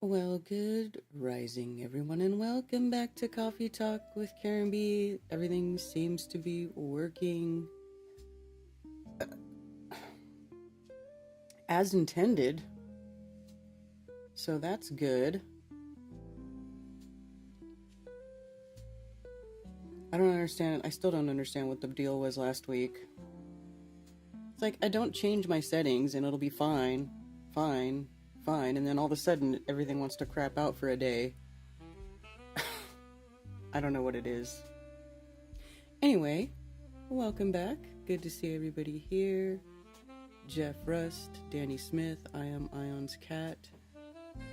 Well, good rising, everyone, and welcome back to Coffee Talk with Karen B. Everything seems to be working as intended, so that's good. I still don't understand what the deal was last week. It's like, I don't change my settings and it'll be fine, and then all of a sudden, everything wants to crap out for a day. I don't know what it is. Anyway, welcome back. Good to see everybody here. Jeff Rust, Danny Smith, I am Ion's Cat,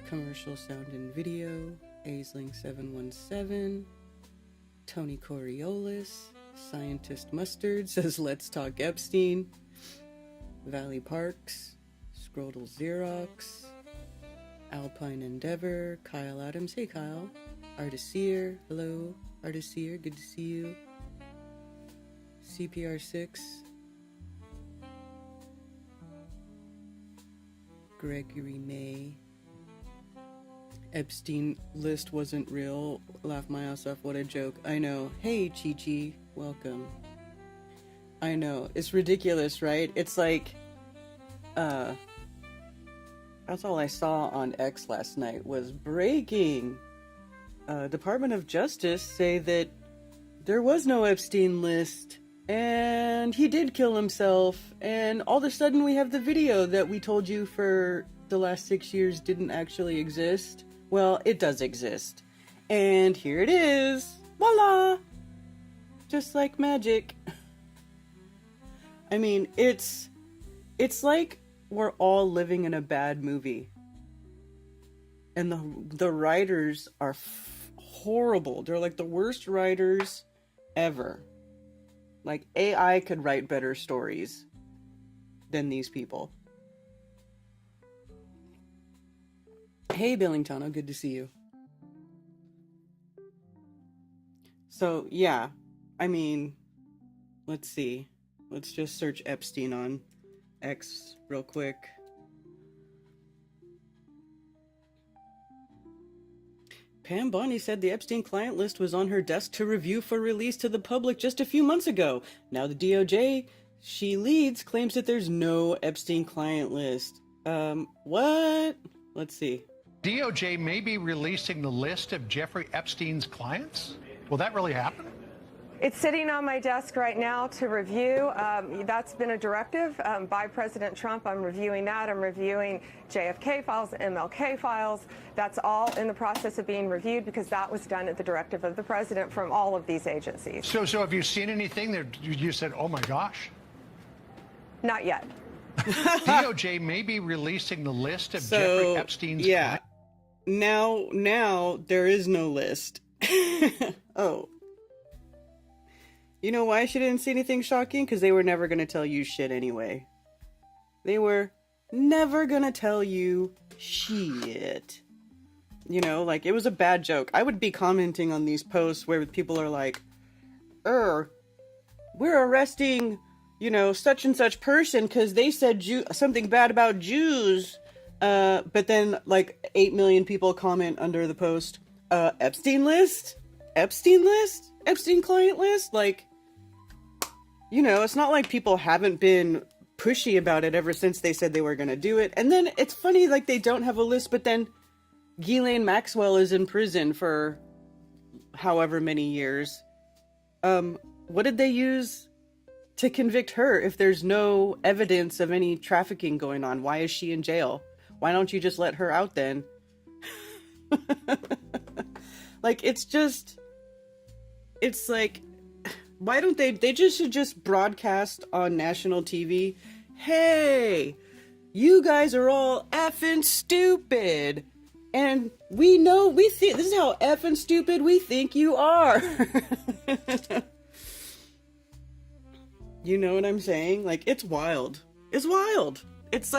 Commercial Sound and Video, Aisling717, Tony Coriolis, Scientist Mustard says let's talk Epstein, Valley Parks, Scrotal Xerox, Alpine Endeavor, Kyle Adams, hey Kyle, Artiseer, hello, Artiseer, good to see you, CPR6, Gregory May, Epstein list wasn't real, laugh my ass off, what a joke, I know, hey Chi-Chi, welcome, I know, it's ridiculous, right? It's like, That's all I saw on X last night was breaking. Department of Justice say that there was no Epstein list and he did kill himself, and all of a sudden we have the video that we told you for the last 6 years didn't actually exist. Well, it does exist. And here it is. Voila! Just like magic. I mean, it's like we're all living in a bad movie. And the writers are horrible. They're like the worst writers ever. Like, AI could write better stories than these people. Hey, Billingtano, good to see you. So, yeah. I mean, let's see. Let's just search Epstein on X real quick. Pam Bondi said the Epstein client list was on her desk to review for release to the public just a few months ago. Now the DOJ she leads claims that there's no Epstein client list. What? Let's see. DOJ may be releasing the list of Jeffrey Epstein's clients? Will that really happen? It's sitting on my desk right now to review. That's been a directive by President Trump. I'm reviewing that. I'm reviewing JFK files, MLK files. That's all in the process of being reviewed because that was done at the directive of the president from all of these agencies. So have you seen anything that you said, oh my gosh? Not yet. DOJ may be releasing the list of Jeffrey Epstein's clients. Now there is no list. Oh. You know why she didn't see anything shocking? Because they were never going to tell you shit anyway. They were never going to tell you shit. You know, like, it was a bad joke. I would be commenting on these posts where people are like, we're arresting, you know, such and such person because they said something bad about Jews. But then, like, 8 million people comment under the post, Epstein list? Epstein list? Epstein client list? Like, you know, it's not like people haven't been pushy about it ever since they said they were going to do it. And then it's funny, like, they don't have a list, but then Ghislaine Maxwell is in prison for however many years. What did they use to convict her if there's no evidence of any trafficking going on? Why is she in jail? Why don't you just let her out then? Like, it's like, why don't they should just broadcast on national TV, hey, you guys are all effing stupid. And we think, this is how effing stupid we think you are. You know what I'm saying? Like, it's wild. It's wild. It's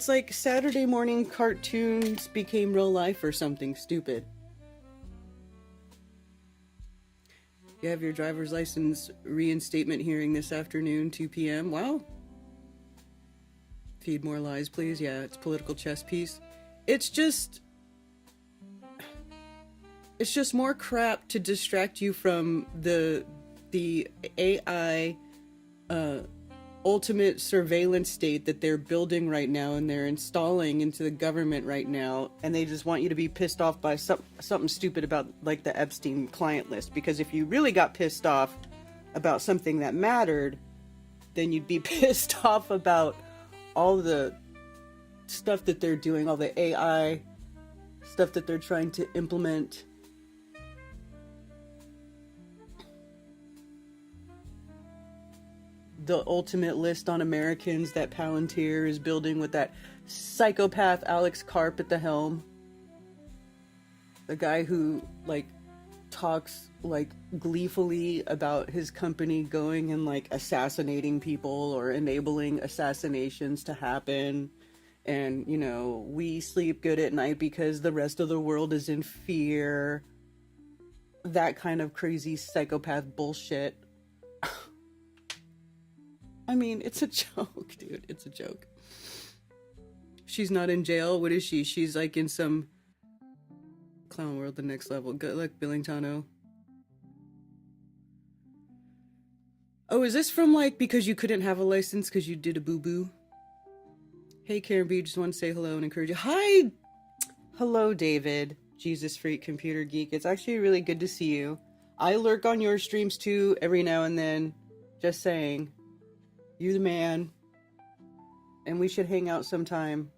like Saturday morning cartoons became real life or something stupid. You have your driver's license reinstatement hearing this afternoon, 2 p.m. Wow. Feed more lies, please. Yeah, it's political chess piece. It's just more crap to distract you from the AI ultimate surveillance state that they're building right now and they're installing into the government right now, and they just want you to be pissed off by something stupid about, like, the Epstein client list. Because if you really got pissed off about something that mattered, then you'd be pissed off about all the stuff that they're doing, all the AI stuff that they're trying to implement. The ultimate list on Americans that Palantir is building with that psychopath Alex Karp at the helm. The guy who, like, talks, like, gleefully about his company going and, like, assassinating people or enabling assassinations to happen. And, you know, we sleep good at night because the rest of the world is in fear. That kind of crazy psychopath bullshit. I mean, it's a joke, dude. It's a joke. She's not in jail. What is she? She's like in some clown world, the next level. Good luck, Billingtano. Oh, is this from, like, because you couldn't have a license because you did a boo-boo? Hey, Karen B, just want to say hello and encourage you. Hi! Hello, David, Jesus Freak Computer Geek. It's actually really good to see you. I lurk on your streams too every now and then. Just saying. You're the man. And we should hang out sometime.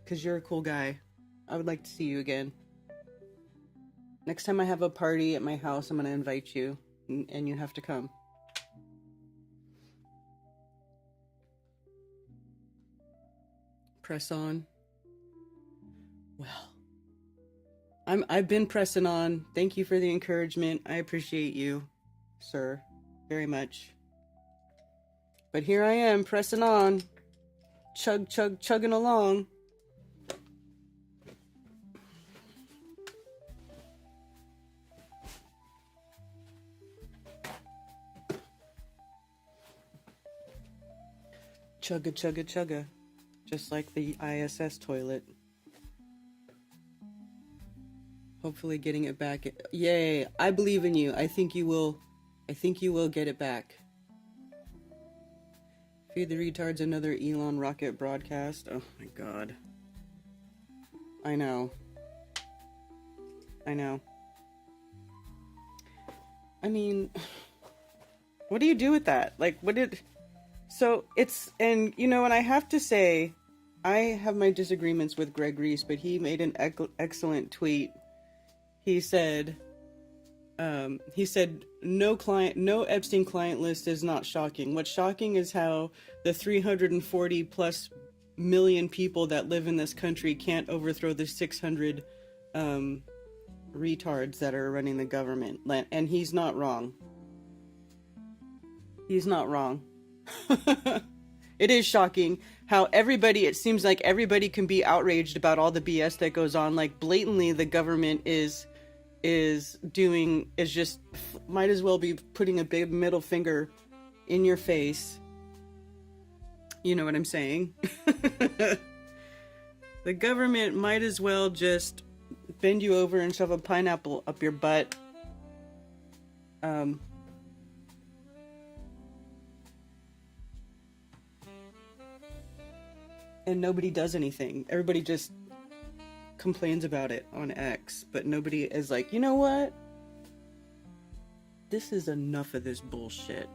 Because you're a cool guy. I would like to see you again. Next time I have a party at my house, I'm going to invite you. And you have to come. Press on. Well, I've been pressing on. Thank you for the encouragement. I appreciate you, sir, very much. But here I am, pressing on. Chugging along. Chugga. Just like the ISS toilet. Hopefully getting it back. Yay, I believe in you. I think you will get it back. Feed the retards another Elon rocket broadcast. Oh my god. I know. I mean, what do you do with that? Like, so it's, and you know, and I have to say, I have my disagreements with Greg Reese, but he made an excellent tweet. He said, no Epstein client list is not shocking. What's shocking is how the 340 plus million people that live in this country can't overthrow the 600 retards that are running the government. And he's not wrong. He's not wrong. It is shocking how everybody, it seems like everybody can be outraged about all the BS that goes on. Like, blatantly the government is just might as well be putting a big middle finger in your face. You know what I'm saying? The government might as well just bend you over and shove a pineapple up your butt. And nobody does anything. Everybody just complains about it on X, but nobody is like, you know what? This is enough of this bullshit.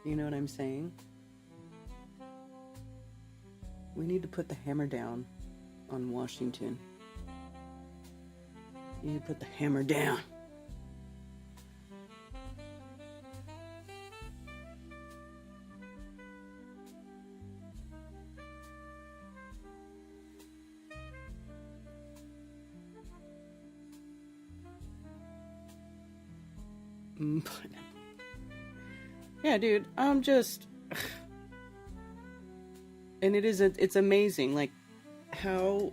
You know what I'm saying? We need to put the hammer down on Washington. You need to put the hammer down. Yeah, dude, I'm just, and it's amazing, like, how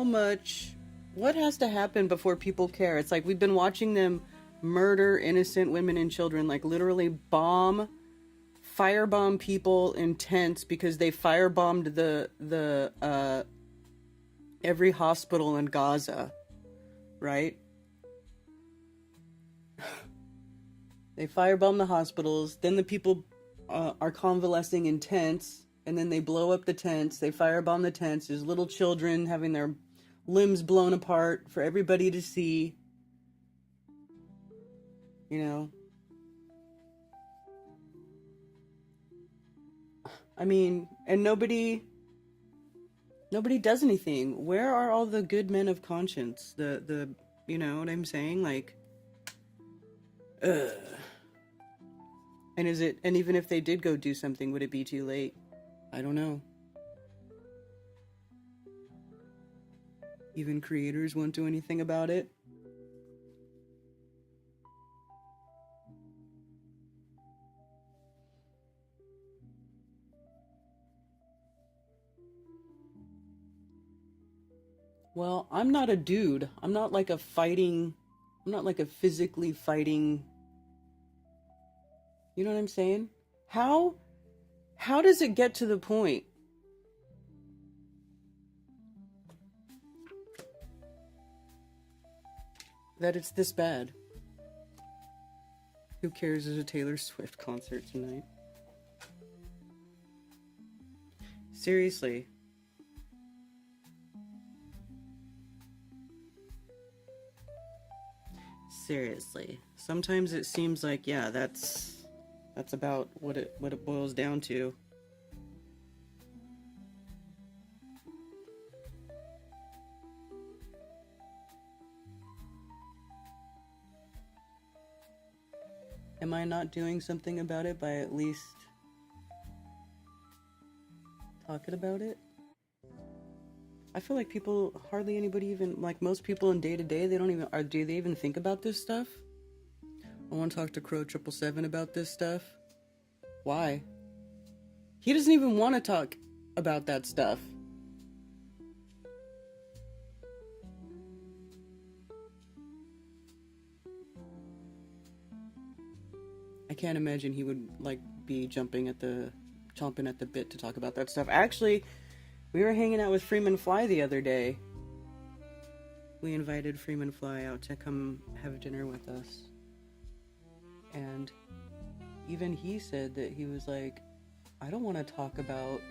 much, what has to happen before people care? It's like, we've been watching them murder innocent women and children, like, literally firebomb people in tents because they firebombed the every hospital in Gaza, right? They firebomb the hospitals, then the people are convalescing in tents, and then they blow up the tents, they firebomb the tents, there's little children having their limbs blown apart for everybody to see. You know? I mean, and nobody does anything. Where are all the good men of conscience? The you know what I'm saying? Like, ugh. And even if they did go do something, would it be too late? I don't know. Even creators won't do anything about it. Well, I'm not a dude. I'm not like a physically fighting. You know what I'm saying? How does it get to the point that it's this bad? Who cares? There's a Taylor Swift concert tonight. Seriously. Seriously. Sometimes it seems like, yeah, that's about what it boils down to. Am I not doing something about it by at least talking about it? I feel like people, hardly anybody even, like most people in day to day, they don't even, or do they even think about this stuff? I want to talk to Crow 777 about this stuff. Why? He doesn't even want to talk about that stuff. I can't imagine he would like be chomping at the bit to talk about that stuff. Actually, we were hanging out with Freeman Fly the other day. We invited Freeman Fly out to come have dinner with us. And even he said that he was like, I don't want to talk about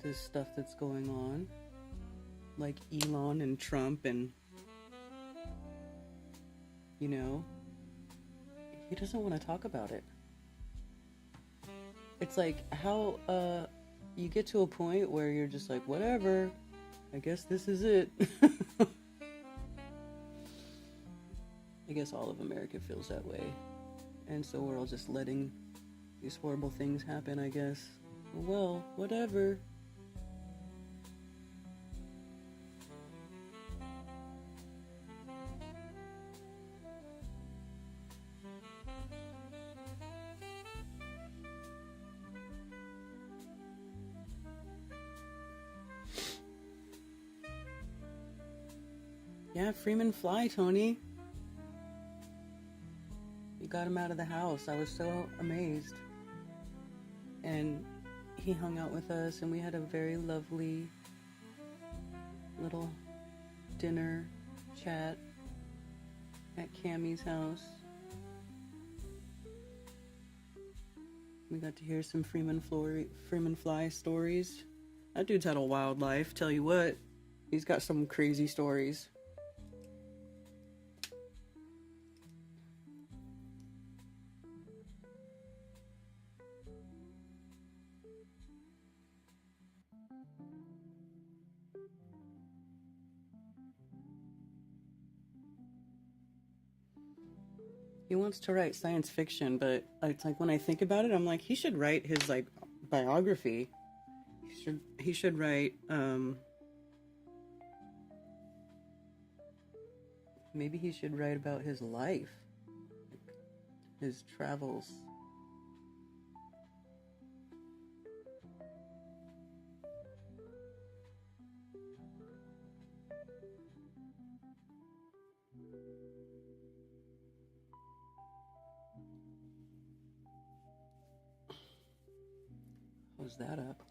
this stuff that's going on. Like Elon and Trump and, you know, he doesn't want to talk about it. It's like how you get to a point where you're just like, whatever, I guess this is it. I guess all of America feels that way. And so we're all just letting these horrible things happen, I guess. Well, whatever. Yeah, Freeman Fly, Tony. You got him out of the house. I was so amazed. And he hung out with us, and we had a very lovely little dinner chat at Cammie's house. We got to hear some Freeman Fly stories. That dude's had a wild life, tell you what. He's got some crazy stories. He wants to write science fiction, but it's like when I think about it, I'm like, he should write his like biography. He should write maybe he should write about his life, like, his travels. How's that up?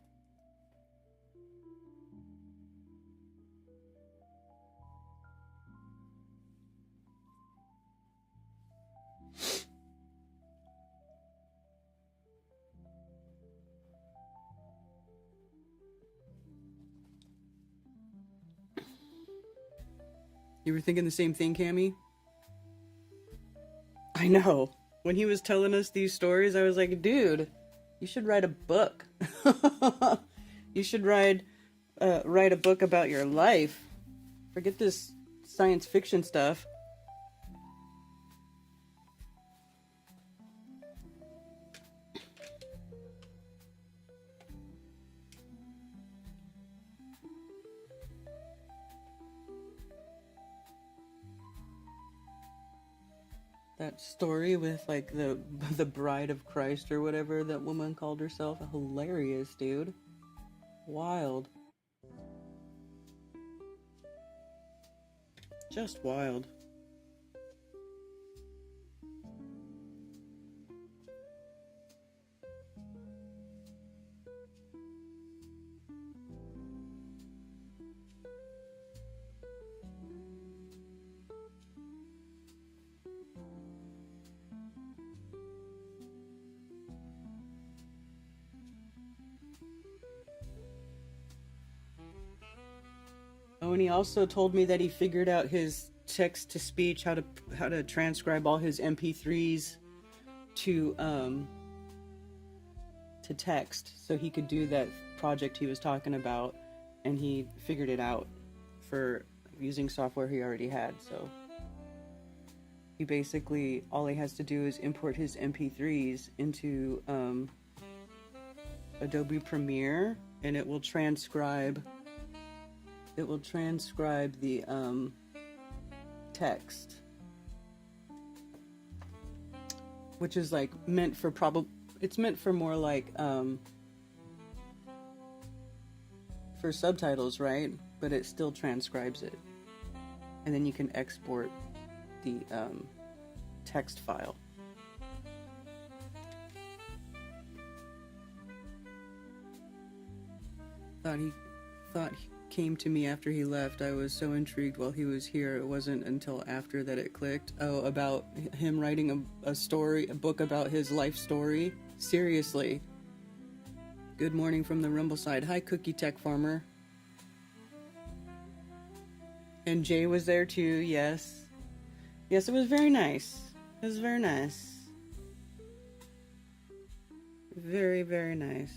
You were thinking the same thing, Cammie? I know. When he was telling us these stories, I was like, dude, you should write a book. You should write a book about your life. Forget this science fiction stuff. That story with like the bride of Christ or whatever that woman called herself, hilarious, dude. Wild. Just wild. Oh, and he also told me that he figured out his text to speech, how to transcribe all his MP3s to text, so he could do that project he was talking about, and he figured it out for using software he already had. So he basically, all he has to do is import his MP3s into Adobe Premiere, and it will transcribe the text, which is like meant for it's meant for more like for subtitles, right? But it still transcribes it, and then you can export the text file. Thought he came to me after he left. I was so intrigued while he was here. It wasn't until after that it clicked. Oh, about him writing a book about his life story. Seriously. Good morning from the Rumble side. Hi, Cookie Tech Farmer. And Jay was there too, yes. Yes, it was very nice. It was very nice. Very, very nice.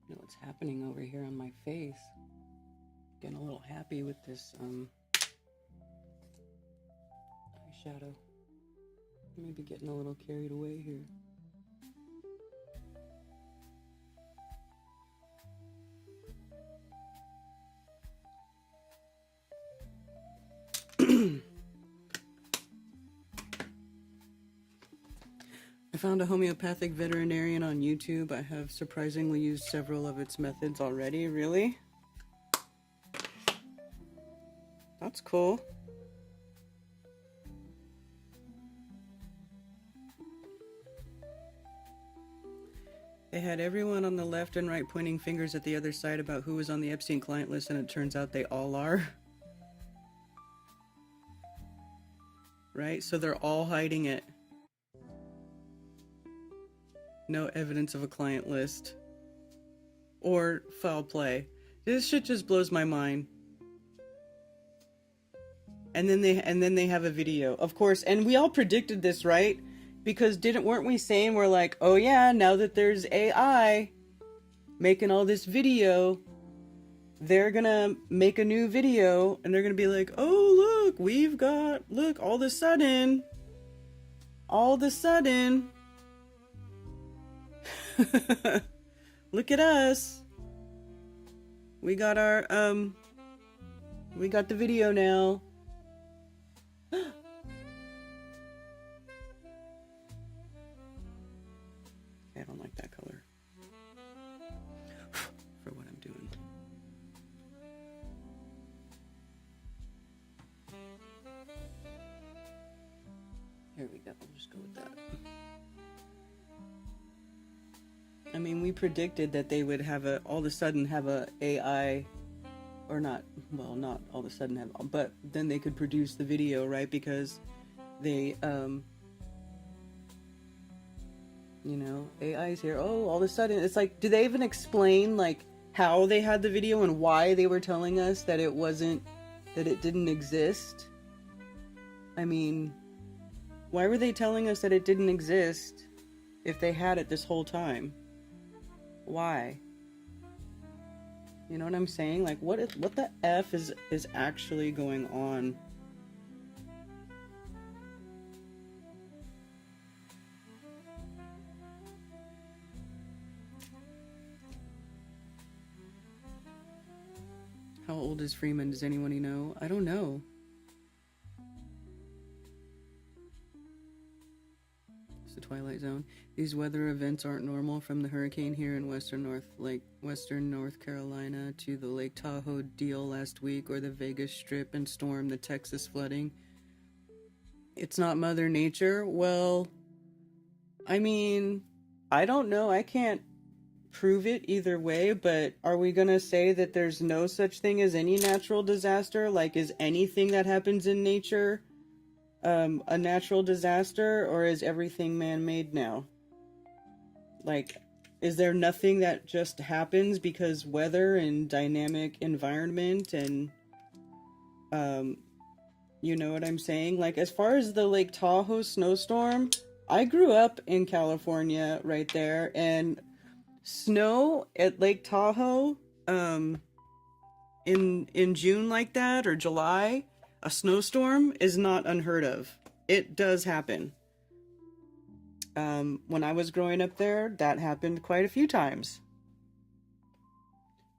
You know what's happening over here on my face? Getting a little happy with this eyeshadow. Maybe getting a little carried away here. I found a homeopathic veterinarian on YouTube. I have surprisingly used several of its methods already. Really? That's cool. They had everyone on the left and right pointing fingers at the other side about who was on the Epstein client list, and it turns out they all are. Right? So they're all hiding it. No evidence of a client list. Or foul play. This shit just blows my mind. And then they have a video. Of course, and we all predicted this, right? Because weren't we saying, we're like, oh yeah, now that there's AI making all this video, they're gonna make a new video and they're gonna be like, oh look, all of a sudden, look at us. We got the video now. I don't like that color for what I'm doing. Here we go. We'll just go with that. I mean, we predicted that they would have all of a sudden have a AI, or not all of a sudden have, but then they could produce the video, right? Because they, AI's here. Oh, all of a sudden, it's like, do they even explain like how they had the video and why they were telling us that it didn't exist? I mean, why were they telling us that it didn't exist if they had it this whole time? Why? You know what I'm saying? Like, what the F is actually going on? How old is Freeman? Does anyone know? I don't know. It's the Twilight Zone. These weather events aren't normal, from the hurricane here in western North Carolina to the Lake Tahoe deal last week, or the Vegas Strip and storm, the Texas flooding. It's not Mother Nature. Well, I mean, I don't know. I can't prove it either way, but are we gonna say that there's no such thing as any natural disaster? Like, is anything that happens in nature a natural disaster, or is everything man-made now? Like, is there nothing that just happens because weather and dynamic environment and you know what I'm saying? Like, as far as the Lake Tahoe snowstorm, I grew up in California right there, and snow at Lake Tahoe in June like that, or July, a snowstorm is not unheard of. It does happen. When I was growing up there, that happened quite a few times.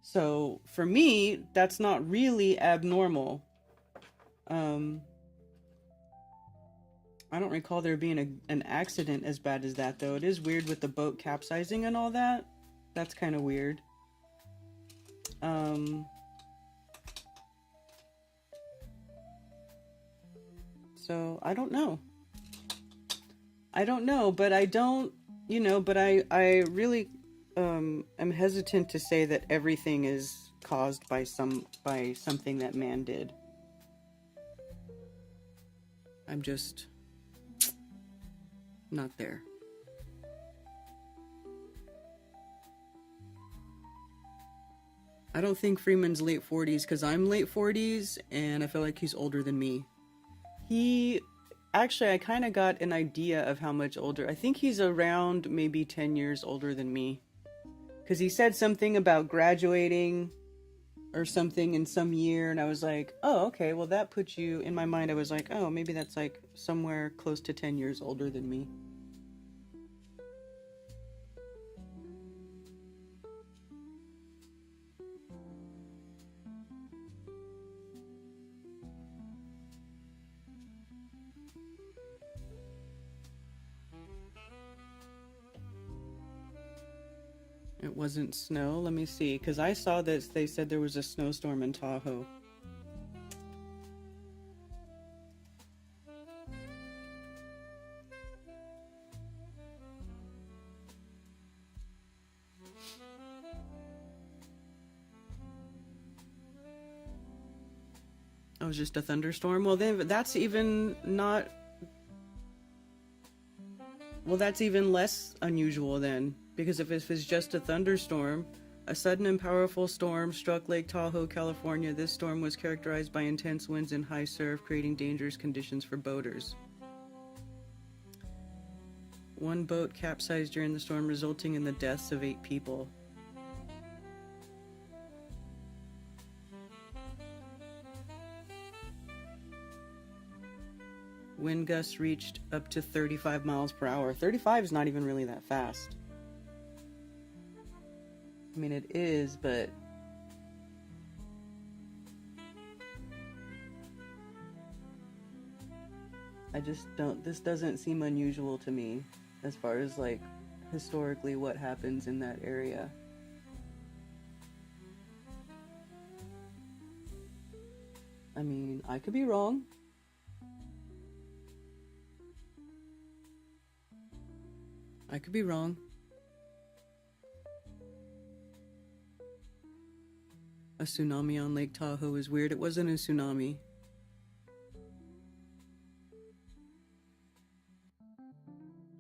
So for me, that's not really abnormal. I don't recall there being an accident as bad as that, though. It is weird with the boat capsizing and all that. That's kind of weird. So I don't know. But I don't, but I really am hesitant to say that everything is caused by something that man did. I'm just not there. I don't think Freeman's late 40s, because I'm late 40s, and I feel like he's older than me. Actually, I kind of got an idea of how much older. I think he's around maybe 10 years older than me. Because he said something about graduating or something in some year, and I was like, oh, okay, well that puts you, in my mind I was like, oh, maybe that's like somewhere close to 10 years older than me. It wasn't snow? Let me see, because I saw this, they said there was a snowstorm in Tahoe. Oh, it was just a thunderstorm? Well, then that's even not... Well, that's even less unusual then. Because if it's just a thunderstorm, a sudden and powerful storm struck Lake Tahoe, California. This storm was characterized by intense winds and high surf, creating dangerous conditions for boaters. One boat capsized during the storm, resulting in the deaths of 8 people. Wind gusts reached up to 35 miles per hour. 35 is not even really that fast. I mean, it is, but... I just don't... This doesn't seem unusual to me, as far as, like, historically what happens in that area. I mean, I could be wrong. I could be wrong. A tsunami on Lake Tahoe is weird. It wasn't a tsunami.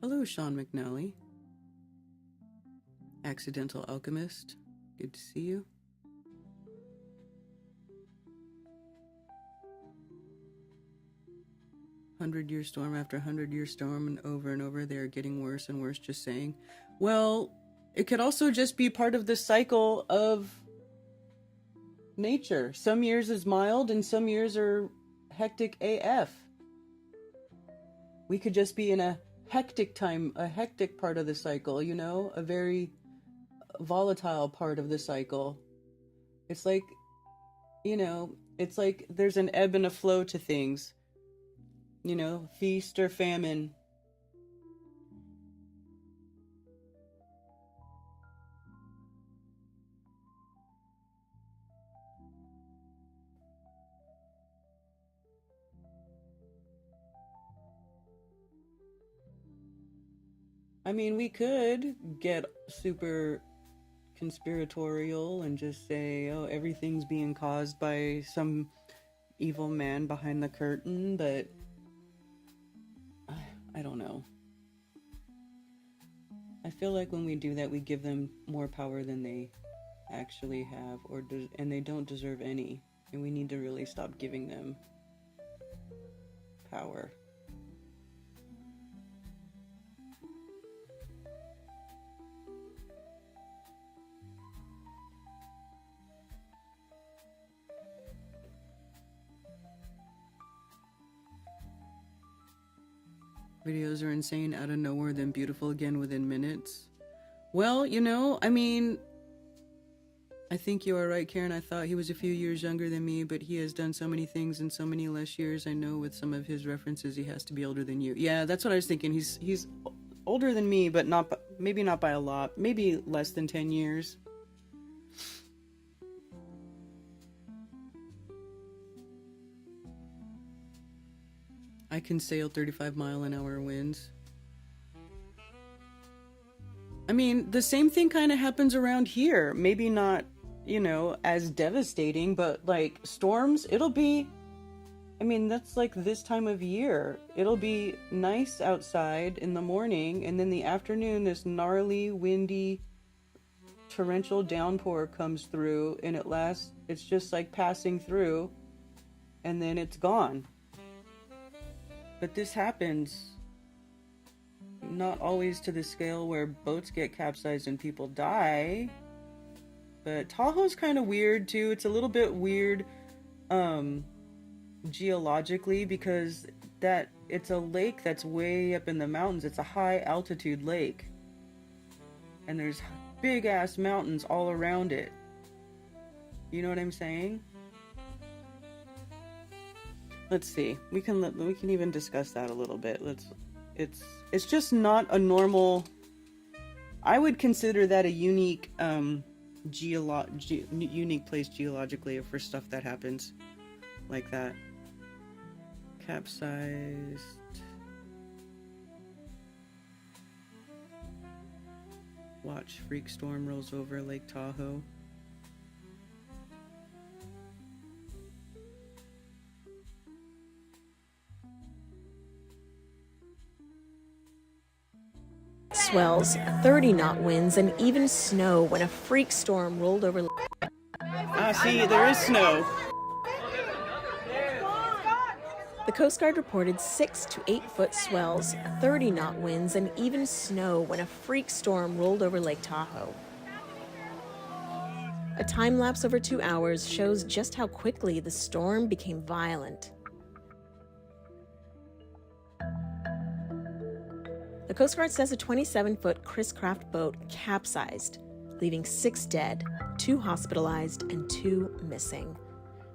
Hello, Sean McNally. Accidental Alchemist. Good to see you. 100-year storm after 100-year storm, and over they're getting worse and worse, just saying. Well, it could also just be part of the cycle of nature. Some years is mild and some years are hectic AF. We could just be in a hectic time, a hectic part of the cycle, you know, a very volatile part of the cycle. It's like, you know, it's like there's an ebb and a flow to things, you know, feast or famine. I mean, we could get super conspiratorial and just say, oh, everything's being caused by some evil man behind the curtain, but I don't know. I feel like when we do that, we give them more power than they actually have, and they don't deserve any, and we need to really stop giving them power. Videos are insane, out of nowhere, then beautiful again within minutes. Well, you know, I mean, I think you are right, Karen. I thought he was a few years younger than me, but he has done so many things in so many less years. I know with some of his references, he has to be older than you. Yeah, that's what I was thinking. He's older than me, but maybe not by a lot. Maybe less than 10 years. I can sail 35-mile-an-hour winds. I mean, the same thing kind of happens around here. Maybe not, you know, as devastating, but like storms, it'll be, I mean, that's like this time of year. It'll be nice outside in the morning, and then the afternoon, this gnarly, windy, torrential downpour comes through, and it's just like passing through, and then it's gone. But this happens not always to the scale where boats get capsized and people die. But Tahoe's kind of weird too. It's a little bit weird geologically because it's a lake that's way up in the mountains. It's a high altitude lake. And there's big ass mountains all around it. You know what I'm saying? Let's see. We can even discuss that a little bit. It's just not a normal. I would consider that a unique unique place geologically for stuff that happens like that. Capsized. Watch freak storm rolls over Lake Tahoe. Swells, 30-knot winds, and even snow when a freak storm rolled over. See, there is snow. The Coast Guard reported 6 to 8 foot swells, 30-knot winds, and even snow when a freak storm rolled over Lake Tahoe. A time lapse over 2 hours shows just how quickly the storm became violent. The Coast Guard says a 27-foot Chris Craft boat capsized, leaving 6 dead, 2 hospitalized, and 2 missing.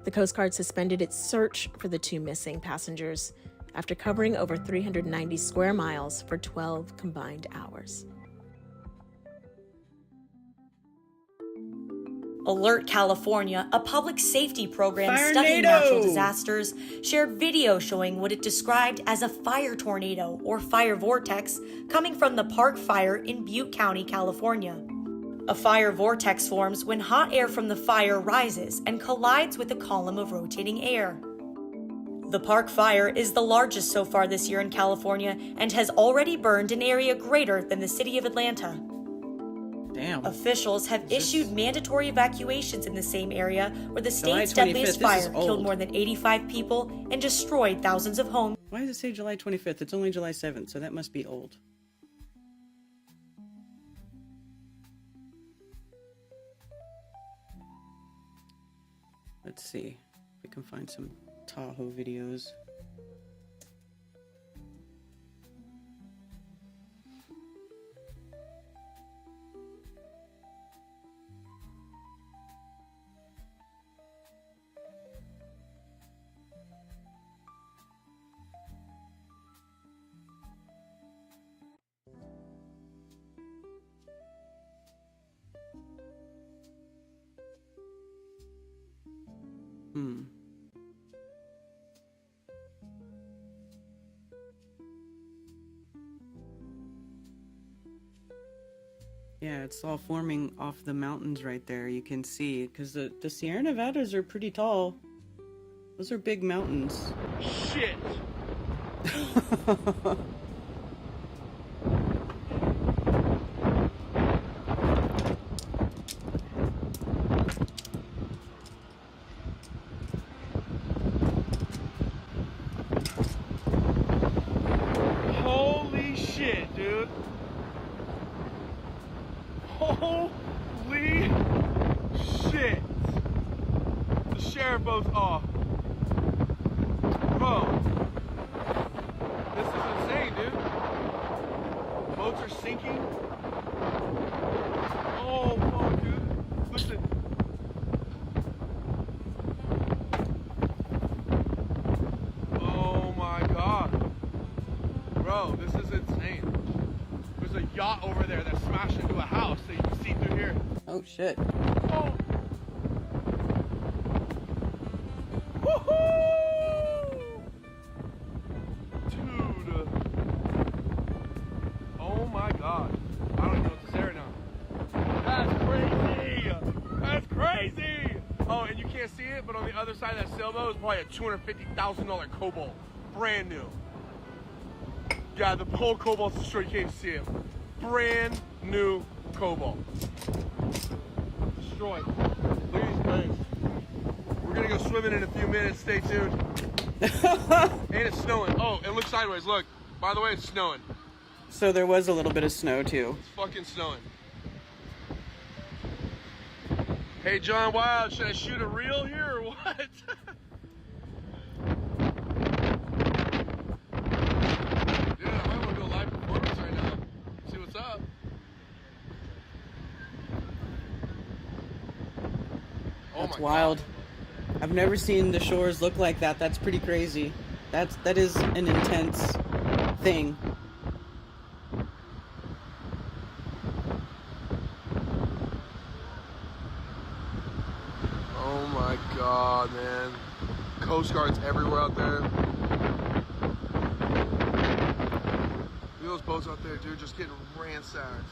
The Coast Guard suspended its search for the 2 missing passengers after covering over 390 square miles for 12 combined hours. Alert California, a public safety program studying natural disasters, shared video showing what it described as a fire tornado or fire vortex coming from the Park Fire in Butte County, California. A fire vortex forms when hot air from the fire rises and collides with a column of rotating air. The Park Fire is the largest so far this year in California and has already burned an area greater than the city of Atlanta. Damn. Officials have issued mandatory evacuations in the same area where the July state's 25th. deadliest This is fire killed old. more than 85 people and destroyed thousands of homes. Why does it say July 25th? It's only July 7th, so that must be old. Let's see if we can find some Tahoe videos. Yeah, it's all forming off the mountains right there. You can see, because the Sierra Nevadas are pretty tall. Those are big mountains. Shit! Holy shit, dude. Holy shit. The sheriff boat's off. Bro. This is insane, dude. Boats are sinking. Oh, fuck, dude. Listen. Oh my god. Bro, this is insane. There's a yacht over there that smashed into a house that you can see through here. Oh shit. Oh. Woohoo! Dude. Oh my god. I don't even know what to say right now. That's crazy! That's crazy! Oh, and you can't see it, but on the other side of that sailboat is probably a $250,000 Cobalt. Brand new. Yeah, the whole Cobalt's destroyed. You can't even see it. Brand new Cobalt. Destroyed. Look at these things. We're gonna go swimming in a few minutes. Stay tuned. And it's snowing. Oh, and look sideways. Look. By the way, it's snowing. So there was a little bit of snow too. It's fucking snowing. Hey, John Wild, should I shoot a reel here or what? Dude, I might want to do a live performance right now. See what's up. Oh That's my wild. God. I've never seen the shores look like that. That's pretty crazy. That is an intense thing. Oh my God, man. Coast Guard's everywhere out there. Look at those boats out there, dude, just getting ransacked.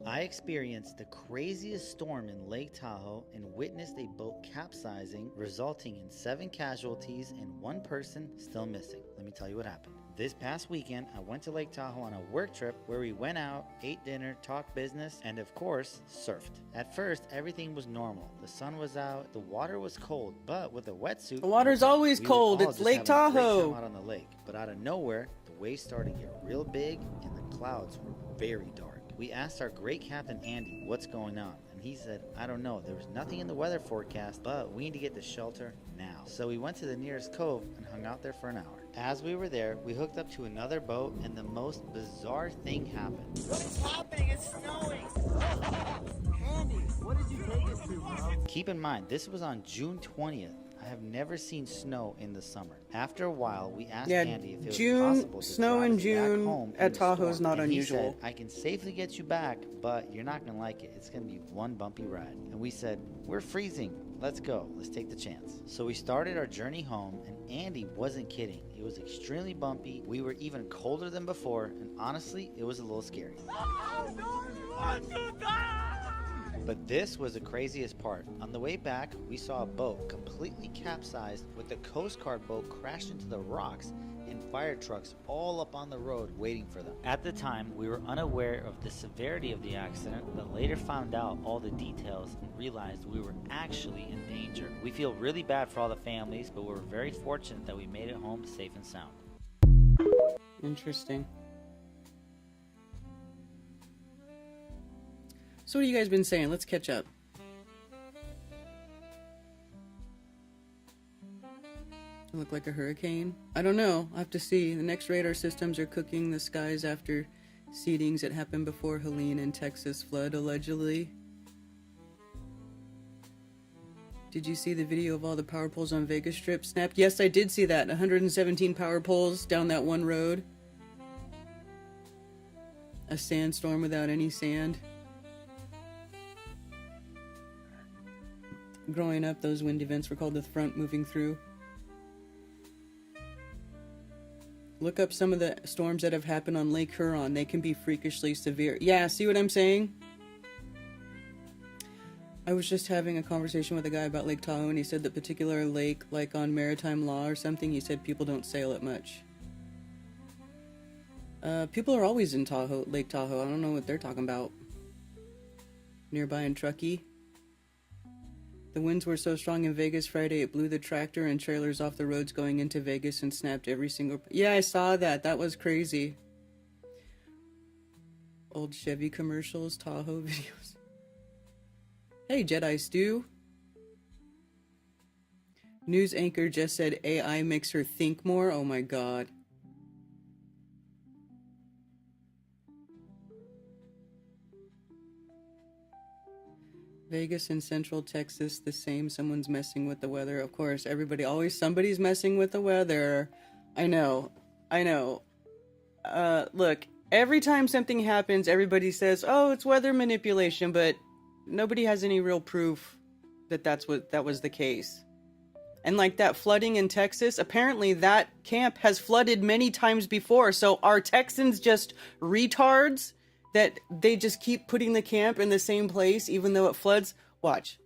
I experienced the craziest storm in Lake Tahoe and witnessed a boat capsizing, resulting in 7 casualties and 1 person still missing. Let me tell you what happened. This past weekend, I went to Lake Tahoe on a work trip where we went out, ate dinner, talked business, and of course, surfed. At first, everything was normal. The sun was out, the water was cold, but with a wetsuit, The water's always we were cold. all It's just Lake having a great Tahoe. time out on the lake. But out of nowhere, the waves started to get real big and the clouds were very dark. We asked our great captain Andy what's going on, and he said, I don't know, there was nothing in the weather forecast, but we need to get to shelter now. So we went to the nearest cove and hung out there for an hour. As we were there, we hooked up to another boat and the most bizarre thing happened. What is happening? It's snowing. Andy, what did you take us to, bro? Keep in mind, this was on June 20th. I have never seen snow in the summer. After a while, we asked Yeah, Andy if it was June- possible to snow drive in us back June home at through the Tahoe is storm. not And he unusual. said, I can safely get you back, but you're not going to like it. It's going to be one bumpy ride. And we said, we're freezing. let's go. Let's take the chance. So we started our journey home, and Andy wasn't kidding. It was extremely bumpy. We were even colder than before, and honestly, it was a little scary. But this was the craziest part. On the way back, we saw a boat completely capsized with the Coast Guard boat crashed into the rocks and fire trucks all up on the road waiting for them. At the time, we were unaware of the severity of the accident, but later found out all the details and realized we were actually in danger. We feel really bad for all the families, but we're very fortunate that we made it home safe and sound. Interesting. So what have you guys been saying? Let's catch up. Look like a hurricane? I don't know. I'll have to see. The next radar systems are cooking the skies after seedings that happened before Helene and Texas flood, allegedly. Did you see the video of all the power poles on Vegas Strip snapped? Yes, I did see that. 117 power poles down that one road. A sandstorm without any sand. Growing up, those wind events were called the front moving through. Look up some of the storms that have happened on Lake Huron. They can be freakishly severe. Yeah, see what I'm saying? I was just having a conversation with a guy about Lake Tahoe, and he said that particular lake, like on maritime law or something, he said people don't sail it much. People are always in Tahoe, Lake Tahoe. I don't know what they're talking about. Nearby in Truckee. The winds were so strong in Vegas Friday, it blew the tractor and trailers off the roads going into Vegas and snapped every single... Yeah, I saw that. That was crazy. Old Chevy commercials, Tahoe videos. Hey, Jedi Stew. News anchor just said AI makes her think more. Oh my god. Vegas and Central Texas, the same. Someone's messing with the weather. Of course, everybody, always somebody's messing with the weather. I know. Look, every time something happens, everybody says, oh, it's weather manipulation, but nobody has any real proof that that was the case. And like that flooding in Texas, apparently that camp has flooded many times before. So are Texans just retards? That they just keep putting the camp in the same place even though it floods? Watch.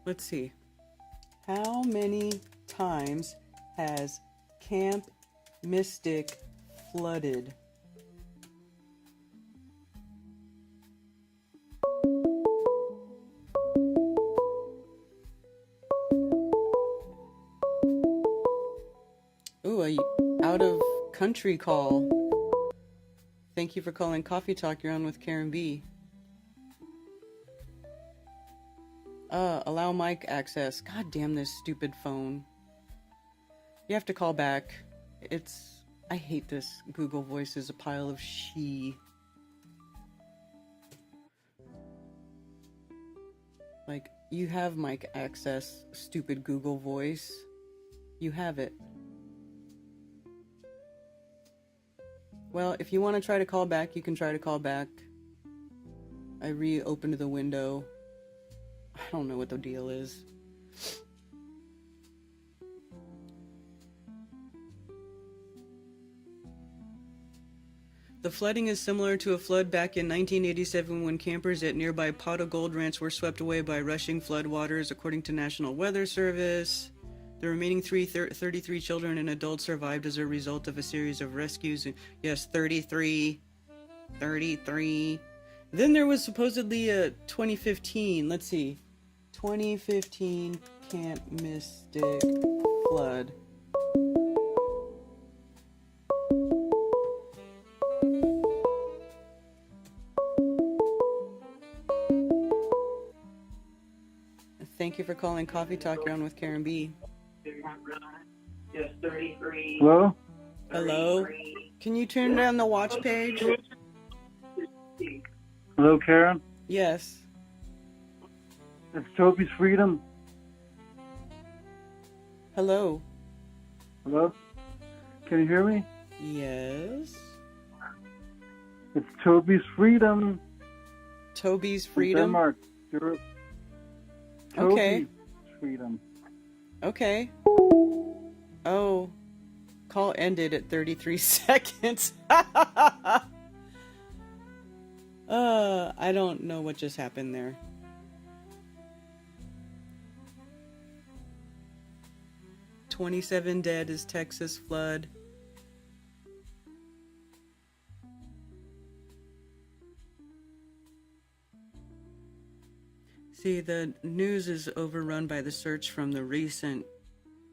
Let's see. How many times has Camp Mystic flooded? Ooh, a out of country call. Thank you for calling Coffee Talk. You're on with Karen B. Allow mic access. God damn this stupid phone. You have to call back. I hate this. Google Voice is a pile of she. Like, you have mic access, stupid Google Voice. You have it. Well, if you want to try to call back, you can try to call back. I reopened the window. I don't know what the deal is. The flooding is similar to a flood back in 1987 when campers at nearby Pot of Gold Ranch were swept away by rushing floodwaters, according to National Weather Service. The remaining 33 children and adults survived as a result of a series of rescues. Yes, 33. Then there was supposedly a 2015, let's see, 2015 Camp Mystic flood. Thank you for calling Coffee Talk. You're on with Karen B. Hello? Hello? Can you turn down the watch page? Hello, Karen. Yes. It's Toby's Freedom. Hello. Hello? Can you hear me? Yes. It's Toby's Freedom. Toby's From Freedom? Denmark, Europe. Okay. Toby's Freedom. Okay. Oh. Call ended at 33 seconds. I don't know what just happened there. "27 dead as Texas flood." See, the news is overrun by the search from the recent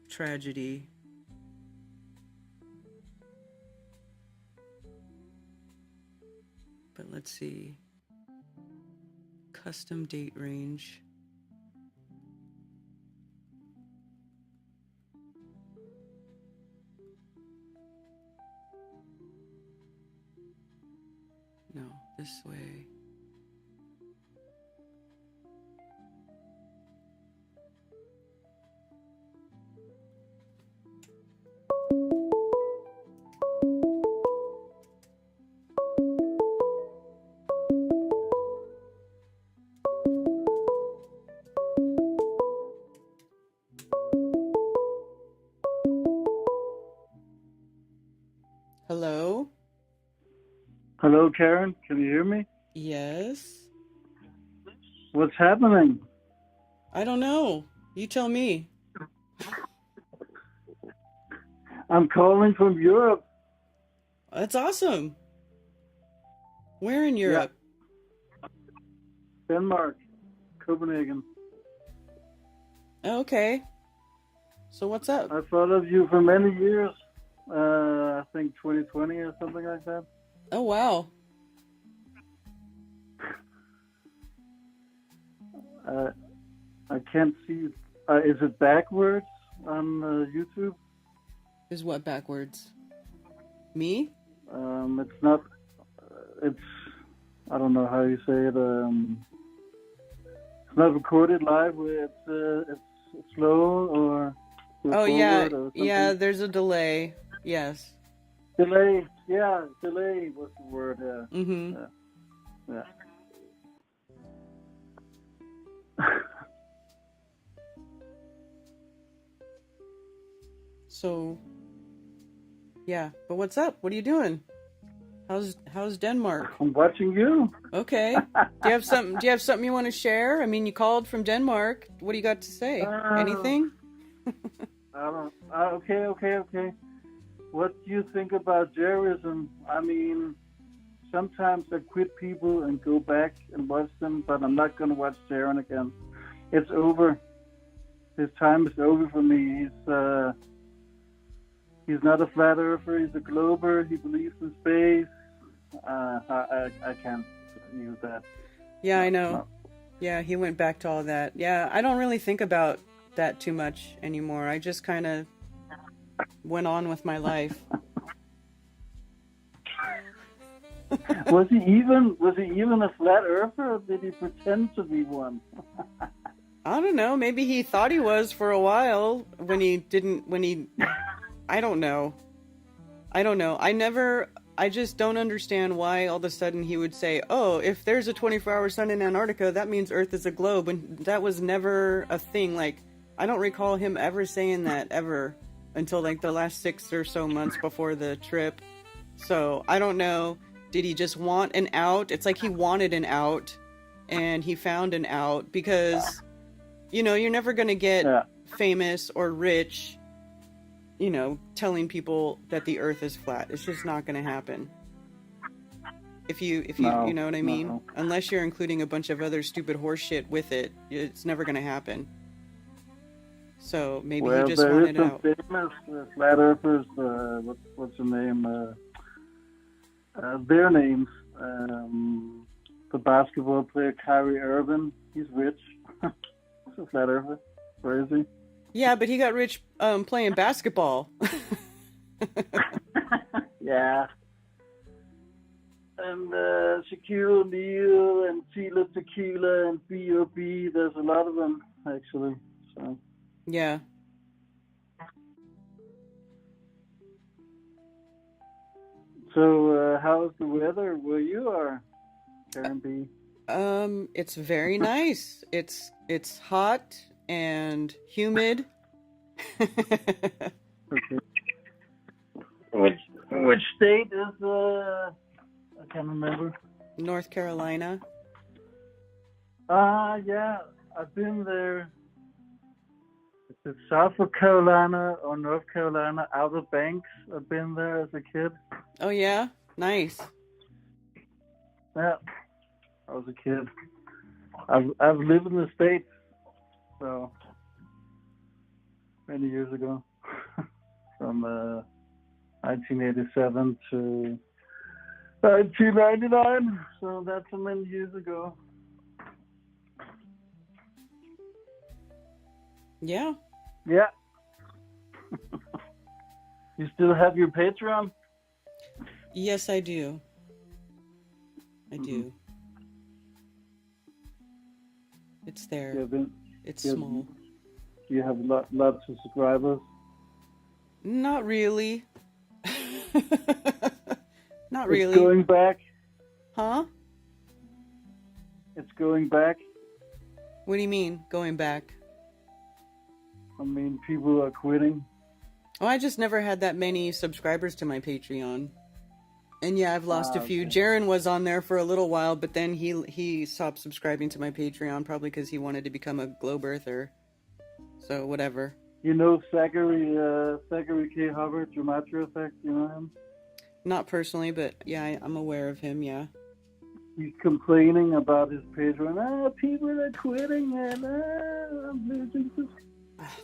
tragedy. But let's see. Custom date range. No, this way. Hello? Hello, Karen. Can you hear me? Yes? What's happening? I don't know. You tell me. I'm calling from Europe. That's awesome. Where in Europe? Denmark. Copenhagen. Okay. So what's up? I followed you for many years. I think 2020 or something like that. Oh, wow. I can't see. Is it backwards on YouTube? Is what backwards? Me? It's not. It's. I don't know how you say it. It's not recorded live. It's slow or. Oh, yeah. Or Yeah, there's a delay. Yes. Delay. Yeah, delay was the word. Yeah. Mm-hmm. Yeah. So, yeah. But what's up? What are you doing? How's Denmark? I'm watching you. Okay. Do you have something you want to share? I mean, you called from Denmark. What do you got to say? Anything? I don't. Okay. What do you think about Jerryism? I mean, sometimes I quit people and go back and watch them, but I'm not going to watch Jaron again. It's over. His time is over for me. He's not a flat earther. He's a glober. He believes in space. I can't use that. Yeah, I know. No. Yeah, he went back to all that. Yeah, I don't really think about that too much anymore. I just kind of went on with my life. Was he even a flat earther, or did he pretend to be one? I don't know. Maybe he thought he was for a while I don't know. I just don't understand why all of a sudden he would say, oh, if there's a 24-hour sun in Antarctica, that means Earth is a globe. And that was never a thing. Like, I don't recall him ever saying that ever until like the last 6 or so months before the trip. So I don't know. Did he just want an out? It's like he wanted an out and he found an out because, you're never going to get famous or rich, telling people that the earth is flat. It's just not going to happen. If you know what I mean? No. Unless you're including a bunch of other stupid horse shit with it, it's never going to happen. So maybe he just wanted out. There is some famous flat earthers, what's her name? Their names. The basketball player Kyrie Irving, he's rich. He's a flat earther. Where is he? Yeah, but he got rich playing basketball. Yeah. Shaquille O'Neal and Tila Tequila and B.O.B. There's a lot of them, actually. So. Yeah. So, how's the weather where you are, Karen B? It's very nice. It's hot and humid. Okay. Which state is I can't remember. North Carolina. Yeah, I've been there. Is it South Carolina or North Carolina? Outer Banks. I've been there as a kid. Oh yeah, nice. Yeah, I was a kid. I've lived in the States, so many years ago, from 1987 to 1999. So that's so many years ago. Yeah. Yeah. You still have your Patreon? Yes, I do. I do. It's there. It's small. You have lots of subscribers? Not really. Not really. It's going back? Huh? It's going back? What do you mean, going back? I mean, people are quitting. Oh, I just never had that many subscribers to my Patreon. And yeah, I've lost a few. Okay. Jaron was on there for a little while, but then he stopped subscribing to my Patreon, probably because he wanted to become a globe earther. So, whatever. You know Zachary K. Hubbard, Gematria Effect, you know him? Not personally, but yeah, I'm aware of him, yeah. He's complaining about his Patreon. People are quitting and I'm losing subscribers.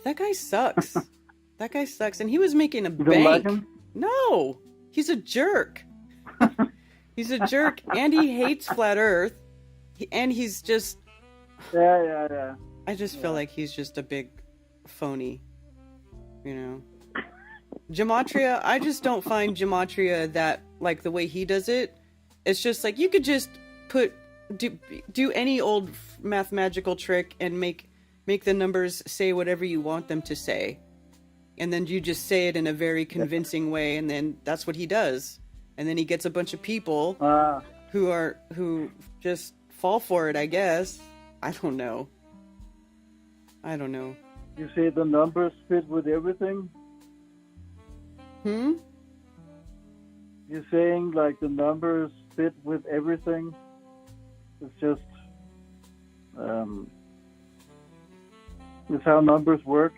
That guy sucks. That guy sucks. And he was making a You don't bank. like him? No! He's a jerk. He's a jerk, and he hates Flat Earth. And he's just... Yeah. I just feel like he's just a big phony. You know? Gematria, I just don't find Gematria that, like, the way he does it. It's just like, you could just do any old mathematical trick and make the numbers say whatever you want them to say. And then you just say it in a very convincing way, and then that's what he does. And then he gets a bunch of people who just fall for it, I guess. I don't know. You say the numbers fit with everything? Hmm? You're saying like the numbers fit with everything? It's just it's how numbers work.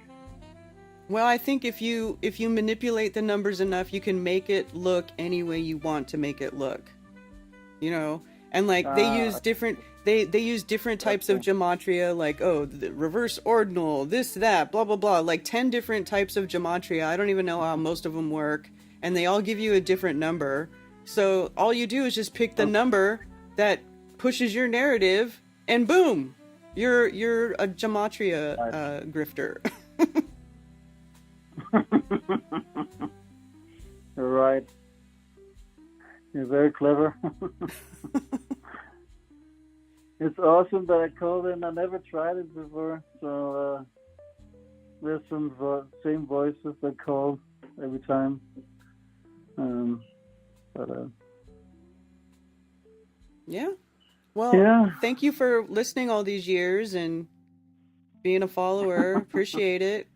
Well, I think if you manipulate the numbers enough, you can make it look any way you want to make it look. You know? And like they use different types of gematria, like the reverse ordinal, this, that, blah blah blah, like 10 different types of gematria. I don't even know how most of them work, and they all give you a different number. So all you do is just pick the number that pushes your narrative, and boom, you're a gematria grifter. You're right. You're very clever. It's awesome that I called in. I never tried it before, so there's some same voices that call every time. Yeah. Well, Thank you for listening all these years and being a follower. Appreciate it.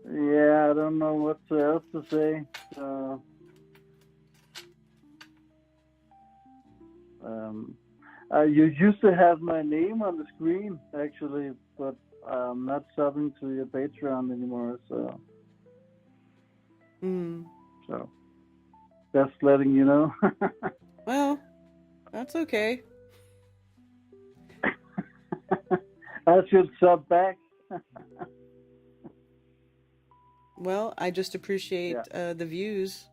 Yeah, I don't know what else to say. You used to have my name on the screen, actually, but I'm not subbing to your Patreon anymore, so... So, just letting you know. Well, that's okay. I should sub back. Well, I just appreciate the views,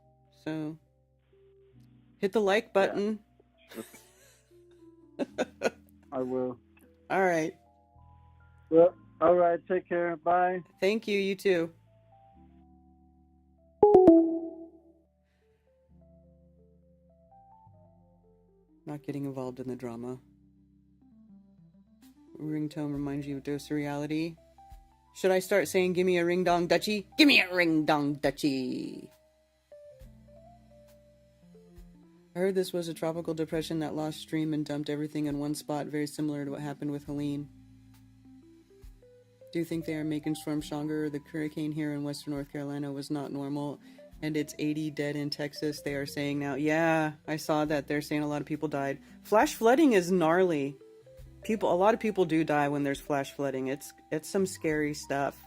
so hit the like button. Yeah. I will. All right. Well, all right. Take care. Bye. Thank you. You too. Not getting involved in the drama. Ringtone reminds you of dose of reality. Should I start saying, give me a ring dong dutchie? Give me a ring dong dutchie! I heard this was a tropical depression that lost stream and dumped everything in one spot, very similar to what happened with Helene. Do you think they are making storm stronger? The hurricane here in western North Carolina was not normal, and it's 80 dead in Texas, they are saying now. Yeah, I saw that. They're saying a lot of people died. Flash flooding is gnarly. A lot of people do die when there's flash flooding. It's some scary stuff.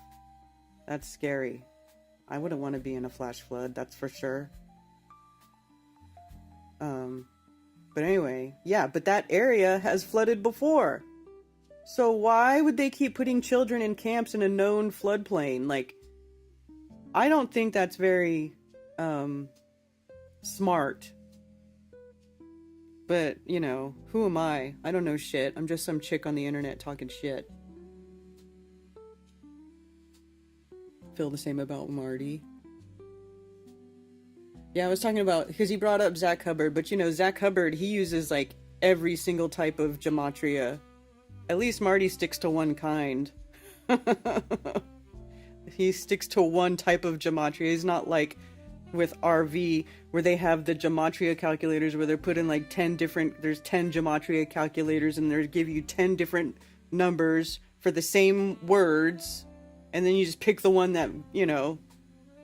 That's scary. I wouldn't want to be in a flash flood, that's for sure. But anyway, yeah, but that area has flooded before. So why would they keep putting children in camps in a known floodplain? Like, I don't think that's very, smart. But, you know, who am I? I don't know shit. I'm just some chick on the internet talking shit. Feel the same about Marty. Yeah, I was talking about, because he brought up Zach Hubbard, but you know, Zach Hubbard, he uses like every single type of gematria. At least Marty sticks to one kind. He sticks to one type of gematria. He's not like with RV, where they have the gematria calculators where they're put in like 10 different, there's 10 gematria calculators and they give you 10 different numbers for the same words. And then you just pick the one that, you know,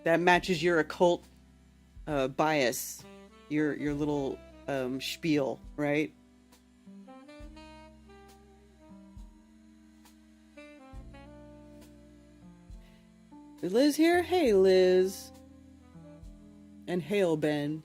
that matches your occult bias, your little spiel, right? Is Liz here? Hey, Liz. And hail, Ben.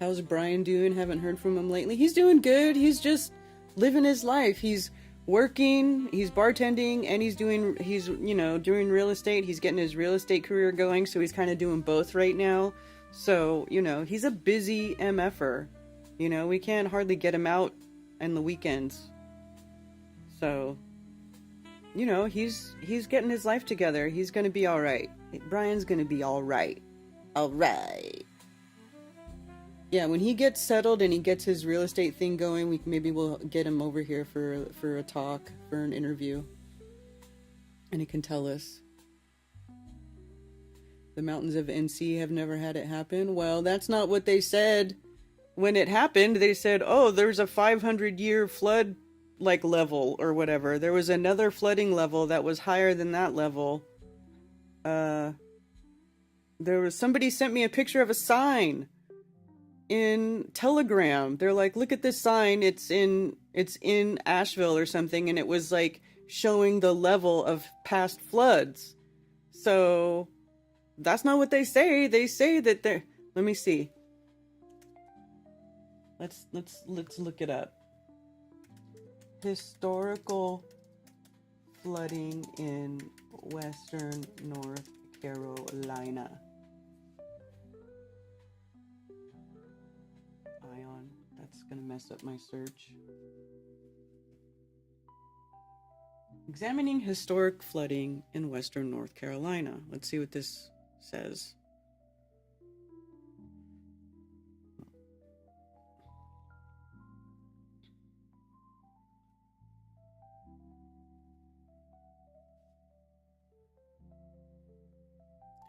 How's Brian doing? Haven't heard from him lately. He's doing good. He's just living his life. He's working, he's bartending, and he's you know, doing real estate. He's getting his real estate career going, so he's kind of doing both right now. So, you know, he's a busy MFer. You know, we can't hardly get him out on the weekends. So, you know, he's getting his life together. He's gonna be all right. Brian's gonna be all right. All right. Yeah, when he gets settled and he gets his real estate thing going, maybe we'll get him over here for a talk, for an interview, and he can tell us. The mountains of NC have never had it happen. Well, that's not what they said when it happened. They said, "Oh, there's a 500-year flood." Like level or whatever. There was another flooding level that was higher than that level. There was somebody sent me a picture of a sign in Telegram. They're like, look at this sign. It's in Asheville or something, and it was like showing the level of past floods. So that's not what they say. They say that they're. Let me see. Let's look it up. Historical flooding in western North Carolina. Ion. That's gonna mess up my search. Examining historic flooding in western North Carolina. Let's see what this says.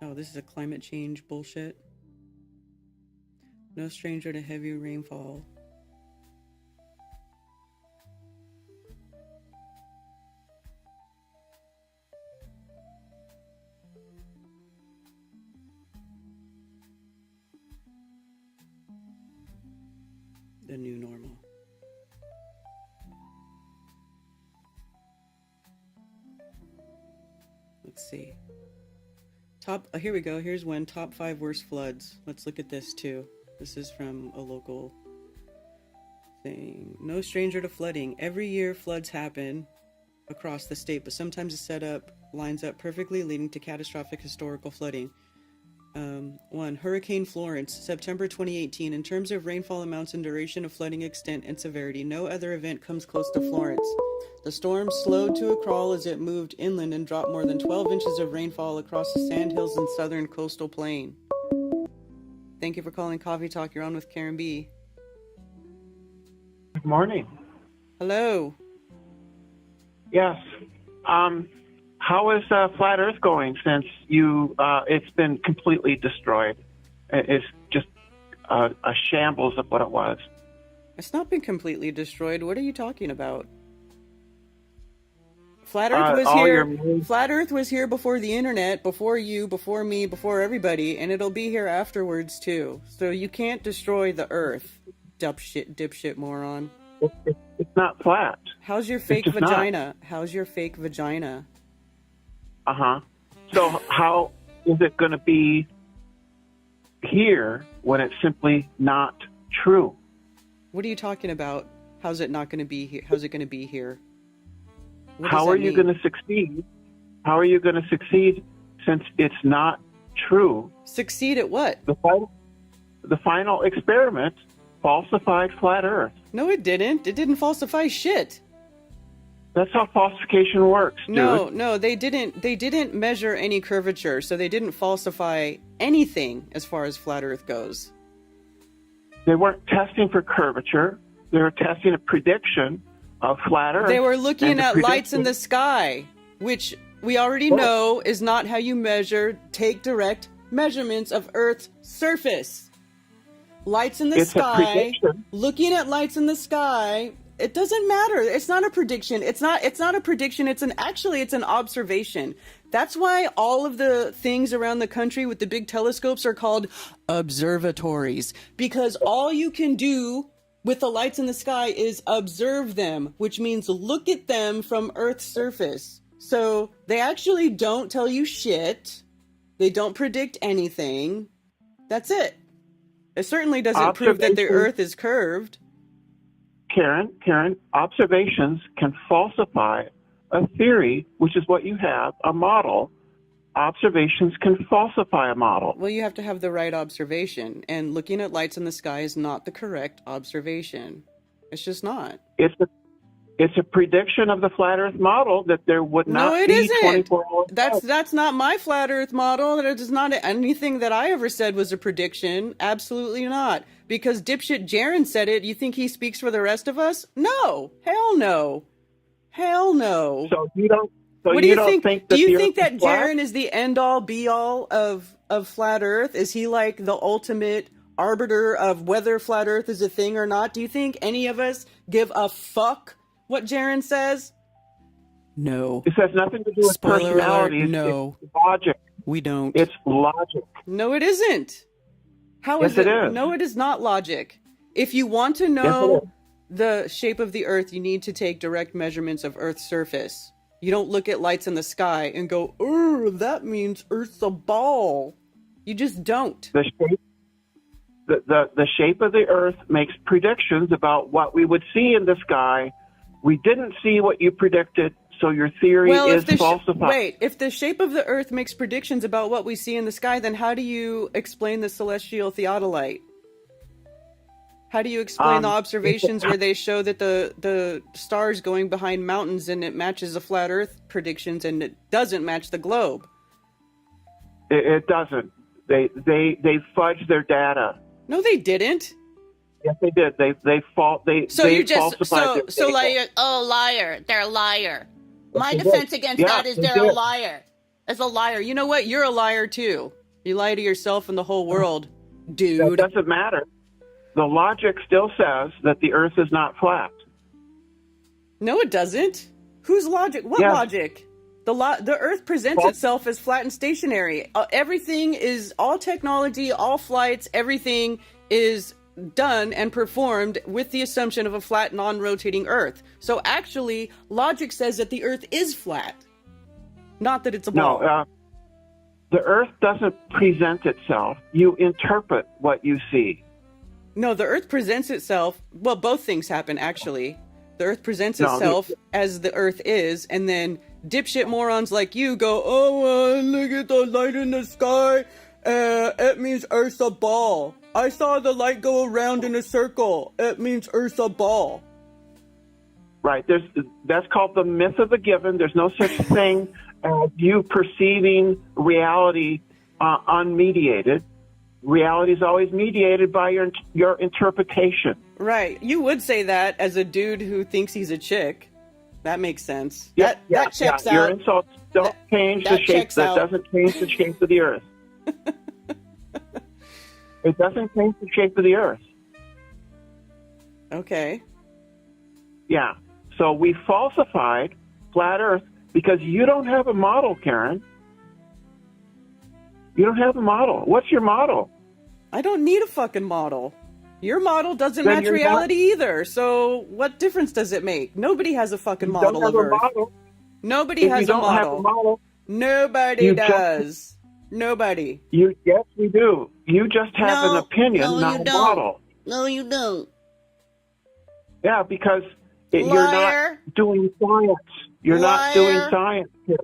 Oh, this is a climate change bullshit. No stranger to heavy rainfall. The new normal. Let's see. Here we go. Here's one. Top 5 worst floods. Let's look at this too. This is from a local thing. No stranger to flooding. Every year floods happen across the state, but sometimes the setup lines up perfectly, leading to catastrophic historical flooding. 1. Hurricane Florence, September 2018. In terms of rainfall amounts and duration of flooding extent and severity, no other event comes close to Florence. The storm slowed to a crawl as it moved inland and dropped more than 12 inches of rainfall across the sandhills and southern coastal plain. Thank you for calling Coffee Talk. You're on with Karen B. Good morning. Hello. Yes. How is Flat Earth going since it's been completely destroyed? It's just a shambles of what it was. It's not been completely destroyed. What are you talking about? Flat Earth was here. Flat Earth was here before the internet, before you, before me, before everybody, and it'll be here afterwards too. So you can't destroy the Earth, dipshit moron. It's not flat. How's your fake vagina? How's your fake vagina? So how is it going to be here when it's simply not true? What are you talking about? How's it not going to be here? How's it going to be here? How are you going to succeed? How are you going to succeed since it's not true? Succeed at what? The final experiment falsified Flat Earth. No, it didn't. It didn't falsify shit. That's how falsification works, dude. No, they didn't measure any curvature, so they didn't falsify anything as far as Flat Earth goes. They weren't testing for curvature. They were testing a prediction of Flat Earth. They were looking at lights in the sky, which we already know is not how you take direct measurements of Earth's surface. Lights in the sky, looking at lights in the sky, it doesn't matter. It's not a prediction. It's not a prediction. It's an observation. That's why all of the things around the country with the big telescopes are called observatories, because all you can do with the lights in the sky is observe them, which means look at them from Earth's surface. So they actually don't tell you shit. They don't predict anything. That's it. It certainly doesn't prove that the Earth is curved. Karen, observations can falsify a theory, which is what you have, a model. Observations can falsify a model. Well, you have to have the right observation, and looking at lights in the sky is not the correct observation. It's just not. It's a prediction of the Flat Earth model that there would not be 24 hours. That's not my Flat Earth model. That is not anything that I ever said was a prediction. Absolutely not. Because dipshit Jaron said it, you think he speaks for the rest of us? No. Hell no. Hell no. So you don't. So what do you think? Do you think that Jaron is the end all be all of Flat Earth? Is he like the ultimate arbiter of whether Flat Earth is a thing or not? Do you think any of us give a fuck what Jaron says? No. This has nothing to do with Spoiler personality. Alert, no. It's logic. We don't. It's logic. No, it isn't. How is it? Yes, it is. No, it is not logic. If you want to know the shape of the Earth, you need to take direct measurements of Earth's surface. You don't look at lights in the sky and go, "Oh, that means Earth's a ball." You just don't. The shape of the Earth makes predictions about what we would see in the sky. We didn't see what you predicted, so your theory is falsified. If the shape of the Earth makes predictions about what we see in the sky, then how do you explain the celestial theodolite? How do you explain the observations where they show that the stars going behind mountains and it matches the flat Earth predictions and it doesn't match the globe? It doesn't. They fudged their data. No, they didn't. Yes, they did. They falsified their data. Like, oh, liar! They're a liar. My defense against that is they're a liar. As a liar, you know what? You're a liar too. You lie to yourself and the whole world, dude. That doesn't matter. The logic still says that the Earth is not flat. No, it doesn't. Whose logic? What logic? The Earth presents itself as flat and stationary. Everything is, all technology, all flights, everything is done and performed with the assumption of a flat, non-rotating Earth. So actually, logic says that the Earth is flat, not that it's a ball. No, the Earth doesn't present itself. You interpret what you see. No, the Earth presents itself. Well, both things happen, actually. The Earth presents itself as the Earth is, and then dipshit morons like you go, oh, look at the light in the sky, It means Ursa ball. I saw the light go around in a circle. It means Ursa ball. Right. That's called the myth of the given. There's no such thing as you perceiving reality unmediated. Reality is always mediated by your interpretation. Right. You would say that as a dude who thinks he's a chick. That makes sense. Yeah, that checks out. Your insults don't change the shape. That doesn't change the shape of the earth. It doesn't change the shape of the earth. Okay. Yeah. So we falsified flat earth because you don't have a model, Karen. You don't have a model. What's your model? I don't need a fucking model. Your model doesn't match reality either. So what difference does it make? Nobody has a fucking model of Earth. Nobody has a model. Nobody does. Nobody. Yes, we do. You just have an opinion, not a model. No, you don't. Yeah, because you're not doing science. You're not doing science here.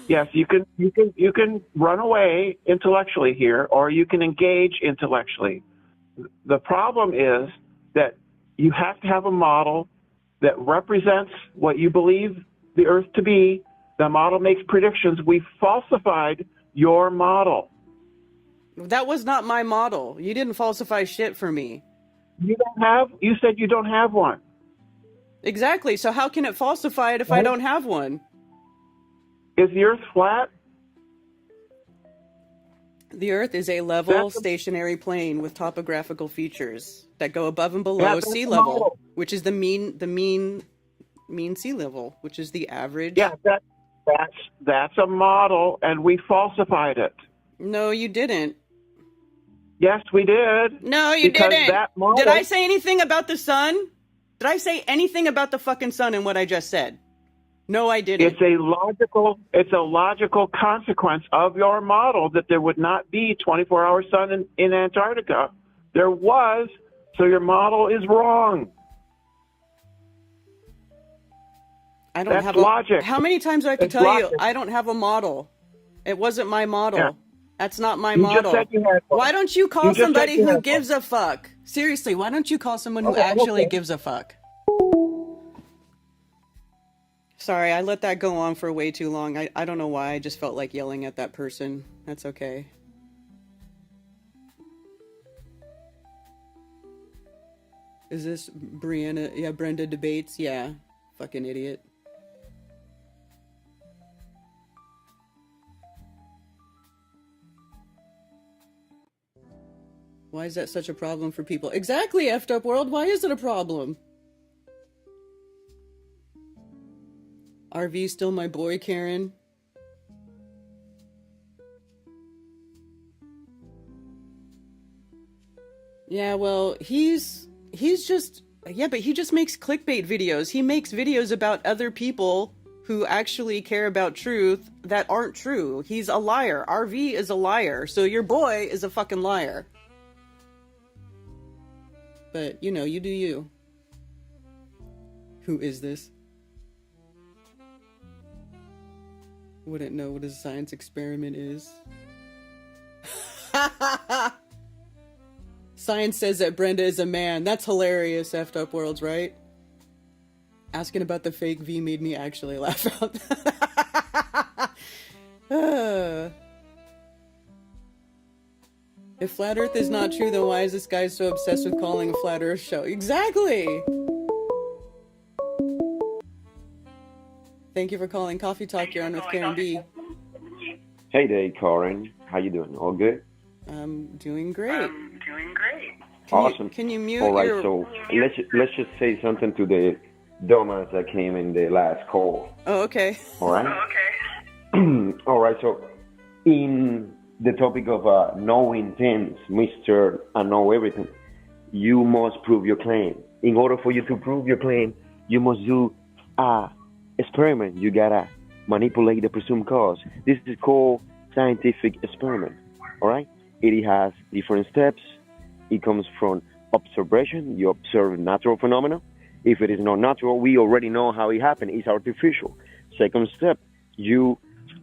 Yes, you can run away intellectually here, or you can engage intellectually. The problem is that you have to have a model that represents what you believe the Earth to be. The model makes predictions. We falsified your model. That was not my model. You didn't falsify shit for me. You said you don't have one. Exactly. So how can it falsify it if I don't have one? Is the Earth flat? The Earth is a level, stationary plane with topographical features that go above and below sea level, which is the mean sea level, which is the average. Yeah, that's a model, and we falsified it. No, you didn't. Yes, we did. No, you didn't. Did I say anything about the sun? Did I say anything about the fucking sun in what I just said? No, I didn't. It's a logical consequence of your model that there would not be 24-hour sun in Antarctica. There was, so your model is wrong. That's logic. How many times do I have to tell you I don't have a model? It wasn't my model. Yeah. That's not my model. Just said you had one. Why don't you call somebody who gives a fuck? Seriously, why don't you call someone who actually gives a fuck? Sorry, I let that go on for way too long. I don't know why. I just felt like yelling at that person. That's okay. Is this Brianna? Yeah, Brenda Debates? Yeah. Fucking idiot. Why is that such a problem for people? Exactly, effed up world. Why is it a problem? RV still my boy, Karen. Yeah, well, he's just, but he just makes clickbait videos. He makes videos about other people who actually care about truth that aren't true. He's a liar. RV is a liar. So your boy is a fucking liar. But, you know, you do you. Who is this? Wouldn't know what a science experiment is. Science says that Brenda is a man. That's hilarious, effed up worlds, right? Asking about the fake V made me actually laugh out. If flat earth is not true, then why is this guy so obsessed with calling a flat earth show? Exactly! Thank you for calling Coffee Talk. You're on with Karen B. Hey there, Karen. How you doing? All good? I'm doing great. Awesome. Can you mute All right, your... so let's just say something to the dumbass that came in the last call. Oh, okay. All right? All right, so in the topic of no intent, Mr. I know everything, you must prove your claim. In order for you to prove your claim, you must do a experiment. You gotta manipulate the presumed cause. This is called scientific experiment. All right? It has different steps. It comes from observation. You observe natural phenomena. If it is not natural, we already know how it happened. It's artificial. Second step, you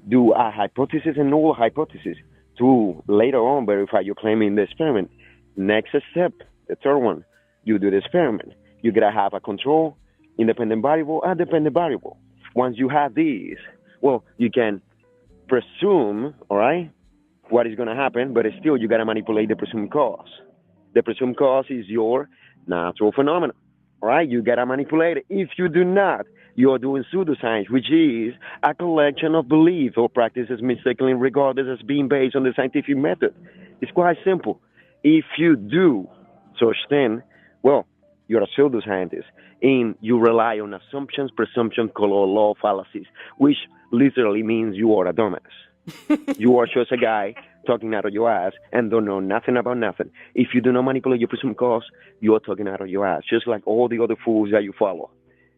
do a hypothesis and null hypothesis to later on verify your claim in the experiment. Next step, the third one, you do the experiment. You gotta have a control, independent variable, and dependent variable. Once you have these, well, you can presume, all right, what is gonna happen, but still you gotta manipulate the presumed cause. The presumed cause is your natural phenomenon, all right? You gotta manipulate it. If you do not, you're doing pseudoscience, which is a collection of beliefs or practices mistakenly regarded as being based on the scientific method. It's quite simple. If you do such thing, well, you're a pseudoscientist, and you rely on assumptions, presumptions, color law fallacies, which literally means you are a dumbass. You are just a guy talking out of your ass and don't know nothing about nothing. If you do not manipulate your presumed cause, you are talking out of your ass, just like all the other fools that you follow.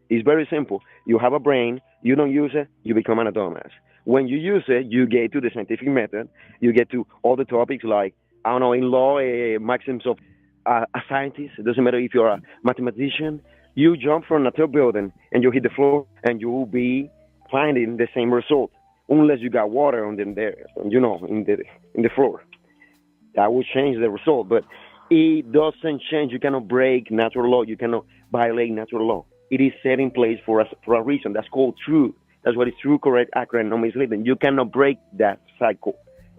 It's very simple. You have a brain, you don't use it, you become a dumbass. When you use it, you get to the scientific method, you get to all the topics like, I don't know, in law, maxims of a scientist. It doesn't matter if you're a mathematician. You jump from a third building and you hit the floor and you will be finding the same result, unless you got water on them there, you know, in the floor. That will change the result, but it doesn't change. You cannot break natural law. You cannot violate natural law. It is set in place for a reason. That's called truth. That's what is true, correct, accurate, no misleading. You cannot break that cycle.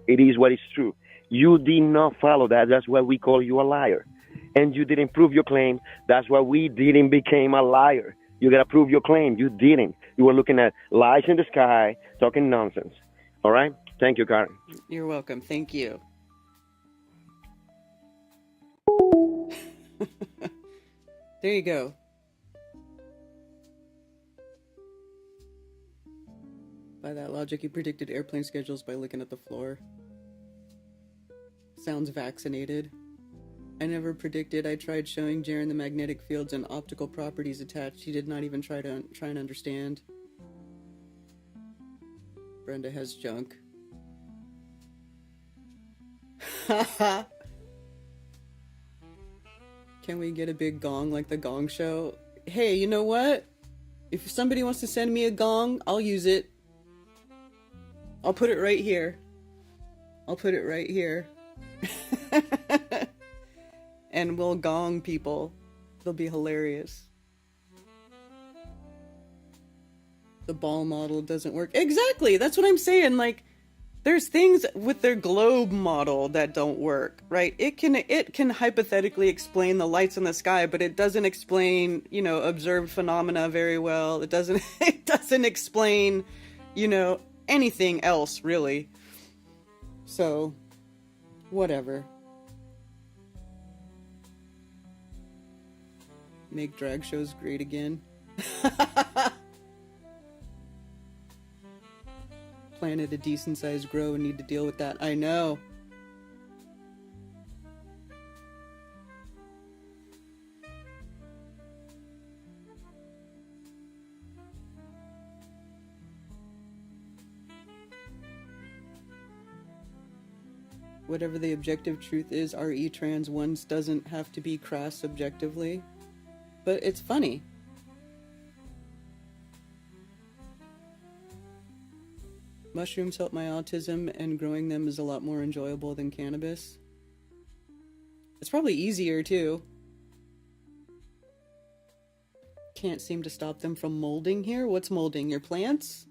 It is what is true. You did not follow that. That's why we call you a liar. And you didn't prove your claim. That's why we didn't become a liar. You got to prove your claim. You didn't. You were looking at lies in the sky, talking nonsense. All right? Thank you, Karen. You're welcome. Thank you. There you go. By that logic, he predicted airplane schedules by looking at the floor. Sounds vaccinated. I never predicted. I tried showing Jaren the magnetic fields and optical properties attached. He did not even try and understand. Brenda has junk. Haha. Can we get a big gong like the Gong Show? Hey, you know what? If somebody wants to send me a gong, I'll use it. I'll put it right here. I'll put it right here. And we'll gong people. They'll be hilarious. The ball model doesn't work. Exactly! That's what I'm saying. Like, there's things with their globe model that don't work, right? It can hypothetically explain the lights in the sky, but it doesn't explain, you know, observed phenomena very well. It doesn't explain, you know, anything else really. So, whatever. Make drag shows great again. Planted a decent sized grow and need to deal with that. I know. Whatever the objective truth is, RE trans ones doesn't have to be crass subjectively. But it's funny. Mushrooms help my autism, and growing them is a lot more enjoyable than cannabis. It's probably easier, too. Can't seem to stop them from molding here. What's molding? Your plants?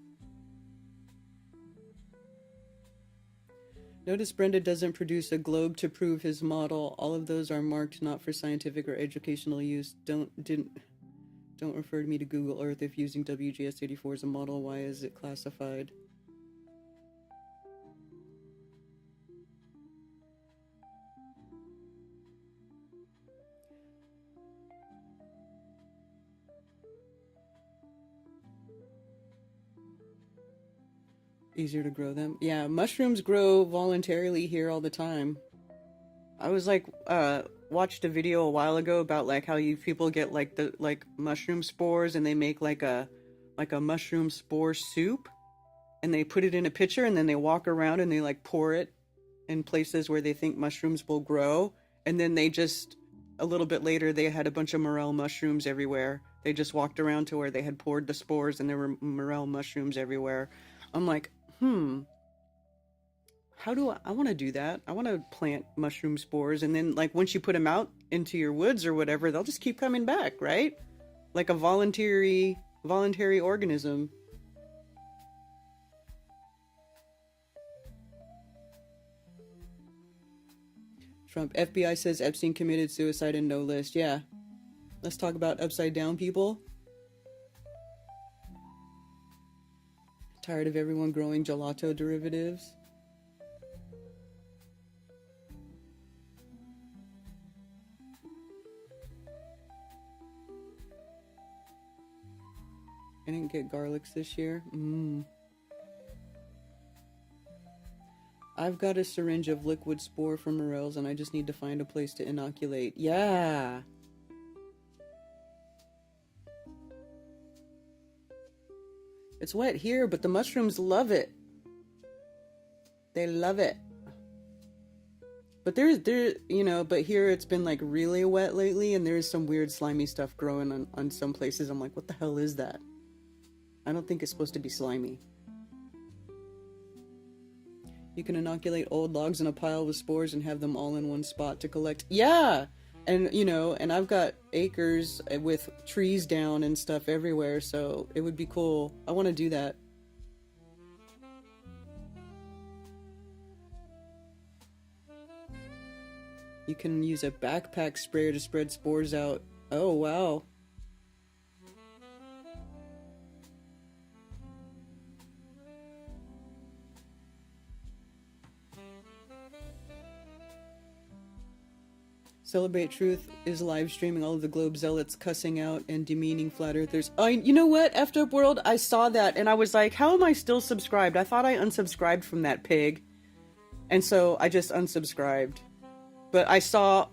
Notice Brenda doesn't produce a globe to prove his model. All of those are marked not for scientific or educational use. Don't refer me to Google Earth if using WGS84 as a model. Why is it classified? Easier to grow them. Yeah, mushrooms grow voluntarily here all the time. I was like, watched a video a while ago about like how people get like the mushroom spores and they make like a mushroom spore soup, and they put it in a pitcher and then they walk around and they like pour it in places where they think mushrooms will grow, and then they just a little bit later they had a bunch of morel mushrooms everywhere. They just walked around to where they had poured the spores and there were morel mushrooms everywhere. I'm like, How do I want to do that? I want to plant mushroom spores, and then like once you put them out into your woods or whatever, they'll just keep coming back, right? Like a voluntary organism. Trump, FBI says Epstein committed suicide and no list. Yeah. Let's talk about upside down people. Tired of everyone growing gelato derivatives. I didn't get garlics this year. I've got a syringe of liquid spore from morels and I just need to find a place to inoculate. Yeah. It's wet here, but the mushrooms love it. They love it. But but here it's been like really wet lately and there's some weird slimy stuff growing on some places. I'm like, what the hell is that? I don't think it's supposed to be slimy. You can inoculate old logs in a pile with spores and have them all in one spot to collect. Yeah! And, and I've got acres with trees down and stuff everywhere, so it would be cool. I want to do that. You can use a backpack sprayer to spread spores out. Oh, wow. Celebrate Truth is live streaming all of the Globe zealots cussing out and demeaning flat earthers. You know what, Effed Up World? I saw that and I was like, how am I still subscribed? I thought I unsubscribed from that pig. And so I just unsubscribed. But I saw,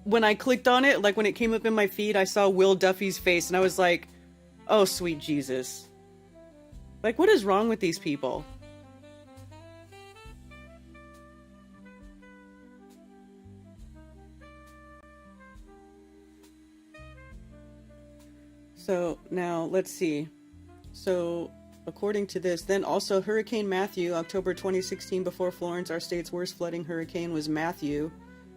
when I clicked on it, like when it came up in my feed, I saw Will Duffy's face and I was like, oh, sweet Jesus. Like, what is wrong with these people? So now let's see. So according to this, then also Hurricane Matthew, October 2016, before Florence, our state's worst flooding hurricane was Matthew.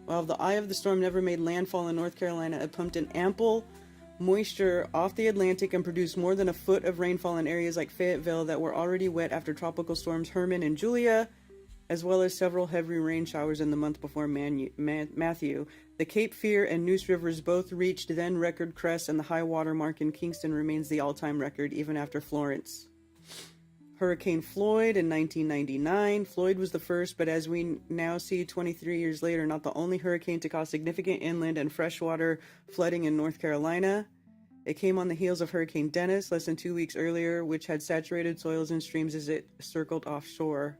While the eye of the storm never made landfall in North Carolina, it pumped in ample moisture off the Atlantic and produced more than a foot of rainfall in areas like Fayetteville that were already wet after tropical storms Herman and Julia, as well as several heavy rain showers in the month before Matthew. The Cape Fear and Neuse Rivers both reached then record crests, and the high water mark in Kingston remains the all-time record even after Florence. Hurricane Floyd in 1999. Floyd was the first, but as we now see 23 years later, not the only hurricane to cause significant inland and freshwater flooding in North Carolina. It came on the heels of Hurricane Dennis less than 2 weeks earlier, which had saturated soils and streams as it circled offshore.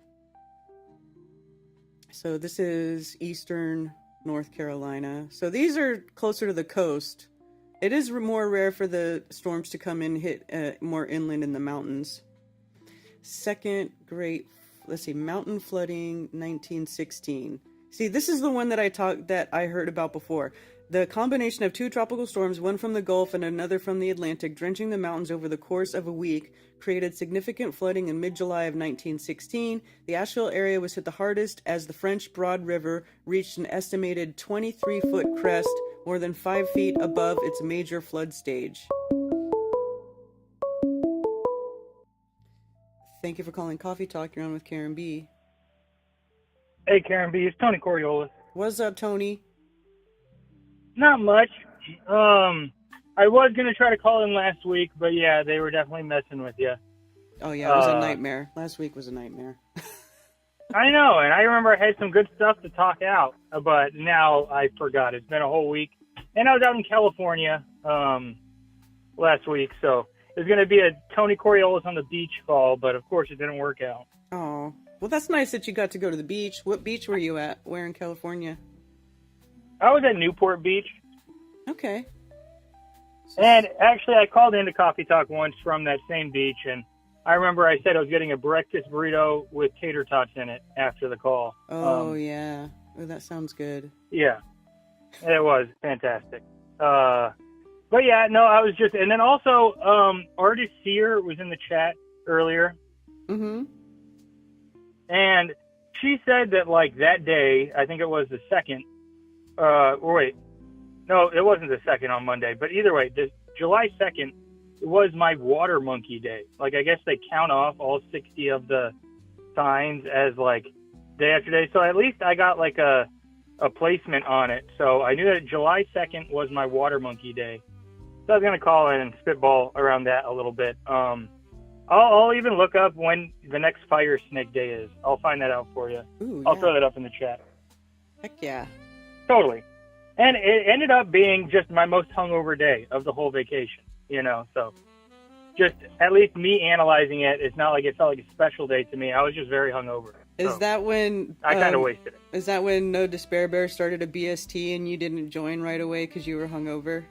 So this is eastern North Carolina. So these are closer to the coast. It is more rare for the storms to come in, hit more inland in the mountains. Second great, mountain flooding, 1916. See, this is the one that I heard about before. The combination of two tropical storms, one from the Gulf and another from the Atlantic, drenching the mountains over the course of a week, created significant flooding in mid-July of 1916. The Asheville area was hit the hardest as the French Broad River reached an estimated 23-foot crest, more than 5 feet above its major flood stage. Thank you for calling Coffee Talk. You're on with Karen B. Hey, Karen B. It's Tony Coriolis. What's up, Tony? Not much. I was going to try to call in last week, but yeah, they were definitely messing with you. Oh, yeah, it was a nightmare. Last week was a nightmare. I know, and I remember I had some good stuff to talk out, but now I forgot. It's been a whole week. And I was out in California last week, so it was going to be a Tony Coriolis on the beach call, but of course it didn't work out. Oh, well, that's nice that you got to go to the beach. What beach were you at? Where in California? I was at Newport Beach. Okay. And actually, I called into Coffee Talk once from that same beach, and I remember I said I was getting a breakfast burrito with tater tots in it after the call. Oh, yeah. Oh, that sounds good. Yeah. It was fantastic. But yeah, no, I was just, and then also, Artist Seer was in the chat earlier. Mm-hmm. And she said that, like, that day, I think it was the 2nd, or wait, no, it wasn't the 2nd on Monday, but either way, the July 2nd was my water monkey day. Like, I guess they count off all 60 of the signs as, like, day after day. So at least I got, like, a placement on it. So I knew that July 2nd was my water monkey day. So I was going to call in and spitball around that a little bit. I'll even look up when the next fire snake day is. I'll find that out for you. Ooh, I'll yeah. throw that up in the chat. Heck yeah. Totally. And it ended up being just my most hungover day of the whole vacation, you know, so just at least me analyzing it, it's not like it felt like a special day to me. I was just very hungover. Is that when I kind of wasted it. Is that when No Despair Bear started a BST and you didn't join right away because you were hungover?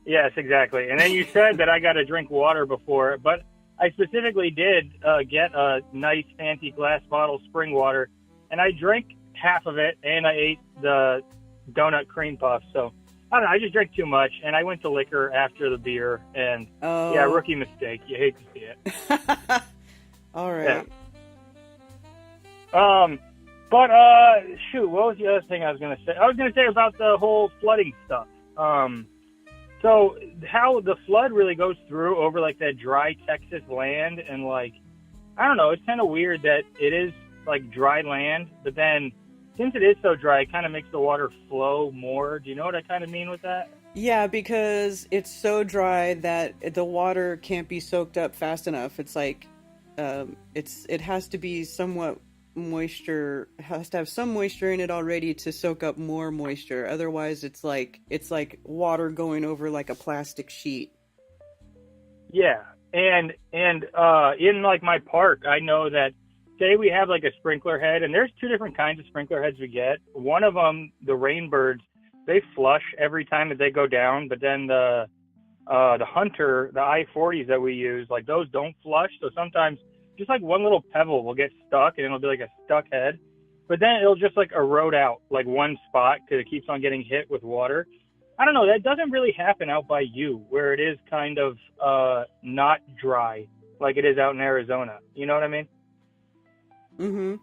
Yes, exactly. And then you said that I got to drink water before, but I specifically did get a nice fancy glass bottle spring water, and I drank half of it, and I ate the donut cream puff. So I don't know, I just drank too much, and I went to liquor after the beer, and yeah, rookie mistake. You hate to see it. All right. Yeah. But shoot, what was the other thing I was gonna say? I was gonna say about the whole flooding stuff. So how the flood really goes through over like that dry Texas land, and like, I don't know, it's kind of weird that it is like dry land, but then since it is so dry, it kind of makes the water flow more. Do you know what I kind of mean with that? Yeah, because it's so dry that the water can't be soaked up fast enough. It's like, it has to be somewhat moisture, has to have some moisture in it already to soak up more moisture. Otherwise, it's like water going over like a plastic sheet. Yeah, and in like my park, I know that say we have like a sprinkler head, and there's two different kinds of sprinkler heads we get. One of them, the Rainbirds, they flush every time that they go down, but then the Hunter, the I-40s that we use, like those don't flush. So sometimes just like one little pebble will get stuck, and it'll be like a stuck head, but then it'll just like erode out like one spot because it keeps on getting hit with water. I don't know, that doesn't really happen out by you where it is kind of not dry like it is out in Arizona. You know what I mean? Mm-hmm.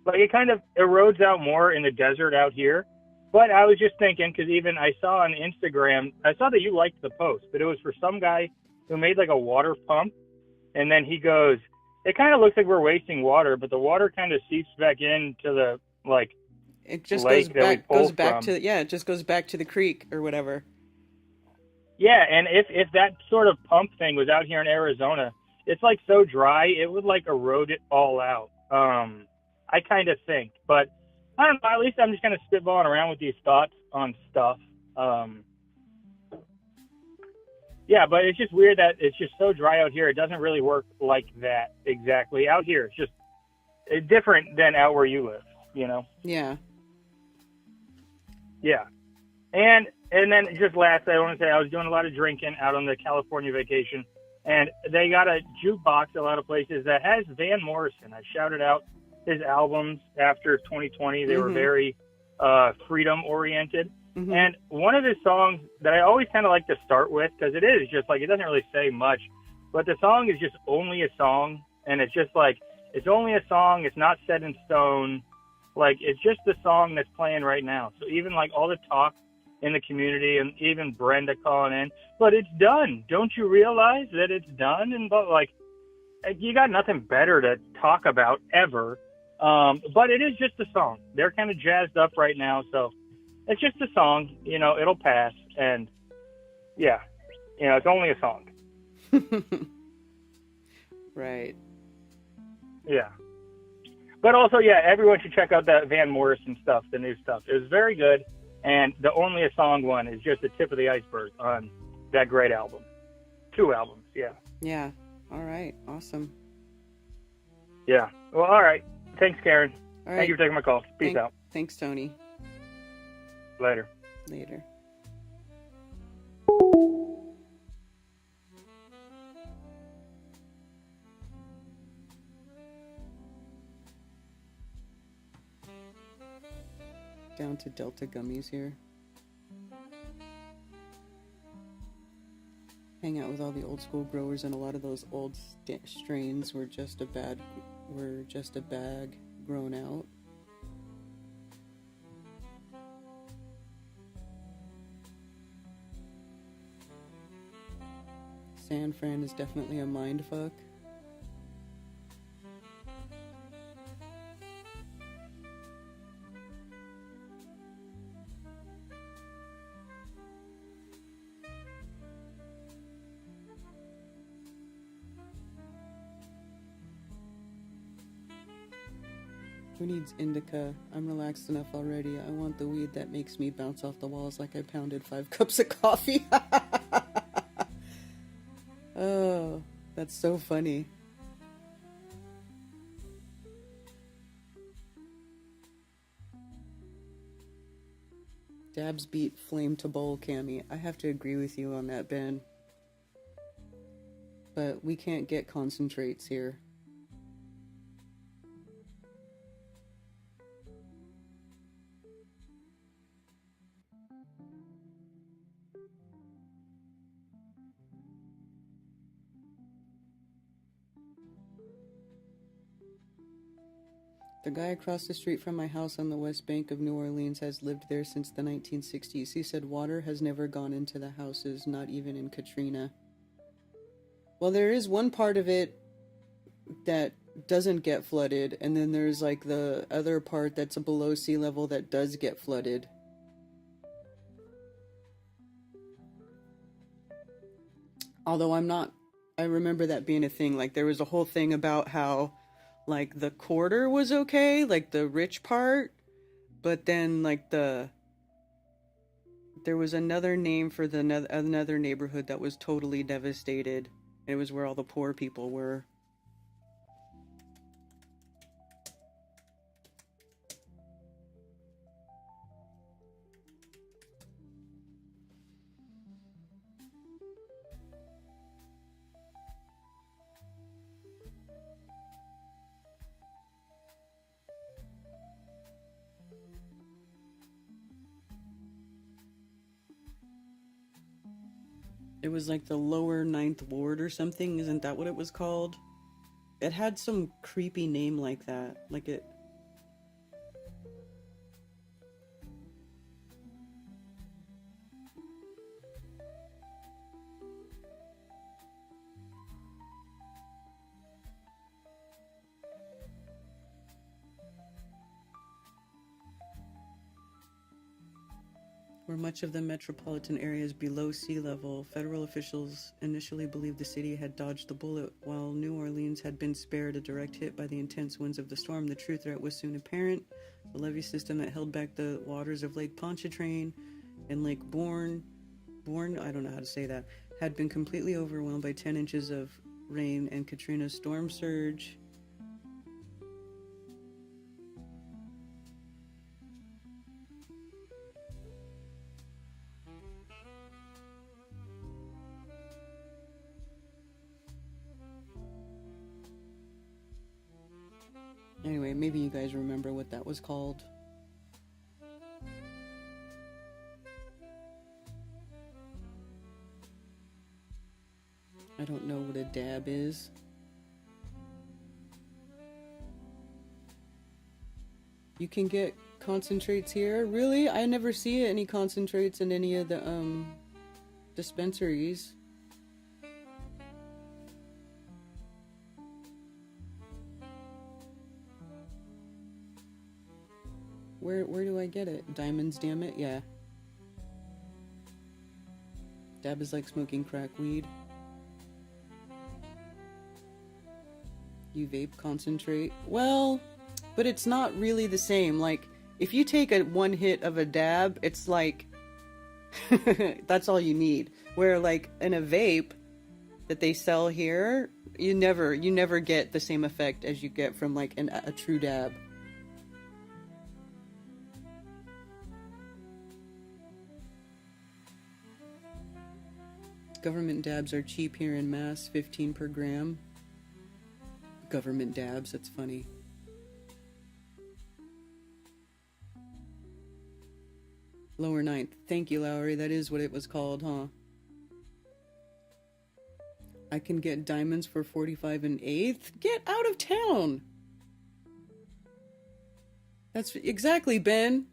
Like it kind of erodes out more in the desert out here. But I was just thinking, because even I saw on Instagram, I saw that you liked the post, but it was for some guy who made like a water pump, and then he goes, it kind of looks like we're wasting water, but the water kind of seeps back into the like it just lake goes back to it just goes back to the creek or whatever. Yeah, and if that sort of pump thing was out here in Arizona, it's like so dry it would like erode it all out. I kind of think, but I don't know. At least I'm just kind of spitballing around with these thoughts on stuff. Yeah, but it's just weird that it's just so dry out here. It doesn't really work like that exactly. Out here, it's just different than out where you live, you know? Yeah. Yeah. And then just last, I want to say I was doing a lot of drinking out on the California vacation, and they got a jukebox a lot of places that has Van Morrison. I shouted out his albums after 2020. They were very freedom-oriented. Mm-hmm. And one of his songs that I always kind of like to start with, because it is just like, it doesn't really say much, but the song is just Only a Song. And it's just like, it's only a song. It's not set in stone. Like, it's just the song that's playing right now. So even like all the talk in the community and even Brenda calling in, but it's done. Don't you realize that it's done? And but like, you got nothing better to talk about ever. But it is just a song. They're kind of jazzed up right now. So it's just a song, you know, it'll pass. And yeah, you know, it's only a song. Right. Yeah. But also, yeah, everyone should check out that Van Morrison stuff, the new stuff. It was very good. And the Only a Song one is just the tip of the iceberg on that great album. 2 albums, yeah. Yeah. All right. Awesome. Yeah. Well, all right. Thanks, Karen. All right. Thank you for taking my call. Peace out. Thanks, Tony. Later. Later. Down to Delta gummies here. Hang out with all the old school growers, and a lot of those old strains were just were just a bag grown out. San Fran is definitely a mindfuck. Who needs indica? I'm relaxed enough already. I want the weed that makes me bounce off the walls like I pounded 5 cups of coffee. Oh, that's so funny. Dabs beat flame to bowl, Cammy. I have to agree with you on that, Ben. But we can't get concentrates here. The guy across the street from my house on the west bank of New Orleans has lived there since the 1960s. He said water has never gone into the houses, not even in Katrina. Well, there is one part of it that doesn't get flooded, and then there's like the other part that's below sea level that does get flooded. Although I remember that being a thing. Like there was a whole thing about how like the quarter was okay, like the rich part, but then like there was another name for another neighborhood that was totally devastated. It was where all the poor people were. It was like the lower 9th ward or something. Isn't that what it was called? It had some creepy name like that. Like it... Where much of the metropolitan area is below sea level, federal officials initially believed the city had dodged the bullet, while New Orleans had been spared a direct hit by the intense winds of the storm. The true threat was soon apparent. The levee system that held back the waters of Lake Pontchartrain and Lake Bourne, I don't know how to say that, had been completely overwhelmed by 10 inches of rain and Katrina's storm surge. Anyway, maybe you guys remember what that was called. I don't know what a dab is. You can get concentrates here? Really? I never see any concentrates in any of the dispensaries. Where do I get it? Diamonds, damn it? Yeah. Dab is like smoking crack weed. You vape concentrate. Well, but it's not really the same. Like, if you take one hit of a dab, it's like that's all you need. Where like in a vape that they sell here, you never get the same effect as you get from like a true dab. Government dabs are cheap here in Mass, 15 per gram. Government dabs, that's funny. Lower 9th. Thank you, Lowry. That is what it was called, huh? I can get diamonds for 45 1/8. Get out of town! That's exactly, Ben.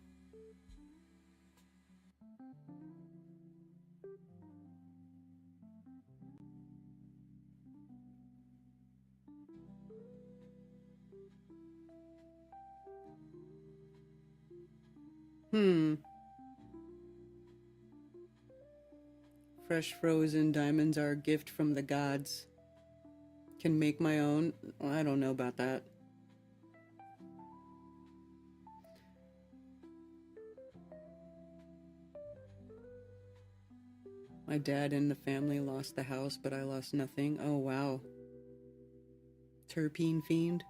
Fresh frozen diamonds are a gift from the gods. Can make my own. Well, I don't know about that. My dad and the family lost the house, but I lost nothing. Oh, wow. Terpene fiend.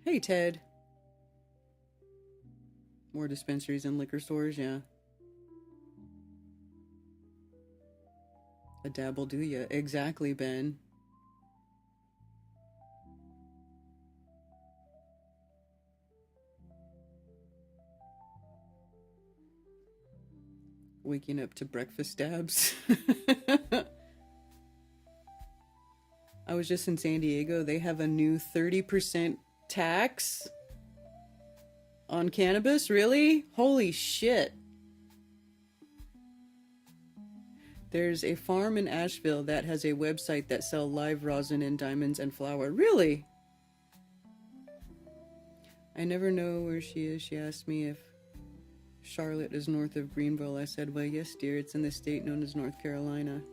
Hey, Ted. More dispensaries and liquor stores, yeah. A dabble do ya. Exactly, Ben. Waking up to breakfast dabs. I was just in San Diego. They have a new 30% tax on cannabis. Really? Holy shit. There's a farm in Asheville that has a website that sells live rosin and diamonds and flour. Really? I never know where she is. She asked me if Charlotte is north of Greenville. I said, well, yes, dear. It's in the state known as North Carolina.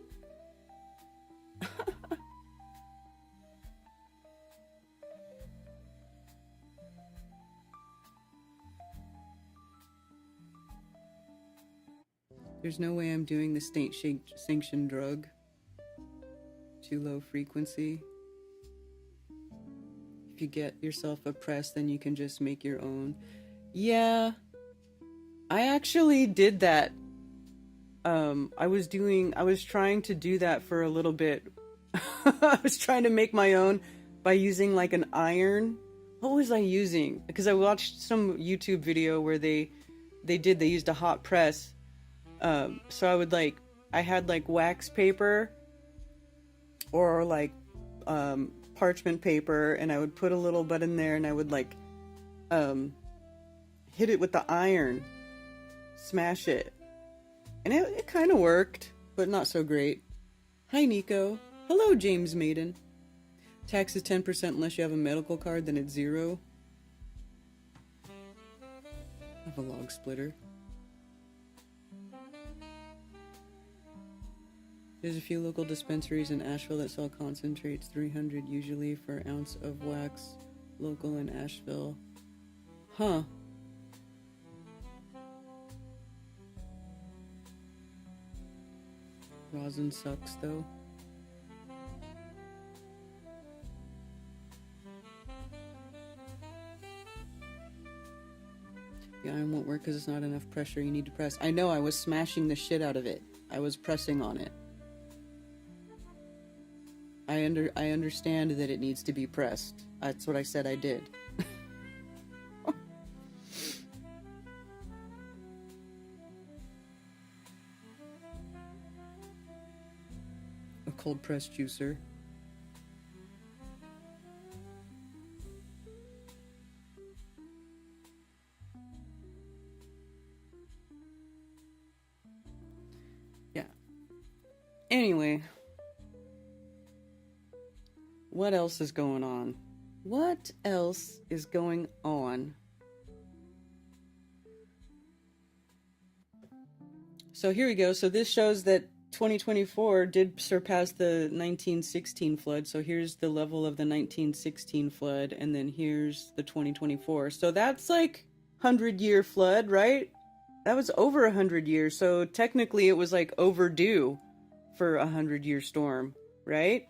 There's no way I'm doing the state-sanctioned drug. Too low frequency. If you get yourself a press, then you can just make your own. Yeah. I actually did that. I was trying to do that for a little bit. I was trying to make my own by using like an iron. What was I using? Because I watched some YouTube video where they used a hot press. So I had like wax paper or like parchment paper, and I would put a little bit in there, and I would like hit it with the iron, smash it, and it kind of worked, but not so great. Hi, Nico. Hello, James Maiden. Tax is 10% unless you have a medical card, then it's 0. I have a log splitter. There's a few local dispensaries in Asheville that sell concentrates, $300 usually for an ounce of wax, local in Asheville. Huh. Rosin sucks though. The iron won't work because it's not enough pressure. You need to press. I know, I was smashing the shit out of it. I was pressing on it. I understand that it needs to be pressed. That's what I said I did. A cold press juicer. Yeah. Anyway. What else is going on? What else is going on? So here we go. So this shows that 2024 did surpass the 1916 flood. So here's the level of the 1916 flood, and then here's the 2024. So that's like 100-year flood, right? That was over 100 years. So technically it was like overdue for a 100-year storm, right?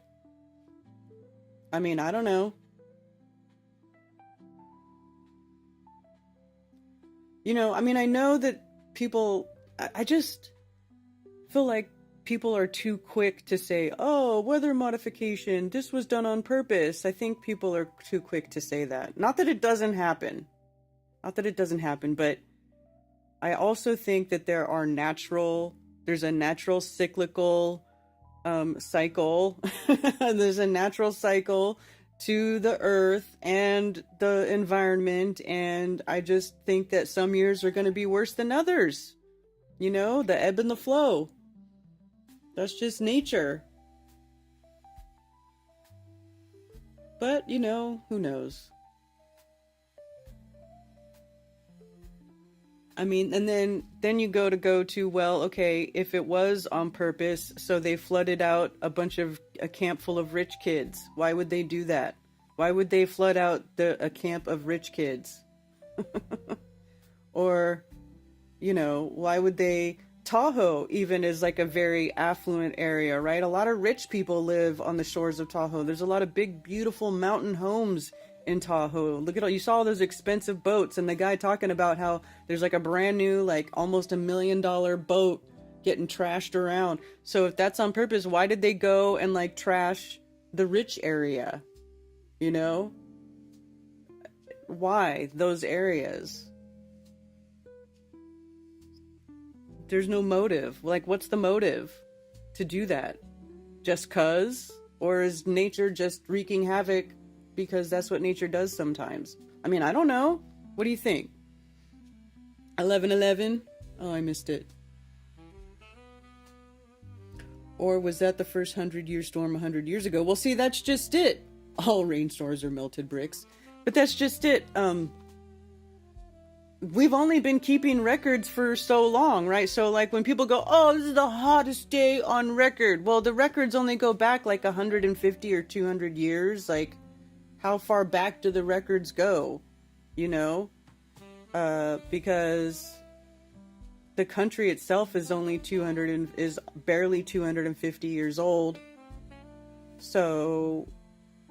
I mean, I don't know. You know, I mean, I know that people, I just feel like people are too quick to say, oh, weather modification, this was done on purpose. I think people are too quick to say that. Not that it doesn't happen. Not that it doesn't happen, but I also think that there's a natural cyclical cycle. There's a natural cycle to the earth and the environment, and I just think that some years are going to be worse than others. You know, the ebb and the flow. That's just nature. But, you know, who knows? I mean, and then you go to, well, okay, if it was on purpose, so they flooded out a camp full of rich kids. Why would they do that? Why would they flood out a camp of rich kids? Or, you know, why would they... Tahoe even is like a very affluent area, right? A lot of rich people live on the shores of Tahoe. There's a lot of big, beautiful mountain homes in Tahoe. Look at all, you saw all those expensive boats, and the guy talking about how there's like a brand new, like almost $1 million boat getting trashed around. So if that's on purpose, why did they go and like trash the rich area? You know? Why those areas? There's no motive. Like, what's the motive to do that? Just 'cause? Or is nature just wreaking havoc because that's what nature does sometimes? I mean, I don't know. What do you think? 11/11? Oh, I missed it. Or was that the first 100-year storm 100 years ago? Well, see, that's just it. All rainstorms are melted bricks. But that's just it. We've only been keeping records for so long, right? So like when people go, oh, this is the hottest day on record. Well, the records only go back like 150 or 200 years. Like, how far back do the records go? You know? Because the country itself is only is barely 250 years old. So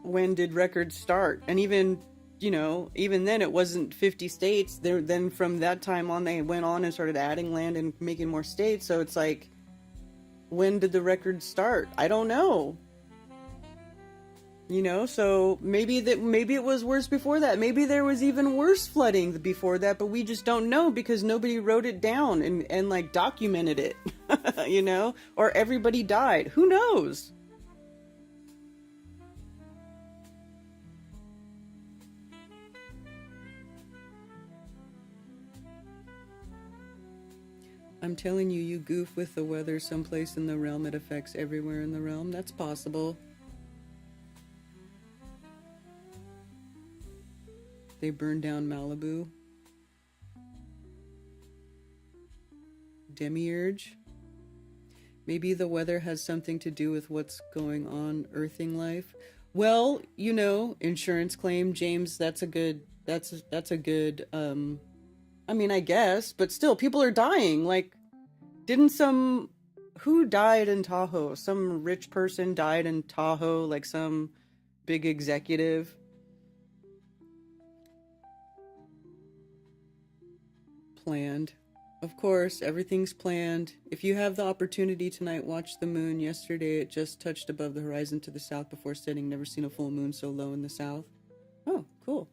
when did records start? And even, you know, even then it wasn't 50 states. Then from that time on, they went on and started adding land and making more states. So it's like, when did the records start? I don't know. You know, so maybe it was worse before that. Maybe there was even worse flooding before that, but we just don't know because nobody wrote it down and like documented it, you know, or everybody died. Who knows? I'm telling you, you goof with the weather someplace in the realm, it affects everywhere in the realm. That's possible. They burned down Malibu. Demiurge. Maybe the weather has something to do with what's going on earthing life. Well, you know, insurance claim, James, that's a good, I mean, I guess, but still, people are dying. Like, who died in Tahoe? Some rich person died in Tahoe, like some big executive. Planned. Of course, everything's planned. If you have the opportunity tonight, watch the moon. Yesterday, it just touched above the horizon to the south before setting. Never seen a full moon so low in the south. Oh, cool.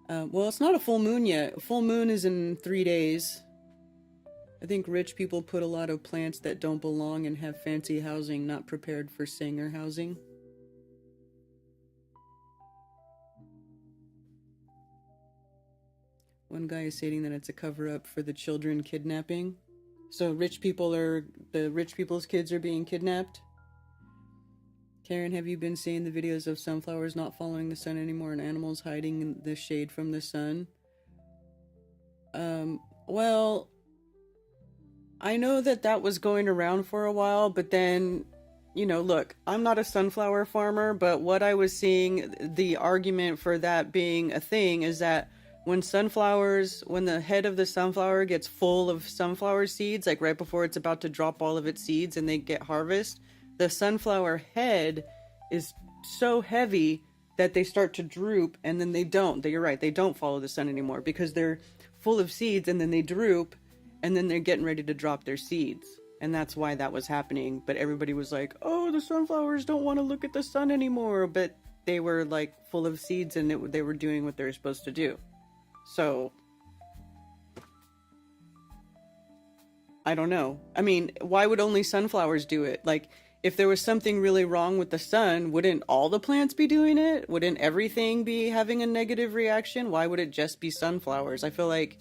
Well, it's not a full moon yet. A full moon is in 3 days. I think rich people put a lot of plants that don't belong and have fancy housing, not prepared for Sanger housing. One guy is stating that it's a cover-up for the children kidnapping. So the rich people's kids are being kidnapped. Karen, have you been seeing the videos of sunflowers not following the sun anymore and animals hiding in the shade from the sun? Well, I know that was going around for a while, but then, you know, look, I'm not a sunflower farmer, but what I was seeing, the argument for that being a thing is that when the head of the sunflower gets full of sunflower seeds, like right before it's about to drop all of its seeds and they get harvest, the sunflower head is so heavy that they start to droop, and then they don't. You're right, they don't follow the sun anymore because they're full of seeds, and then they droop, and then they're getting ready to drop their seeds. And that's why that was happening. But everybody was like, oh, the sunflowers don't want to look at the sun anymore. But they were like full of seeds, and they were doing what they were supposed to do. So, I don't know. I mean, why would only sunflowers do it? Like, if there was something really wrong with the sun, wouldn't all the plants be doing it? Wouldn't everything be having a negative reaction? Why would it just be sunflowers? I feel like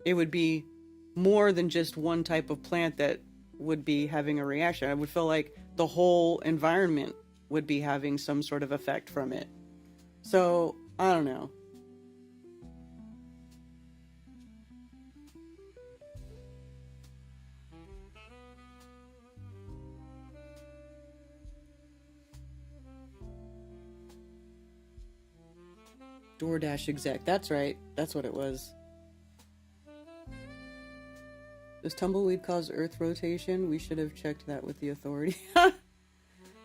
it would be more than just one type of plant that would be having a reaction. I would feel like the whole environment would be having some sort of effect from it. So, I don't know. DoorDash exec. That's right. That's what it was. Does tumbleweed cause earth rotation? We should have checked that with the authority.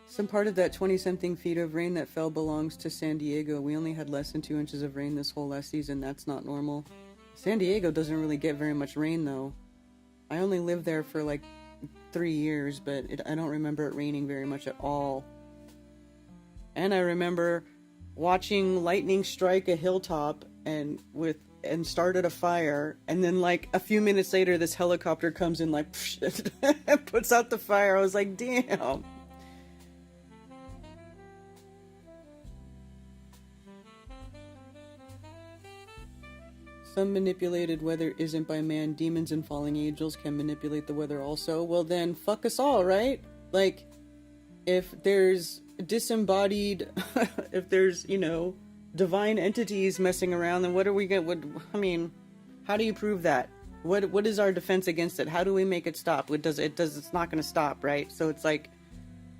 Some part of that 20-something feet of rain that fell belongs to San Diego. We only had less than 2 inches of rain this whole last season. That's not normal. San Diego doesn't really get very much rain, though. I only lived there for like 3 years, but I don't remember it raining very much at all. And I remember watching lightning strike a hilltop and started a fire, and then like a few minutes later this helicopter comes in like puts out the fire. I was like, damn. Some manipulated weather isn't by man. Demons and falling angels can manipulate the weather also. Well then, fuck us all, right? Like, if there's disembodied, if there's, you know, divine entities messing around, then what are we going? I mean, how do you prove that? What is our defense against it? How do we make it stop? It's not going to stop, right? So it's like,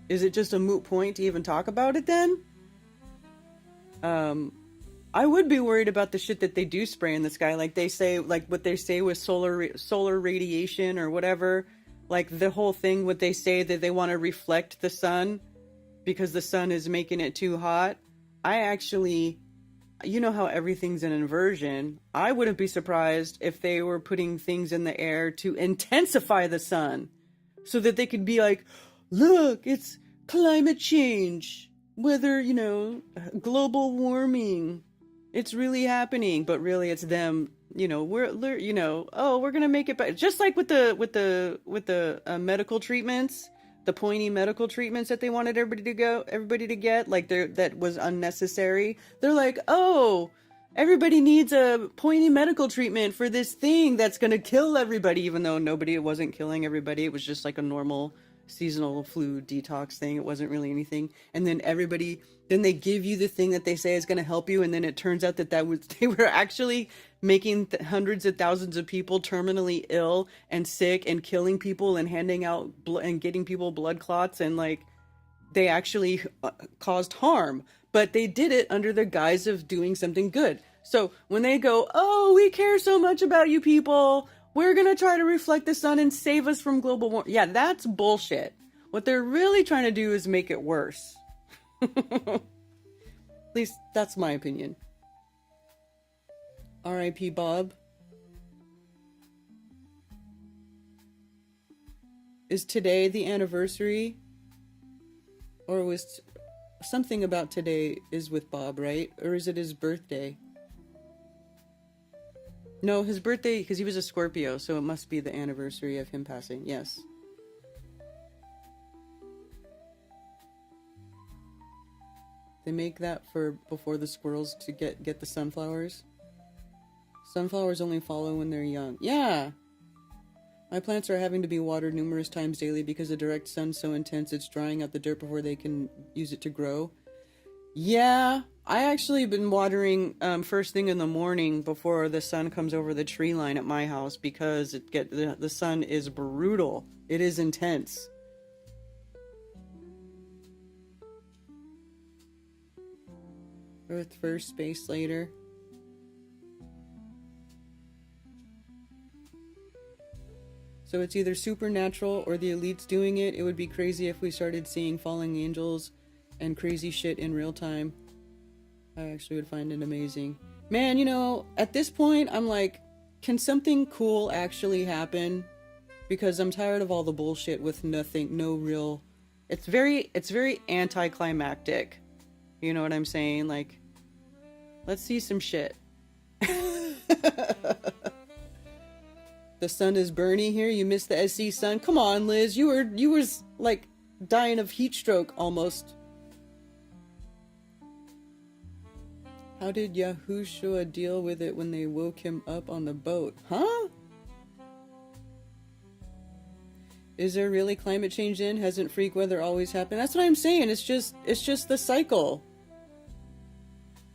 is it just a moot point to even talk about it then? I would be worried about the shit that they do spray in the sky. Like they say, like what they say with solar radiation or whatever. Like the whole thing, what they say that they want to reflect the sun because the sun is making it too hot. I actually, you know how everything's an inversion. I wouldn't be surprised if they were putting things in the air to intensify the sun so that they could be like, look, it's climate change, weather, you know, global warming. It's really happening, but really it's them, you know, we're going to make it better. Just like with the medical treatments, the pointy medical treatments that they wanted everybody to get, like that was unnecessary. They're like, oh, everybody needs a pointy medical treatment for this thing that's going to kill everybody, even though it wasn't killing everybody. It was just like a normal seasonal flu detox thing. It wasn't really anything. And then then they give you the thing that they say is going to help you, and then it turns out that they were actually making hundreds of thousands of people terminally ill and sick and killing people and handing out and getting people blood clots, and like they actually caused harm, but they did it under the guise of doing something good. So when they go, oh, we care so much about you people, we're going to try to reflect the sun and save us from global warming. Yeah, that's bullshit. What they're really trying to do is make it worse. At least that's my opinion. R.I.P. Bob. Is today the anniversary? Or was something about today is with Bob, right? Or is it his birthday? No, his birthday, because he was a Scorpio, so it must be the anniversary of him passing. Yes. They make that for before the squirrels to get the sunflowers. Sunflowers only follow when they're young. Yeah! My plants are having to be watered numerous times daily because the direct sun's so intense it's drying out the dirt before they can use it to grow. Yeah, I actually been watering first thing in the morning before the sun comes over the tree line at my house because the sun is brutal. It is intense. Earth first, space later. So it's either supernatural or the elite's doing it. It would be crazy if we started seeing falling angels and crazy shit in real time. I actually would find it amazing. Man, you know, at this point, I'm like, can something cool actually happen? Because I'm tired of all the bullshit with nothing, no real... It's very anticlimactic. You know what I'm saying? Like, let's see some shit. The sun is burning here. You missed the SC sun. Come on, Liz. You were like dying of heat stroke almost. How did Yahushua deal with it when they woke him up on the boat? Huh? Is there really climate change then? Hasn't freak weather always happened? That's what I'm saying. It's just the cycle.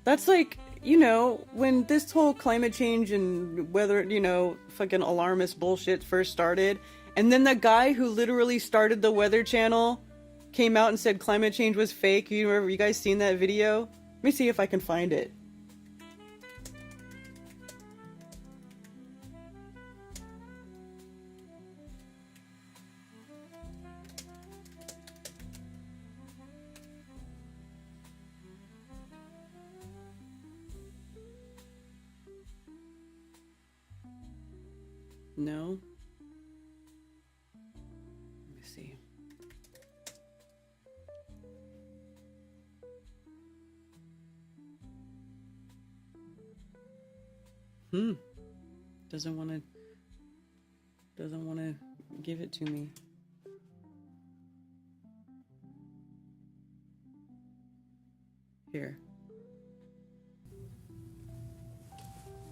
That's like, you know, when this whole climate change and weather, you know, fucking alarmist bullshit first started, and then the guy who literally started the Weather Channel came out and said climate change was fake. You guys seen that video? Let me see if I can find it. No. Let me see. Doesn't want to give it to me. Here.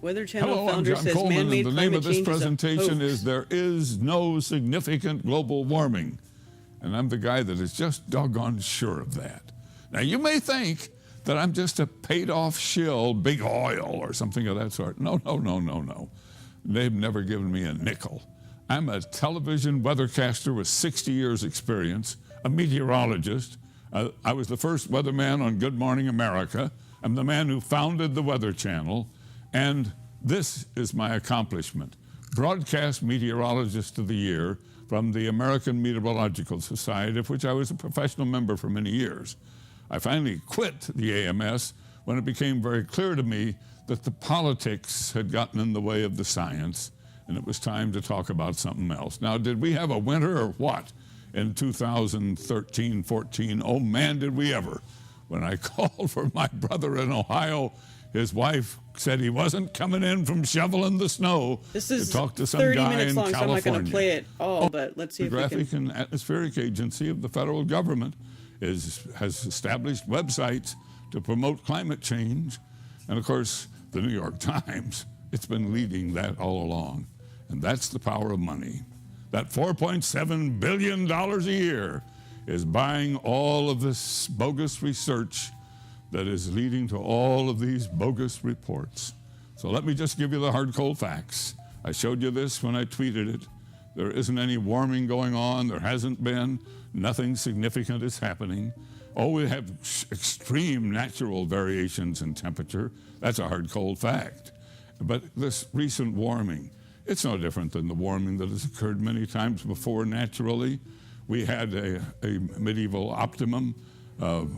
Weather Channel Hello, I'm founder John says Coleman, man-made and the name climate of this change is a presentation hoax. is There Is No Significant Global Warming. And I'm the guy that is just doggone sure of that. Now, you may think that I'm just a paid-off shill, big oil, or something of that sort. No. They've never given me a nickel. I'm a television weathercaster with 60 years' experience, a meteorologist. I was the first weatherman on Good Morning America. I'm the man who founded the Weather Channel. And this is my accomplishment. Broadcast Meteorologist of the Year from the American Meteorological Society, of which I was a professional member for many years. I finally quit the AMS when it became very clear to me that the politics had gotten in the way of the science, and it was time to talk about something else. Now, did we have a winter or what in 2013-14? Oh, man, did we ever. When I called for my brother in Ohio, his wife said he wasn't coming in from shoveling the snow to talk to some 30 guy minutes in long, California. so I'm not going to play it all, but let's see The if we Graphic can. and Atmospheric Agency of the federal government has established websites to promote climate change. And of course, the New York Times, it's been leading that all along. And that's the power of money. That $4.7 billion a year is buying all of this bogus research that is leading to all of these bogus reports. So let me just give you the hard, cold facts. I showed you this when I tweeted it. There isn't any warming going on. There hasn't been. Nothing significant is happening. Oh, we have extreme natural variations in temperature. That's a hard, cold fact. But this recent warming, it's no different than the warming that has occurred many times before naturally. We had a medieval optimum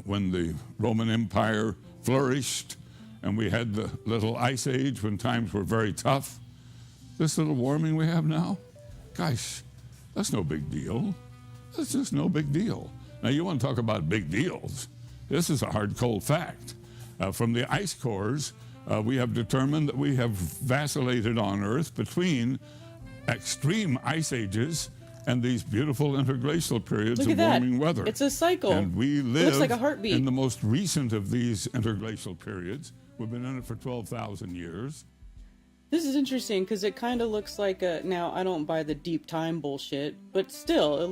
when the Roman Empire flourished, and we had the little ice age when times were very tough. This little warming we have now, gosh, that's no big deal. That's just no big deal. Now, you want to talk about big deals. This is a hard, cold fact. From the ice cores, we have determined that we have vacillated on Earth between extreme ice ages and these beautiful interglacial periods Look of at that. warming weather. It's a cycle. And we It live looks like a heartbeat. in the most recent of these interglacial periods. We've been in it for 12,000 years. This is interesting because it kind of looks like a. Now I don't buy the deep time bullshit, but still, it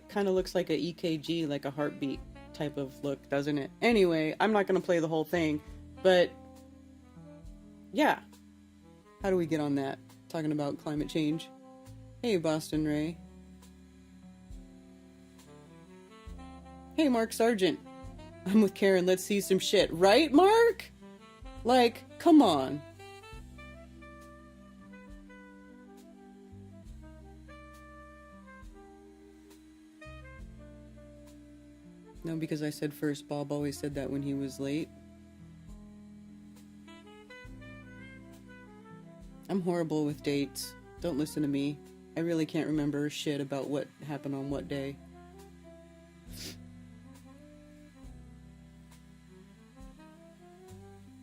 kind of looks like a EKG, like a heartbeat type of look, doesn't it? Anyway, I'm not gonna play the whole thing, but yeah, how do we get on that? Talking about climate change. Hey, Boston Ray. Hey, Mark Sargent. I'm with Karen. Let's see some shit, right, Mark? Like, come on. No, because I said first. Bob always said that when he was late. I'm horrible with dates. Don't listen to me. I really can't remember shit about what happened on what day.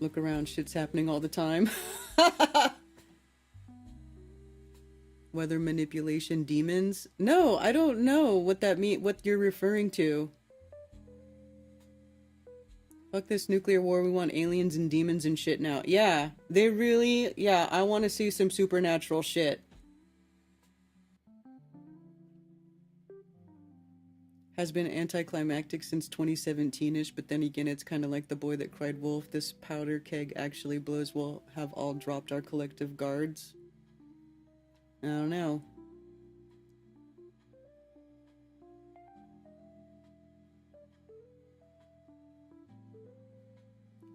Look around, shit's happening all the time. Weather manipulation demons? No, I don't know what that what you're referring to. Fuck this nuclear war, we want aliens and demons and shit now. Yeah, they really, yeah, I want to see some supernatural shit. Has been anticlimactic since 2017-ish, but then again, it's kind of like the boy that cried wolf. This powder keg actually blows. We'll have all dropped our collective guards. I don't know.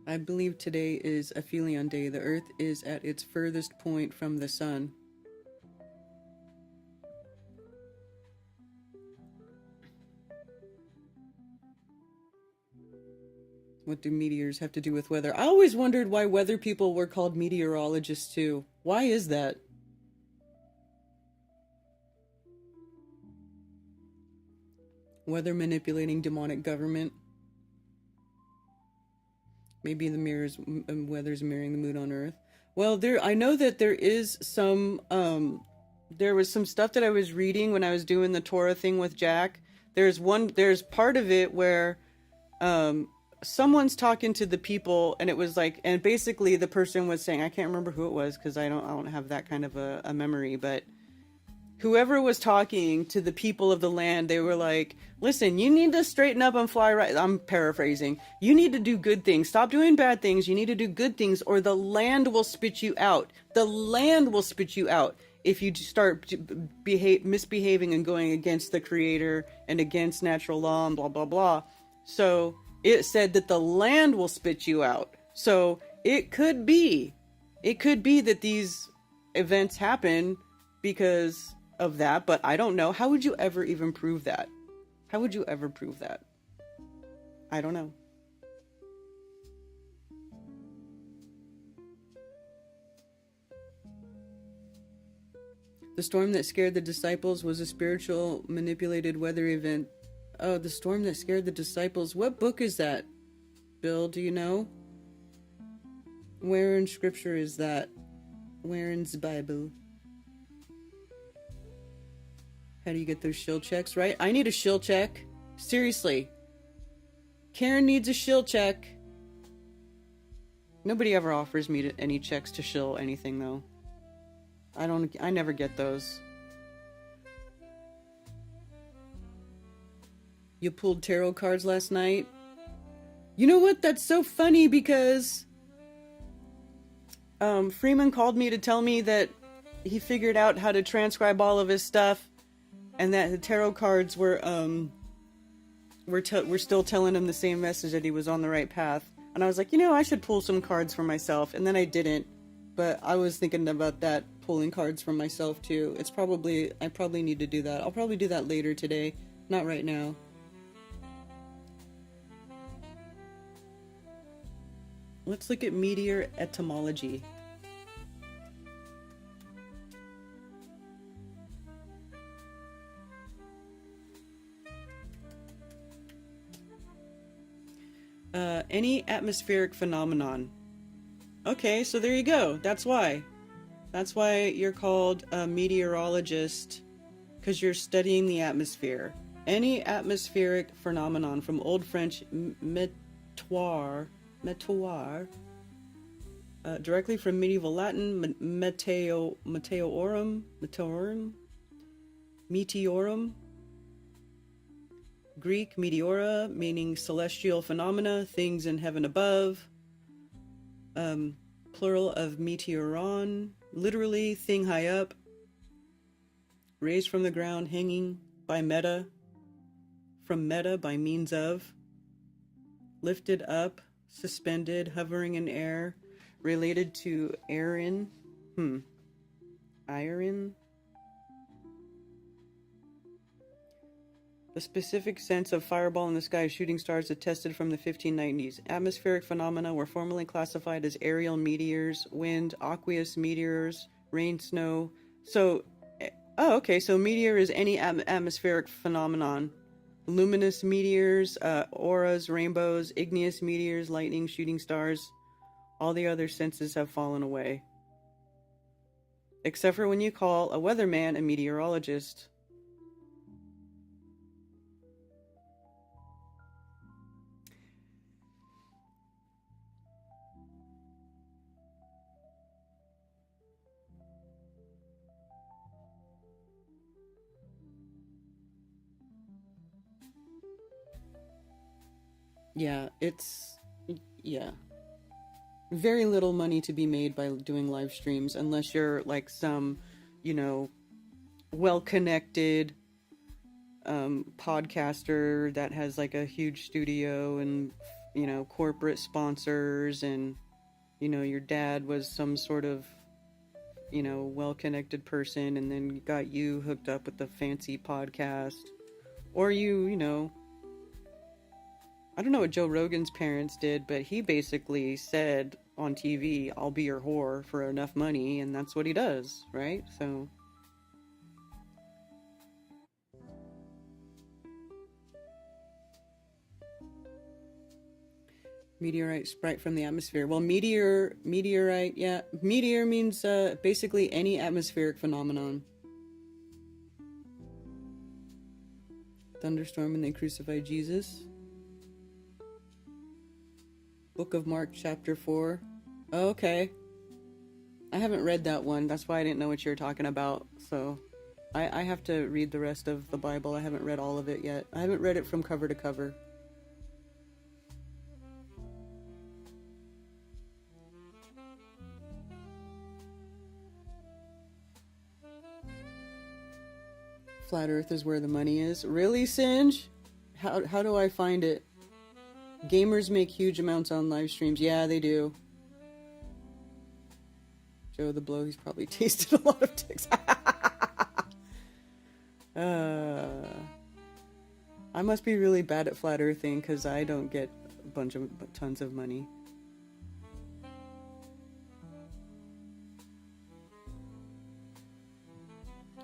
I believe today is Aphelion Day. The Earth is at its furthest point from the sun. What do meteors have to do with weather? I always wondered why weather people were called meteorologists too. Why is that? Weather manipulating demonic government. Maybe the weather's mirroring the mood on Earth. Well, I know that there is some, there was some stuff that I was reading when I was doing the Torah thing with Jack. There's part of it where, someone's talking to the people, and it was like, and basically the person was saying, I can't remember who it was because I don't have that kind of a memory, but whoever was talking to the people of the land, they were like, listen, you need to straighten up and fly right. I'm paraphrasing. You need to do good things. Stop doing bad things. You need to do good things, or the land will spit you out. The land will spit you out if you start misbehaving and going against the creator and against natural law and blah, blah, blah. So it said that the land will spit you out. So it could be that these events happen because of that, but I don't know. How would you ever even prove that? How would you ever prove that? I don't know. The storm that scared the disciples was a spiritual manipulated weather event. Oh, the storm that scared the disciples. What book is that? Bill, do you know? Where in scripture is that? Where in the Bible? How do you get those shield checks, right? I need a shield check. Seriously. Karen needs a shield check. Nobody ever offers me any checks to shill anything, though. I never get those. You pulled tarot cards last night? You know what? That's so funny because Freeman called me to tell me that he figured out how to transcribe all of his stuff, and that the tarot cards were still telling him the same message, that he was on the right path. And I was like, I should pull some cards for myself, and then I didn't. But I was thinking about that, pulling cards for myself too. I probably need to do that. I'll probably do that later today, not right now. Let's look at meteor etymology. Any atmospheric phenomenon. Okay, so there you go. That's why. That's why you're called a meteorologist, because you're studying the atmosphere. Any atmospheric phenomenon, from Old French météor, directly from medieval Latin meteorum, Greek meteora, meaning celestial phenomena, things in heaven above, plural of meteoron, literally thing high up, raised from the ground, hanging by meta, from meta by means of, lifted up, suspended, hovering in air, related to Iron. The specific sense of fireball in the sky, shooting stars attested from the 1590s. Atmospheric phenomena were formerly classified as aerial meteors, wind, aqueous meteors, rain, snow. So, okay, so meteor is any atmospheric phenomenon. Luminous meteors, auras, rainbows, igneous meteors, lightning, shooting stars. All the other senses have fallen away. Except for when you call a weatherman a meteorologist. Yeah, yeah. Very little money to be made by doing live streams unless you're like some, well-connected podcaster that has like a huge studio and, corporate sponsors, and, your dad was some sort of, well-connected person and then got you hooked up with the fancy podcast. Or I don't know what Joe Rogan's parents did, but he basically said on TV, I'll be your whore for enough money, and that's what he does, right? So... Meteorite sprite from the atmosphere. Well, meteorite, yeah. Meteor means basically any atmospheric phenomenon. Thunderstorm and they crucified Jesus. Book of Mark, chapter 4. Oh, okay. I haven't read that one. That's why I didn't know what you were talking about. So I have to read the rest of the Bible. I haven't read all of it yet. I haven't read it from cover to cover. Flat Earth is where the money is. Really, Singe? How do I find it? Gamers make huge amounts on live streams. Yeah, they do. Joe the Blow, he's probably tasted a lot of dicks. I must be really bad at flat earthing because I don't get tons of money.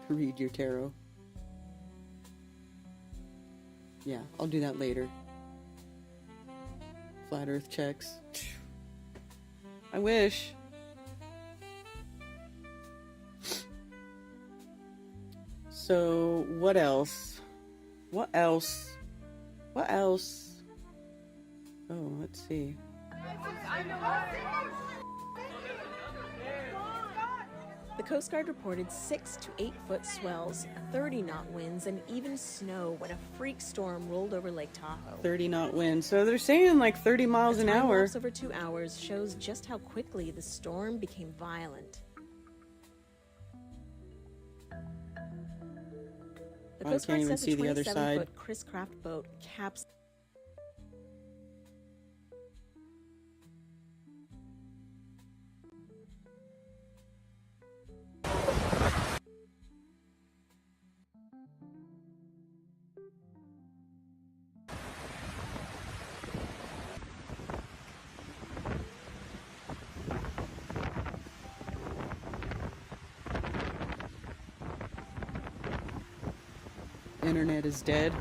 Read your tarot. Yeah, I'll do that later. Flat Earth checks. I wish. So, what else? What else? What else? Oh, let's see. The Coast Guard reported 6 to 8 foot swells, 30-knot winds, and even snow when a freak storm rolled over Lake Tahoe. 30-knot wind. So they're saying like 30 miles an hour. A time lapse over 2 hours shows just how quickly the storm became violent. The Coast Guard says a 27-foot Chris Craft boat capsized. Internet is dead.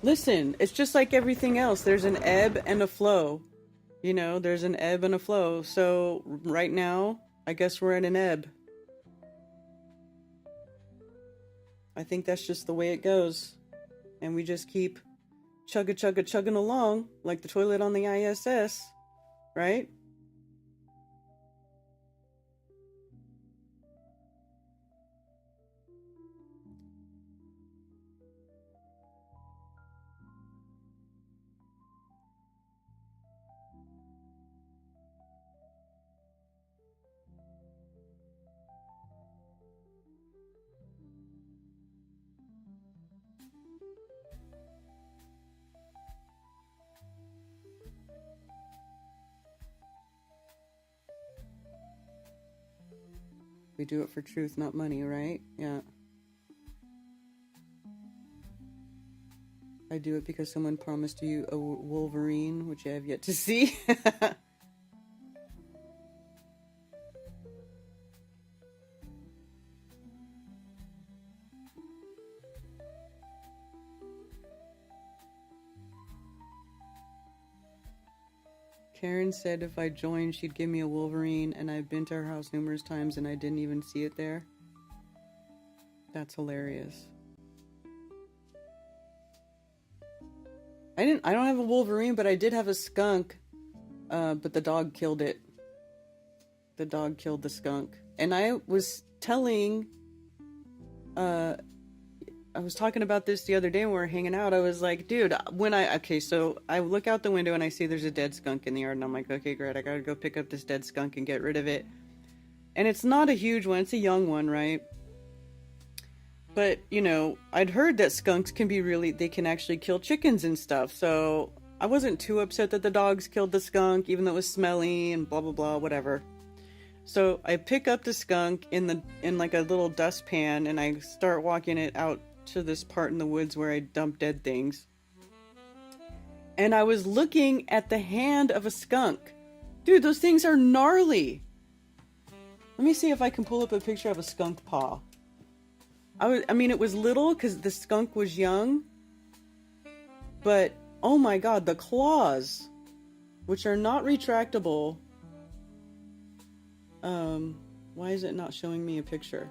Listen, it's just like everything else. There's an ebb and a flow. There's an ebb and a flow. So right now, I guess we're at an ebb. I think that's just the way it goes. And we just keep chugging along like the toilet on the ISS, right? We do it for truth, not money, right? Yeah. I do it because someone promised you a Wolverine, which I have yet to see. Karen said if I joined, she'd give me a Wolverine, and I've been to her house numerous times and I didn't even see it there. That's hilarious. I don't have a Wolverine, but I did have a skunk. But the dog killed it. The dog killed the skunk. And I was telling, I was talking about this the other day when we were hanging out. I was like, dude, so I look out the window and I see there's a dead skunk in the yard, and I'm like, okay, great, I gotta go pick up this dead skunk and get rid of it. And it's not a huge one, it's a young one, right? But, you know, I'd heard that skunks they can actually kill chickens and stuff, so I wasn't too upset that the dogs killed the skunk, even though it was smelly and blah, blah, blah, whatever. So I pick up the skunk in like a little dustpan, and I start walking it out to this part in the woods where I dump dead things. And I was looking at the hand of a skunk. Dude, those things are gnarly. Let me see if I can pull up a picture of a skunk paw. I mean, it was little because the skunk was young. But, oh my god, the claws, which are not retractable. Why is it not showing me a picture?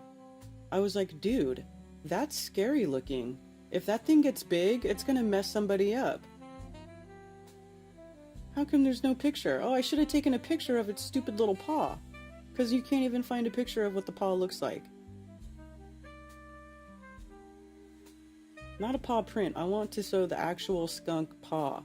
I was like, dude, that's scary looking. If that thing gets big, it's gonna mess somebody up. How come there's no picture? Oh, I should have taken a picture of its stupid little paw. Because you can't even find a picture of what the paw looks like. Not a paw print. I want to show the actual skunk paw.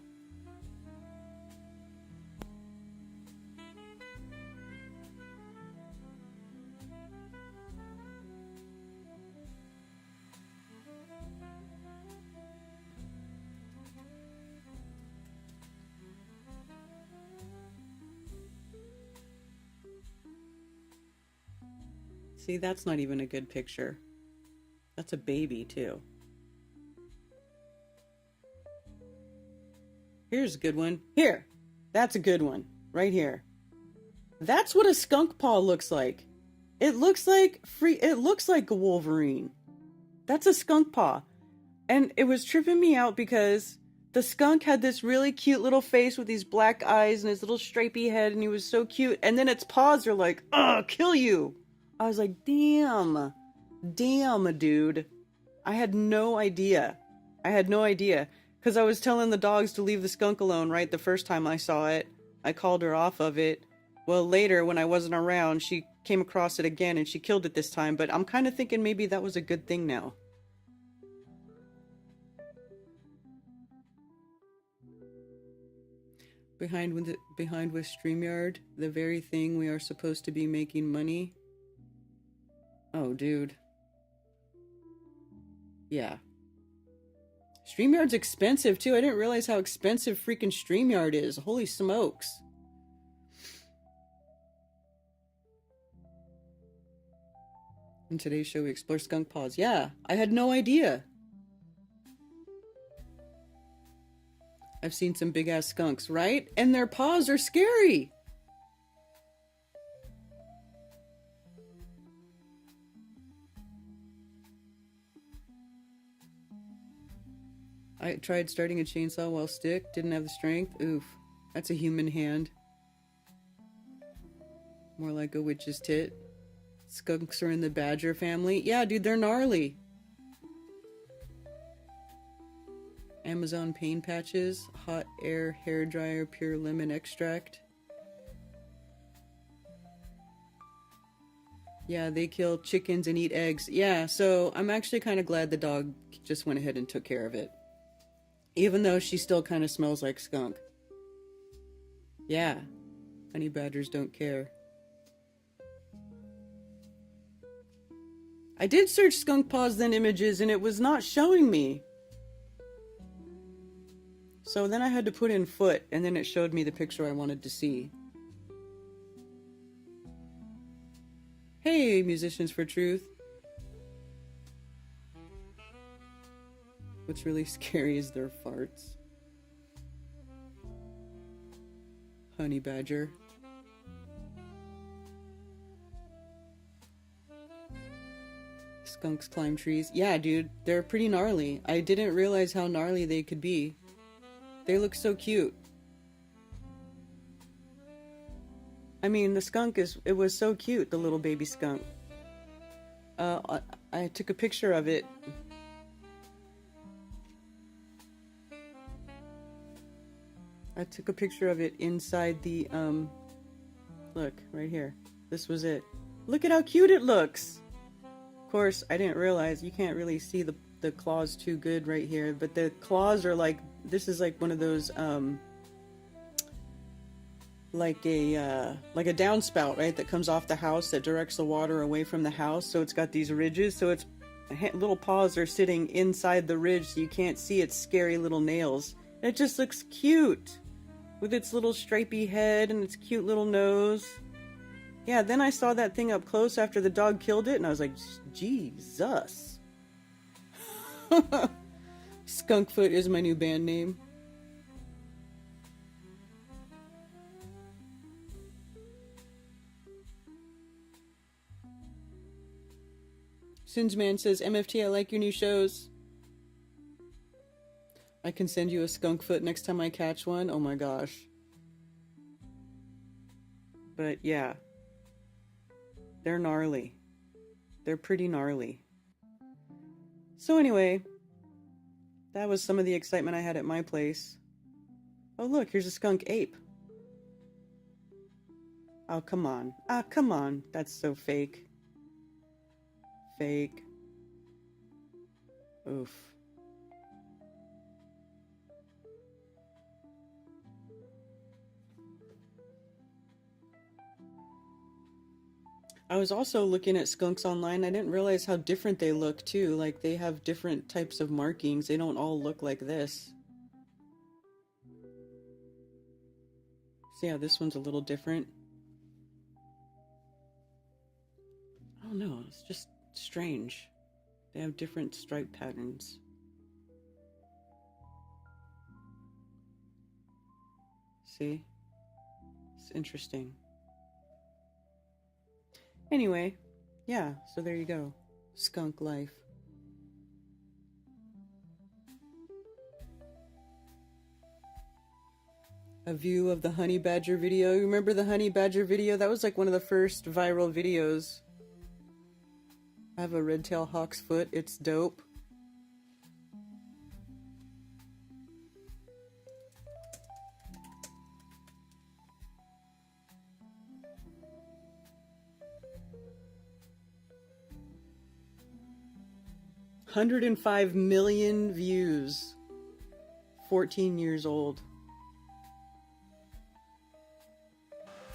See, that's not even a good picture. That's a baby, too. Here's a good one. Here! That's a good one. Right here. That's what a skunk paw looks like. It looks like a Wolverine. That's a skunk paw. And it was tripping me out because the skunk had this really cute little face with these black eyes and his little stripy head, and he was so cute. And then its paws are like, "Ugh, kill you!" I was like, damn, dude. I had no idea. Because I was telling the dogs to leave the skunk alone, right? The first time I saw it. I called her off of it. Well, later, when I wasn't around, she came across it again and she killed it this time. But I'm kind of thinking maybe that was a good thing now. Behind with StreamYard, the very thing we are supposed to be making money. Oh, dude. Yeah. StreamYard's expensive, too. I didn't realize how expensive freaking StreamYard is. Holy smokes. In today's show, we explore skunk paws. Yeah, I had no idea. I've seen some big-ass skunks, right? And their paws are scary. I tried starting a chainsaw while stick, didn't have the strength. Oof, that's a human hand. More like a witch's tit. Skunks are in the badger family. Yeah, dude, they're gnarly. Amazon pain patches, hot air hair dryer, pure lemon extract. Yeah, they kill chickens and eat eggs. Yeah, so I'm actually kind of glad the dog just went ahead and took care of it. Even though she still kind of smells like skunk. Yeah, honey badgers don't care. I did search skunk paws then images and it was not showing me. So then I had to put in foot and then it showed me the picture I wanted to see. Hey, Musicians for Truth. What's really scary is their farts. Honey badger. Skunks climb trees. Yeah, dude, they're pretty gnarly. I didn't realize how gnarly they could be. They look so cute. I mean, the skunk it was so cute, the little baby skunk. I took a picture of it. I took a picture of it inside the, look, right here. This was it. Look at how cute it looks! Of course, I didn't realize, you can't really see the claws too good right here, but the claws are like, this is like one of those, like a downspout, right, that comes off the house that directs the water away from the house. So it's got these ridges, so its little paws are sitting inside the ridge, so you can't see its scary little nails. And it just looks cute with its little stripy head and its cute little nose. Yeah, then I saw that thing up close after the dog killed it, and I was like, Jesus. Skunkfoot is my new band name. Sinsman says, MFT, I like your new shows. I can send you a skunkfoot next time I catch one. Oh my gosh. But yeah. They're gnarly. They're pretty gnarly. So anyway, that was some of the excitement I had at my place. Oh look, here's a skunk ape. Oh, come on. Ah, come on. That's so fake. Fake. Oof. I was also looking at skunks online. I didn't realize how different they look too. Like they have different types of markings. They don't all look like this. So yeah, this one's a little different. I don't know. It's just strange. They have different stripe patterns. See? It's interesting. Anyway, yeah, so there you go. Skunk life. A view of the honey badger video. You remember the honey badger video? That was like one of the first viral videos. I have a red-tailed hawk's foot. It's dope. $105 million views. 14 years old.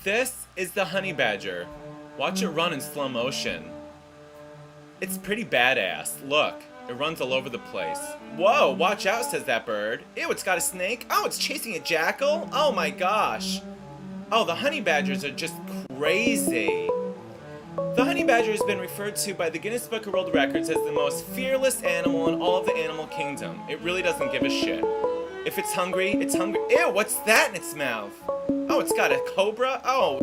This is the honey badger. Watch it run in slow motion. It's pretty badass. Look, it runs all over the place. Whoa, watch out, says that bird. Ew, it's got a snake. Oh, it's chasing a jackal. Oh my gosh. Oh, the honey badgers are just crazy. The honey badger has been referred to by the Guinness Book of World Records as the most fearless animal in all of the animal kingdom. It really doesn't give a shit. If it's hungry, it's hungry. Ew, what's that in its mouth? Oh, it's got a cobra? Oh.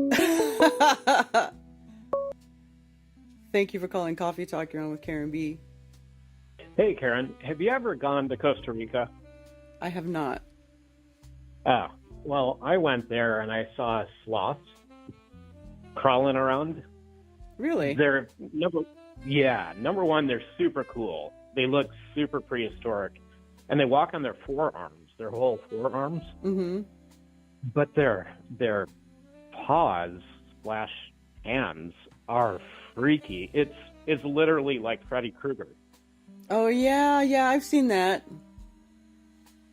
Thank you for calling Coffee Talk. You're on with Karen B. Hey, Karen. Have you ever gone to Costa Rica? I have not. Oh, well, I went there and I saw sloths crawling around. Really? They're number one, they're super cool. They look super prehistoric. And they walk on their forearms, their whole forearms. Mm-hmm. But their paws slash hands are freaky. It's literally like Freddy Krueger. Oh yeah, I've seen that.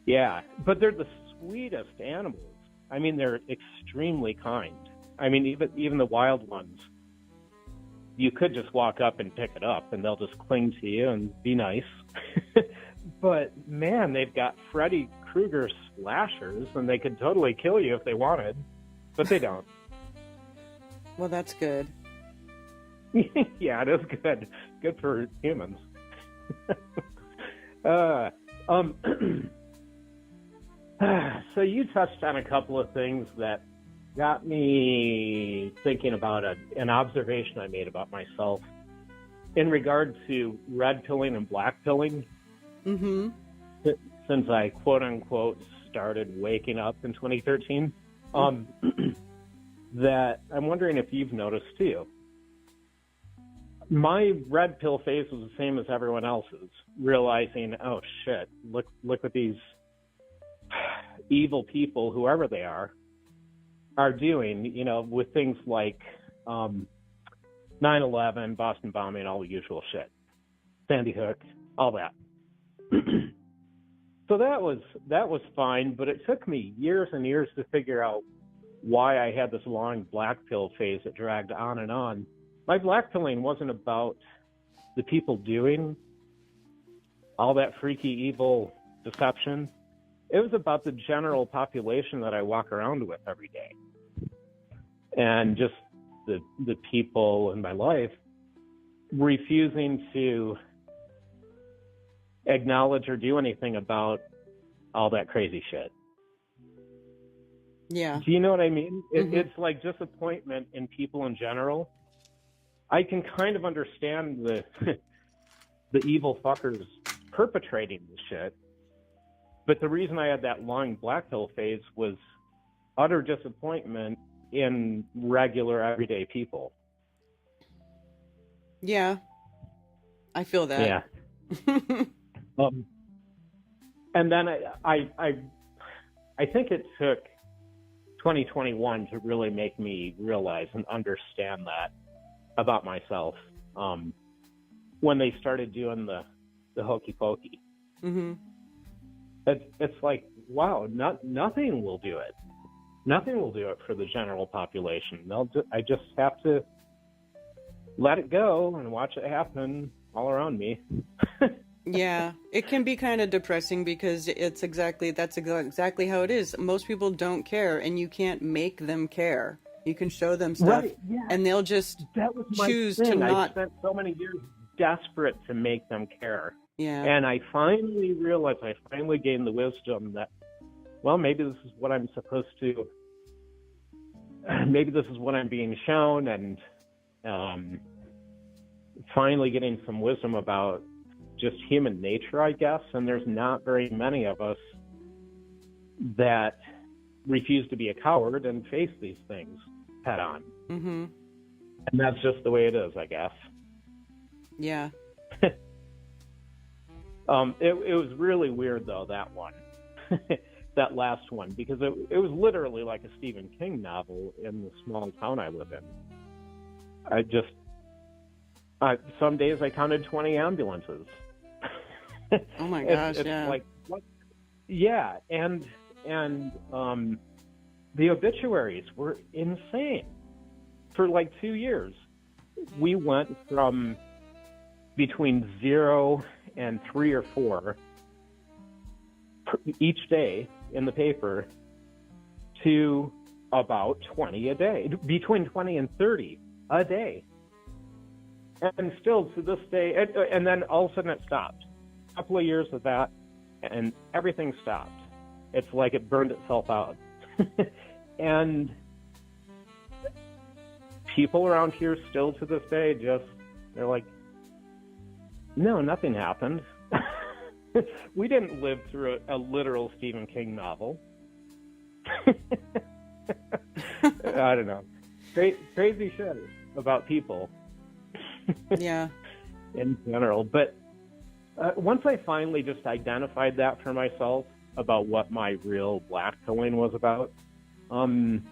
Yeah, but they're the sweetest animals. I mean, they're extremely kind. I mean, even the wild ones, you could just walk up and pick it up, and they'll just cling to you and be nice. But man, they've got Freddy Krueger slashers, and they could totally kill you if they wanted, but they don't. Well, that's good. Yeah, it is good. Good for humans. So you touched on a couple of things that got me thinking about an observation I made about myself in regard to red pilling and black pilling. Mm-hmm. Since I quote unquote started waking up in 2013. that I'm wondering if you've noticed too. My red pill phase was the same as everyone else's, realizing, oh shit, look what these evil people, whoever they are doing, you know, with things like 9/11, Boston bombing, all the usual shit, Sandy Hook, all that. So that was fine, but it took me years and years to figure out why I had this long black pill phase that dragged on and on. My black pilling wasn't about the people doing all that freaky evil deception. It was about the general population that I walk around with every day. And just the people in my life refusing to acknowledge or do anything about all that crazy shit. Yeah. Do you know what I mean? It's like disappointment in people in general. I can kind of understand the evil fuckers perpetrating the shit, but the reason I had that long black pill phase was utter disappointment in regular everyday people. Yeah. I feel that. Yeah. And then I think it took 2021 to really make me realize and understand that about myself. When they started doing the hokey pokey, it's like, wow, nothing will do it. Nothing will do it for the general population. I just have to let it go and watch it happen all around me. Yeah, it can be kind of depressing because that's exactly how it is. Most people don't care, and you can't make them care. You can show them stuff, Right, yeah. and they'll just choose to not. I spent so many years desperate to make them care. Yeah. And I finally realized, I finally gained the wisdom that, well, maybe this is what I'm supposed to, maybe this is what I'm being shown, and finally getting some wisdom about just human nature, I guess. And there's not very many of us that refuse to be a coward and face these things head on. Mm-hmm. And that's just the way it is, I guess. Yeah. It was really weird, though, that one, that last one, because it was literally like a Stephen King novel in the small town I live in. Some days I counted 20 ambulances. Oh my gosh, it's yeah. Like, what? Yeah, and the obituaries were insane. For like 2 years, we went from between 0 and 3 or 4 each day in the paper to about 20 a day, between 20 and 30 a day. And still to this day, and then all of a sudden it stopped. A couple of years of that, and everything stopped. It's like it burned itself out. And people around here still to this day they're like, no, nothing happened. We didn't live through a literal Stephen King novel. I don't know. Crazy shit about people. Yeah. In general. But once I finally just identified that for myself about what my real black pilling was about, I'm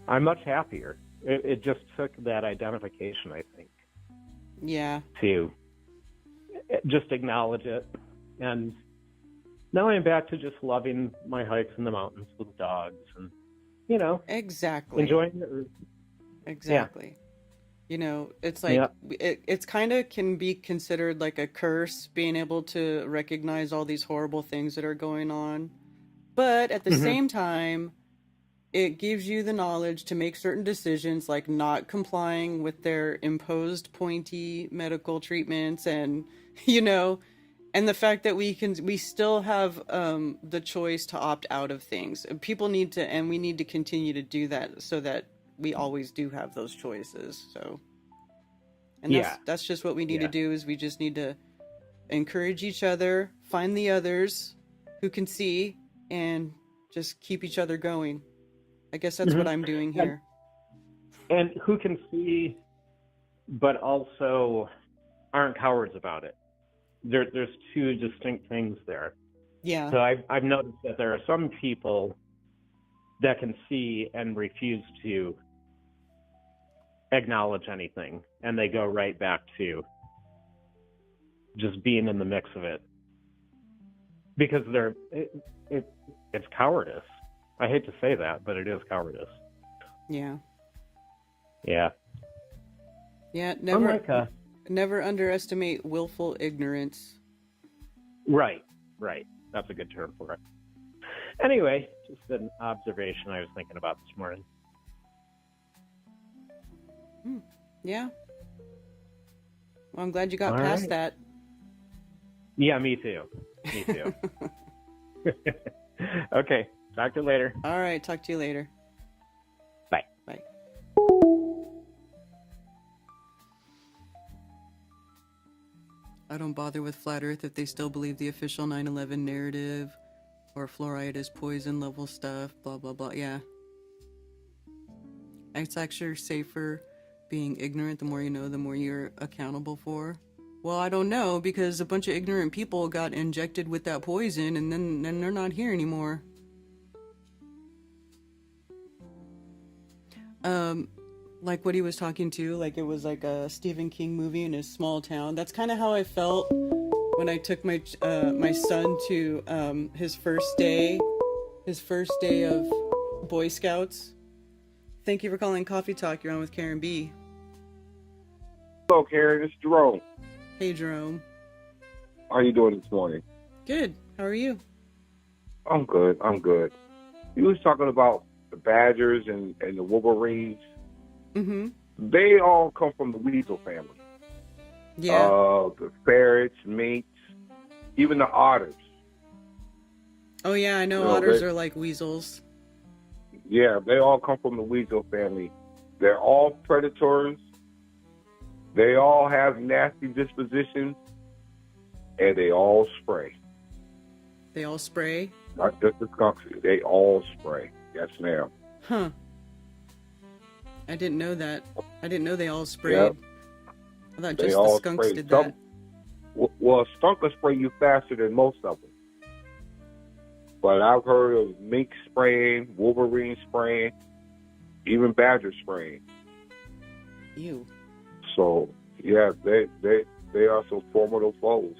much happier. It just took that identification, I think. Yeah. To just acknowledge it. And now I'm back to just loving my hikes in the mountains with dogs and, exactly enjoying it. Exactly. Yeah. It's like, it's kind of can be considered like a curse being able to recognize all these horrible things that are going on. But at the same time, it gives you the knowledge to make certain decisions, like not complying with their imposed pointy medical treatments and, and the fact that we still have the choice to opt out of things. People need to, and we need to continue to do that so that we always do have those choices. So, and that's just what we need to do, is we just need to encourage each other, find the others who can see, and just keep each other going. I guess that's what I'm doing here. and who can see, but also aren't cowards about it. There's two distinct things there. Yeah. So I've noticed that there are some people that can see and refuse to acknowledge anything, and they go right back to just being in the mix of it because it's cowardice. I hate to say that, but it is cowardice. Yeah. Yeah. Yeah. Never underestimate willful ignorance. Right. That's a good term for it. Anyway, just an observation I was thinking about this morning. Yeah. Well, I'm glad you got All past right. that. Yeah, me too. Okay, talk to you later. All right, talk to you later. Bye. Bye. I don't bother with Flat Earth if they still believe the official 9/11 narrative or fluoride is poison level stuff, blah, blah, blah. Yeah. It's actually safer being ignorant. The more you know, the more you're accountable for. Well, I don't know, because a bunch of ignorant people got injected with that poison and then they're not here anymore. Like what he was talking to, like it was like a Stephen King movie in a small town. That's kind of how I felt when I took my my son to his first day of Boy Scouts. Thank you for calling Coffee Talk. You're on with Karen B. Hello, Karen. It's Jerome. Hey, Jerome. How you doing this morning? Good. How are you? I'm good. You was talking about the badgers and the wolverines. Mm-hmm. They all come from the weasel family. Yeah. The ferrets, minks, even the otters. Oh, yeah, I know You know, otters are like weasels. Yeah, they all come from the weasel family. They're all predators. They all have nasty dispositions, and they all spray. They all spray? Not just the skunks. They all spray. Yes, ma'am. Huh. I didn't know that. I didn't know they all sprayed. Yep. I thought They just the all skunks spray. did that. Well, a skunk will spray you faster than most of them. But I've heard of mink spraying, wolverine spraying, even badger spraying. Ew. So, yeah, they are some formidable foes.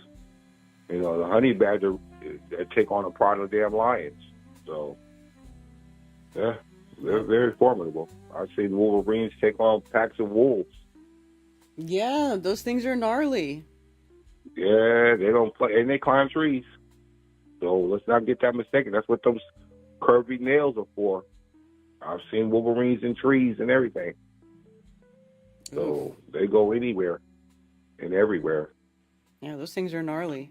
You know, the honey badger, they take on a part of the damn lions. So, yeah, they're very formidable. I've seen wolverines take on packs of wolves. Yeah, those things are gnarly. Yeah, they don't play, and they climb trees. So let's not get that mistaken. That's what those curvy nails are for. I've seen wolverines in trees and everything. So they go anywhere and everywhere. Yeah, those things are gnarly.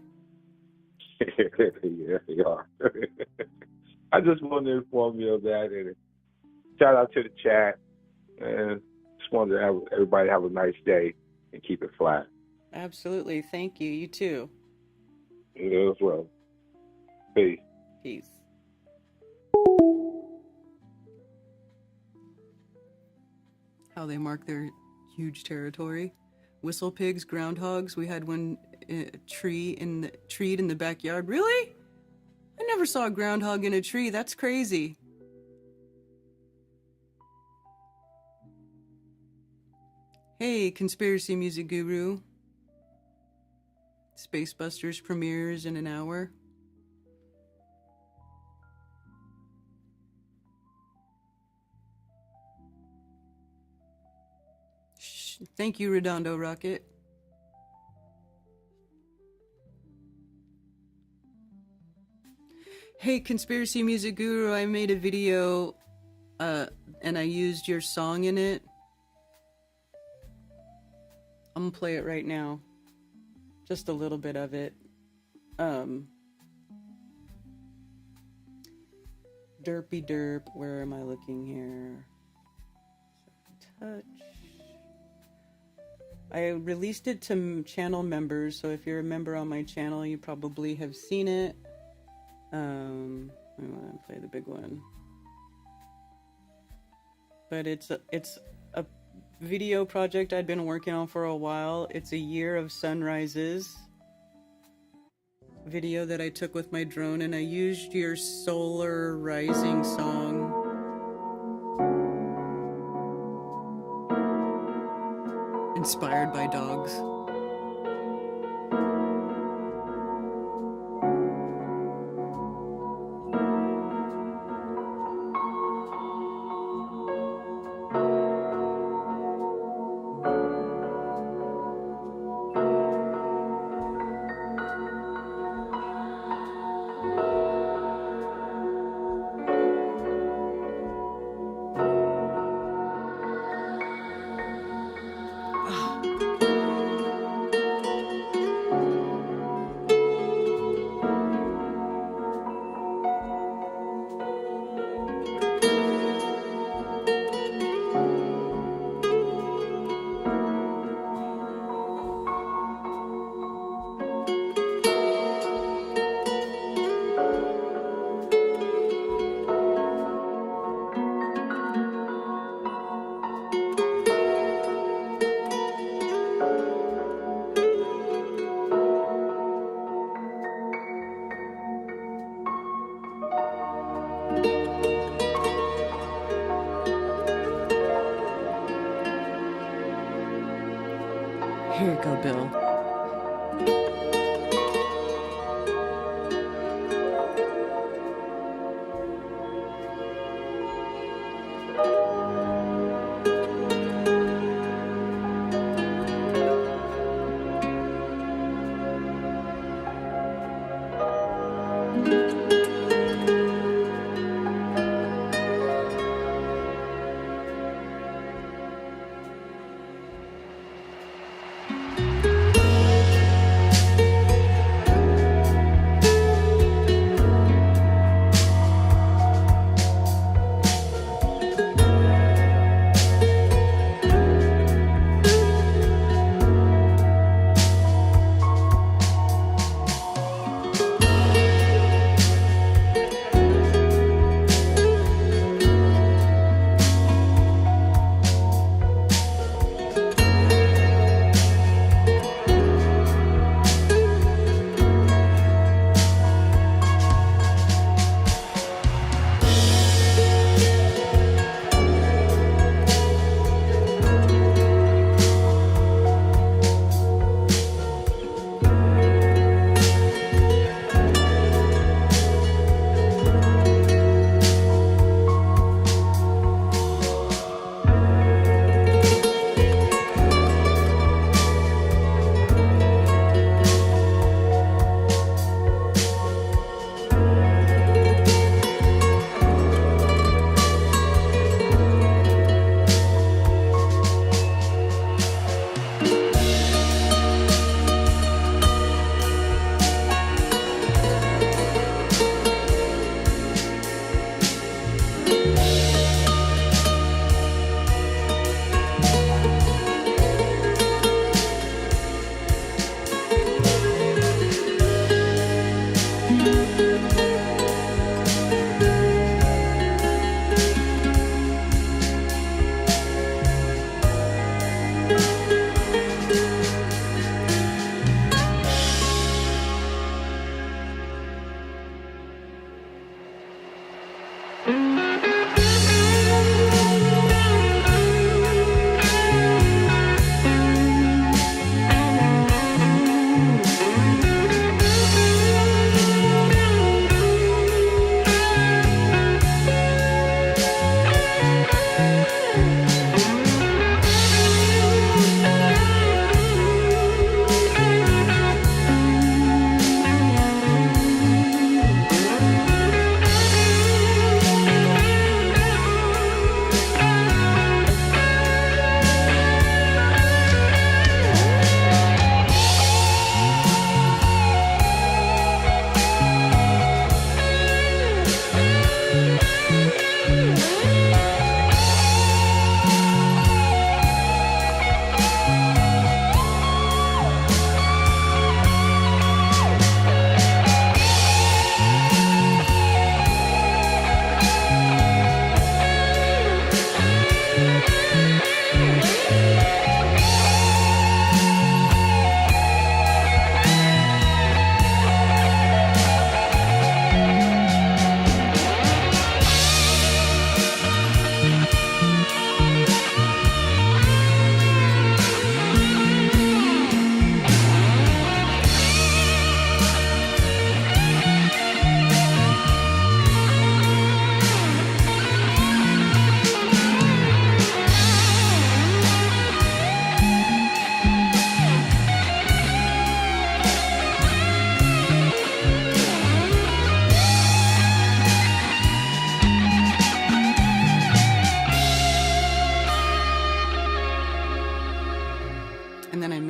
Yeah, they are. I just wanted to inform you of that, and shout out to the chat. And just wanted to have everybody have a nice day and keep it flat. Absolutely. Thank you. You too. You as well. Peace. Peace. How they mark their huge territory. Whistle pigs, groundhogs. We had one treed in the backyard. Really? I never saw a groundhog in a tree. That's crazy. Hey, conspiracy music guru. Spacebusters premieres in an hour. Thank you, Redondo Rocket. Hey, conspiracy music guru, I made a video and I used your song in it. I'm gonna play it right now. Just a little bit of it. Derpy derp, where am I looking here? Touch. I released it to channel members, so if you're a member on my channel, you probably have seen it. I want to play the big one. but it's a video project I'd been working on for a while. It's a year of sunrises video that I took with my drone, and I used your solar rising song. Inspired by dogs. Here you go, Bill.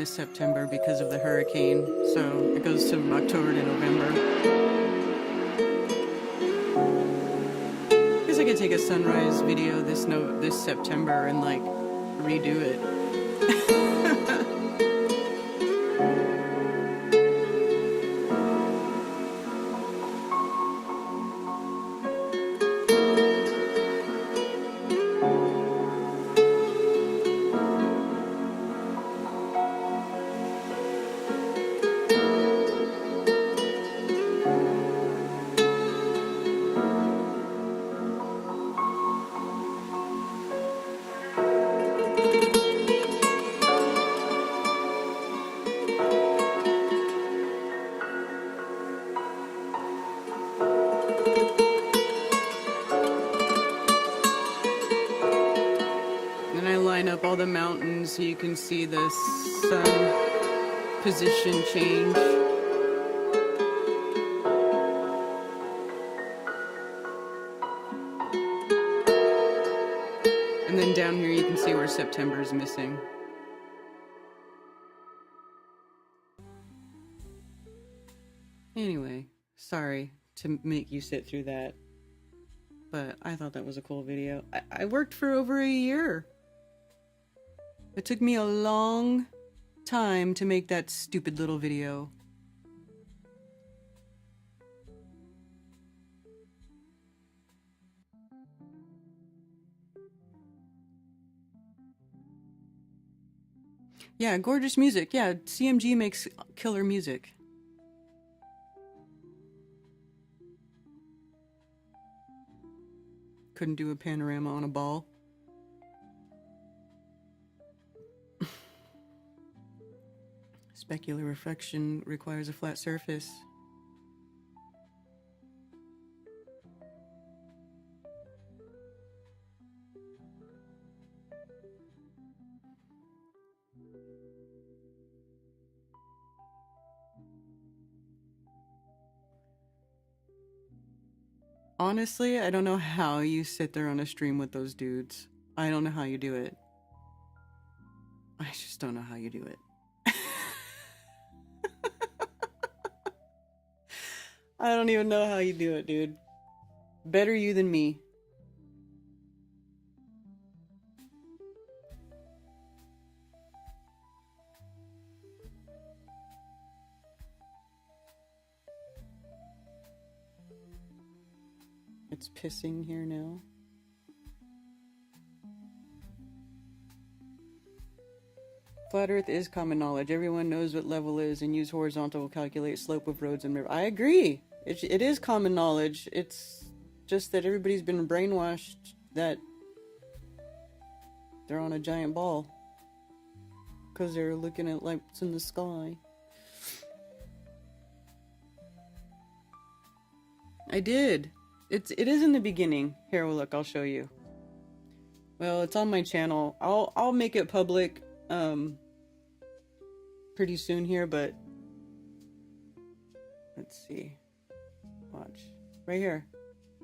this September because of the hurricane, so it goes from October to November. I guess I could take a sunrise video this September and like redo it. Up all the mountains so you can see the sun position change. And then down here you can see where September is missing. Anyway, sorry to make you sit through that, but I thought that was a cool video. I worked for over a year. It took me a long time to make that stupid little video. Yeah, gorgeous music. Yeah, CMG makes killer music. Couldn't do a panorama on a ball. Specular reflection requires a flat surface. Honestly, I don't know how you sit there on a stream with those dudes. I don't know how you do it. I just don't know how you do it. I don't even know how you do it, dude. Better you than me. It's pissing here now. Flat Earth is common knowledge. Everyone knows what level is and use horizontal to calculate slope of roads and rivers. I agree. It is common knowledge. It's just that everybody's been brainwashed that they're on a giant ball because they're looking at lights in the sky. I did. It is in the beginning. Here, well, look, I'll show you. Well, it's on my channel. I'll make it public pretty soon here, but let's see. Watch. Right here.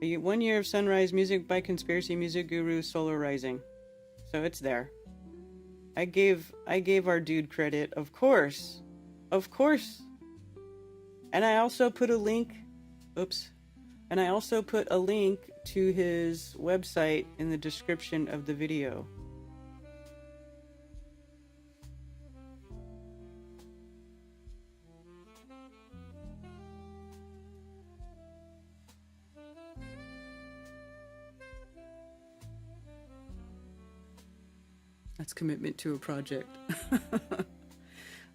1 year of sunrise music by conspiracy music guru Solar Rising. So it's there. I gave our dude credit, of course. Of course. And I also put a link. Oops. And I also put a link to his website in the description of the video. That's commitment to a project.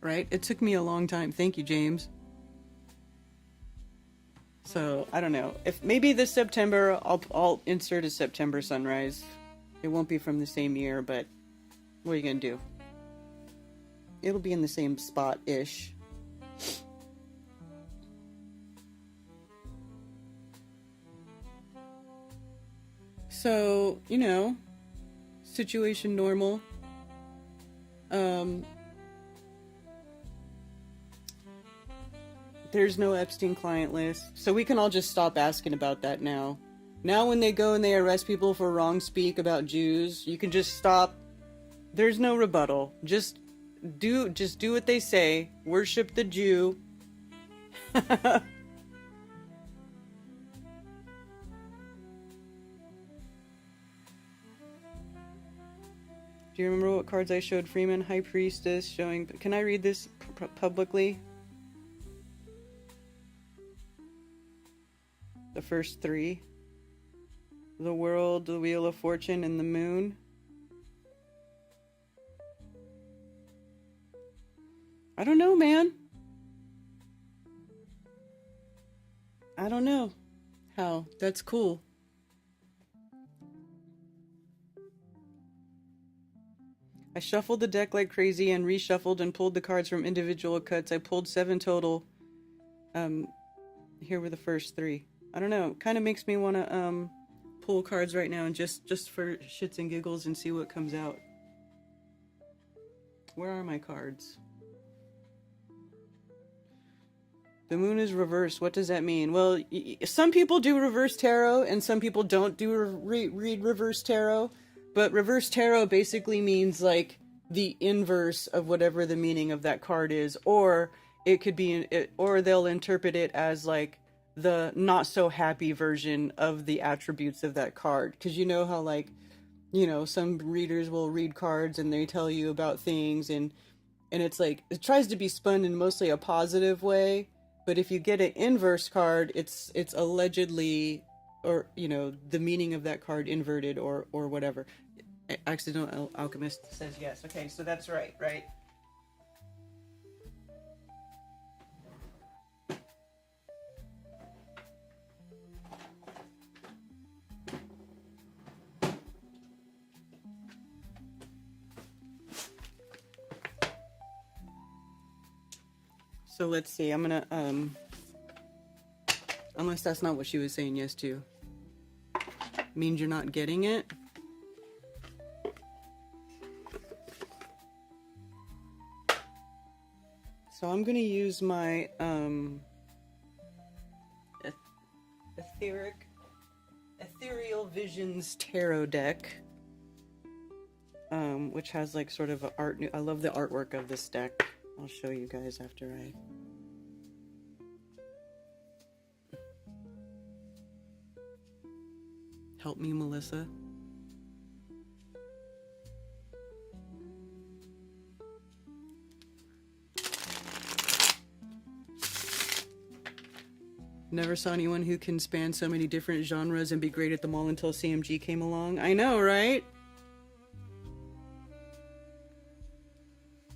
Right? It took me a long time. Thank you, James. So, I don't know. If maybe this September, I'll insert a September sunrise. It won't be from the same year, but what are you going to do? It'll be in the same spot-ish. So, you know, situation normal. There's no Epstein client list, so we can all just stop asking about that now. Now when they go and they arrest people for wrong speak about Jews, you can just stop. There's no rebuttal. Just just do what they say. Worship the Jew. Do you remember what cards I showed Freeman? High Priestess showing... Can I read this publicly? The first three. The World, the Wheel of Fortune, and the Moon. I don't know, man. I don't know. How? That's cool. I shuffled the deck like crazy and reshuffled and pulled the cards from individual cuts. I pulled 7 total. Here were the first 3. I don't know. Kind of makes me want to pull cards right now and just for shits and giggles and see what comes out. Where are my cards? The moon is reversed. What does that mean? Well, some people do reverse tarot and some people don't do read reverse tarot. But reverse tarot basically means like the inverse of whatever the meaning of that card is, or it could be, or they'll interpret it as like the not so happy version of the attributes of that card. Because you know how like, you know, some readers will read cards and they tell you about things and it's like, it tries to be spun in mostly a positive way. But if you get an inverse card, it's allegedly, or, you know, the meaning of that card inverted or whatever. Accidental Alchemist says yes. Okay, so that's right? So let's see, I'm gonna, unless that's not what she was saying yes to. Means you're not getting it? So I'm gonna use my, Ethereal Visions Tarot deck, which has like sort of I love the artwork of this deck. I'll show you guys after I... Help me, Melissa. Never saw anyone who can span so many different genres and be great at them all until CMG came along. I know, right?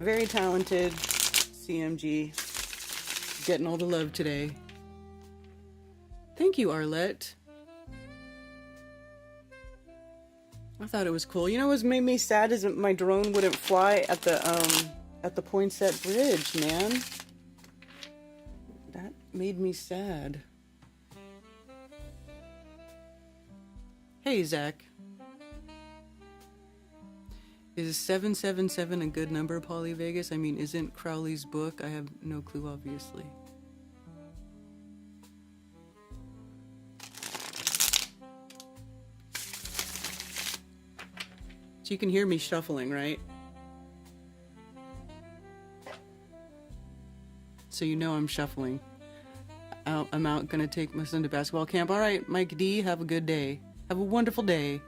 Very talented CMG. Getting all the love today. Thank you, Arlette. I thought it was cool. You know what made me sad is that my drone wouldn't fly at the Poinsett Bridge, man. That made me sad. Hey, Zach. Is 777 a good number, Polly Vegas? I mean, isn't Crowley's book? I have no clue, obviously. So you can hear me shuffling, right? So you know I'm shuffling. I'm out gonna take my son to basketball camp. All right, Mike D, have a good day. Have a wonderful day.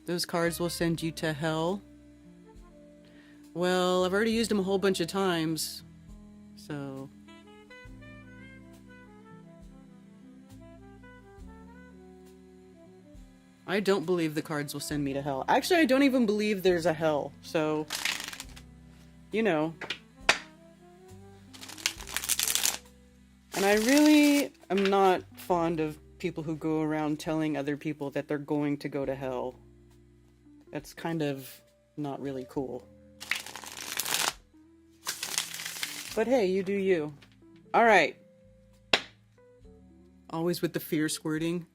Those cards will send you to hell. Well, I've already used them a whole bunch of times, so... I don't believe the cards will send me to hell. Actually, I don't even believe there's a hell, so... You know. And I really am not fond of people who go around telling other people that they're going to go to hell. That's kind of not really cool. But hey, you do you. All right. Always with the fear squirting.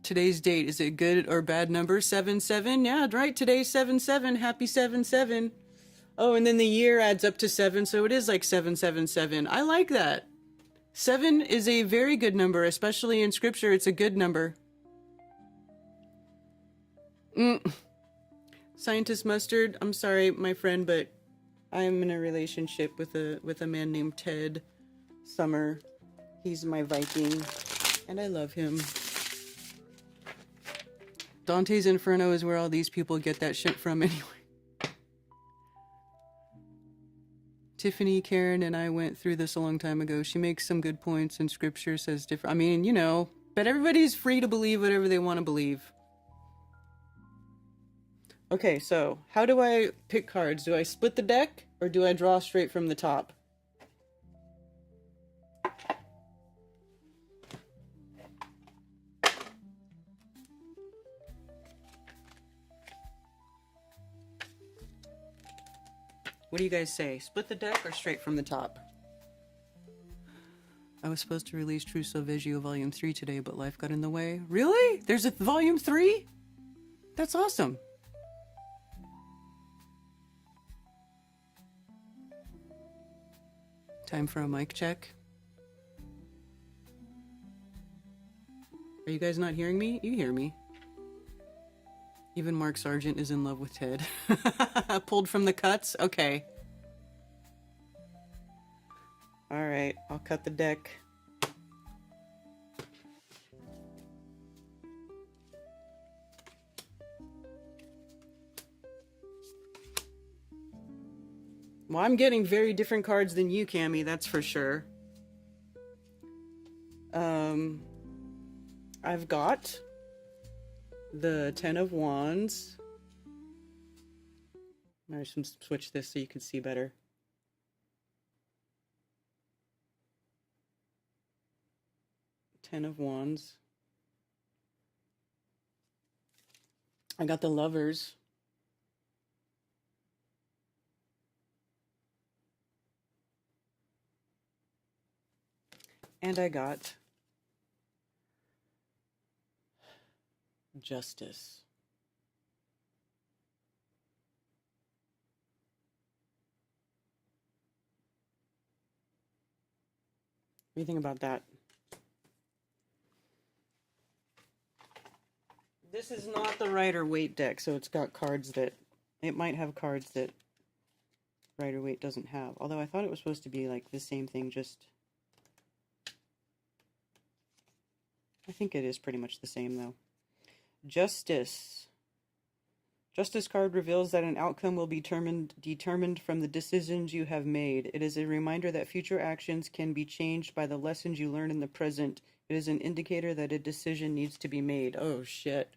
Today's date, is it good or bad number? 7-7? Yeah, right. Today's 7-7. Happy 7-7. Oh, and then the year adds up to 7, so it is like 777. I like that. 7 is a very good number, especially in scripture. It's a good number. Scientist Mustard, I'm sorry, my friend, but I'm in a relationship with a man named Ted Summer. He's my Viking, and I love him. Dante's Inferno is where all these people get that shit from anyway. Tiffany, Karen, and I went through this a long time ago. She makes some good points, and scripture says different. I mean, you know, but everybody's free to believe whatever they want to believe. Okay, so how do I pick cards? Do I split the deck, or do I draw straight from the top? What do you guys say? Split the deck or straight from the top? I was supposed to release True Silveggio Volume 3 today, but life got in the way. Really? There's a Volume 3? That's awesome. Time for a mic check. Are you guys not hearing me? You hear me. Even Mark Sargent is in love with Ted. Pulled from the cuts? Okay. Alright, I'll cut the deck. Well, I'm getting very different cards than you, Cammy, that's for sure. I've got the Ten of Wands. I should switch this so you can see better. Ten of Wands. I got the Lovers. And I got Justice. What do you think about that? This is not the Rider-Waite deck, so it's got cards that... It might have cards that Rider-Waite doesn't have. Although I thought it was supposed to be like the same thing, just... I think it is pretty much the same, though. Justice. Justice card reveals that an outcome will be determined from the decisions you have made. It is a reminder that future actions can be changed by the lessons you learn in the present. It is an indicator that a decision needs to be made. Oh, shit.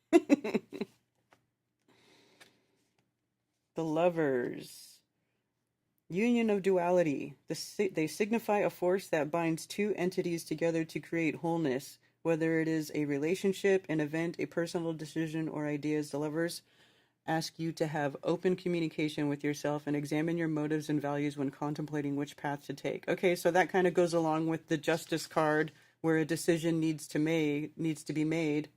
The Lovers. Union of duality. They signify a force that binds two entities together to create wholeness, whether it is a relationship, an event, a personal decision, or ideas. The Lovers ask you to have open communication with yourself and examine your motives and values when contemplating which path to take. Okay, so that kind of goes along with the Justice card, where a decision needs to be made.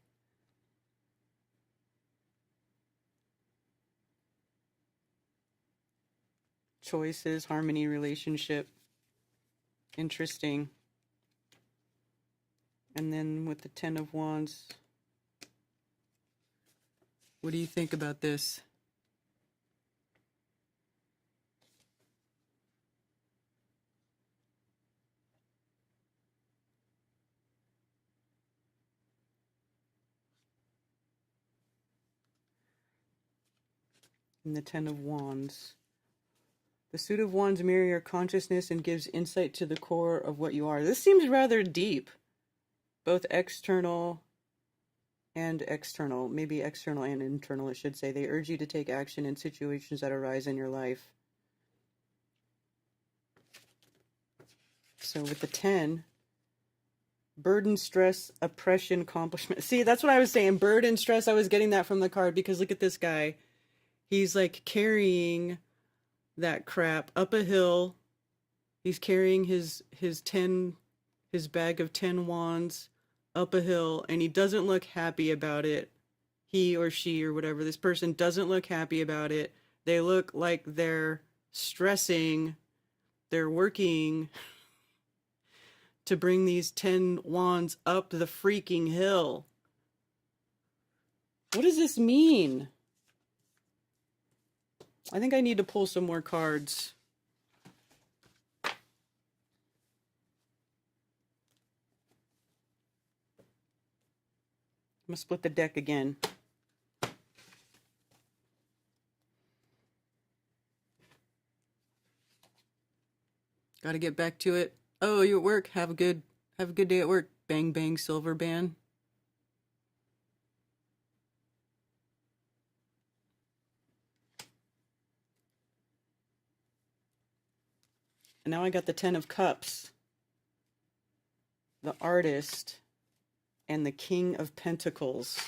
Choices, harmony, relationship. Interesting. And then with the Ten of Wands, what do you think about this? And the Ten of Wands. The Suit of Wands mirror your consciousness and gives insight to the core of what you are. This seems rather deep. Both external and external. Maybe external and internal, it should say. They urge you to take action in situations that arise in your life. So with the 10, burden, stress, oppression, accomplishment. See, that's what I was saying. Burden, stress, I was getting that from the card because look at this guy. He's like carrying that crap up a hill. He's carrying his bag of 10 wands up a hill, and he doesn't look happy about it. He or she or whatever, this person doesn't look happy about it. They look like they're stressing. They're working to bring these 10 wands up the freaking hill. What does this mean? I think I need to pull some more cards. I'm gonna split the deck again. Gotta get back to it. Oh, you're at work. Have a good day at work. Bang bang silver band. And now I got the 10 of Cups, the Artist, and the King of Pentacles.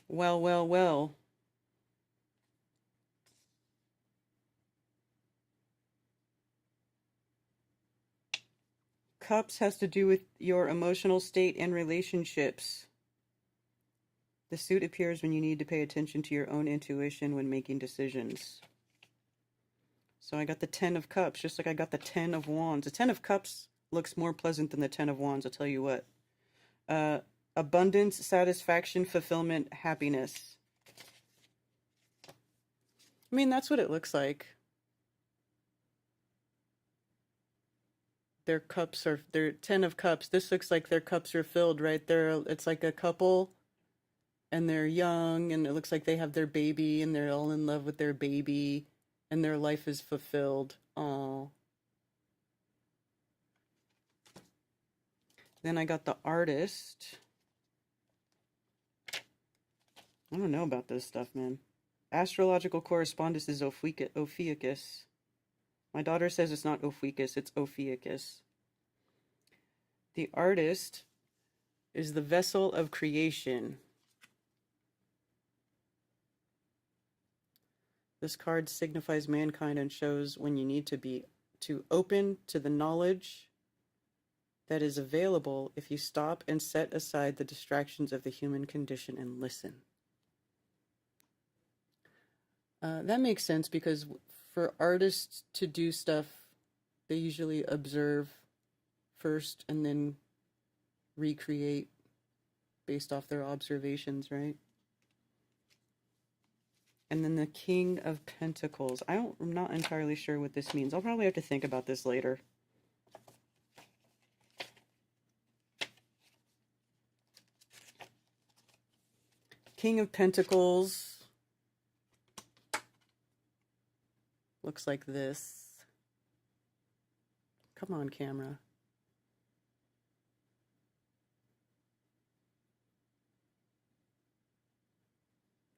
Well, well, well. Cups has to do with your emotional state and relationships. The suit appears when you need to pay attention to your own intuition when making decisions. So I got the 10 of Cups, just like I got the 10 of Wands. The 10 of Cups looks more pleasant than the 10 of Wands, I'll tell you what. Abundance, satisfaction, fulfillment, happiness. I mean, that's what it looks like. Their 10 of Cups. This looks like their cups are filled right there. It's like a couple, and they're young, and it looks like they have their baby, and they're all in love with their baby, and their life is fulfilled. Aww. Then I got the Artist. I don't know about this stuff, man. Astrological correspondence is Ophiuchus. My daughter says it's not Ophiuchus, it's Ophiuchus. The Artist is the vessel of creation. This card signifies mankind and shows when you need to be open to the knowledge that is available if you stop and set aside the distractions of the human condition and listen. That makes sense because for artists to do stuff, they usually observe first and then recreate based off their observations, right? And then the King of Pentacles. I'm not entirely sure what this means. I'll probably have to think about this later. King of Pentacles looks like this. Come on, camera.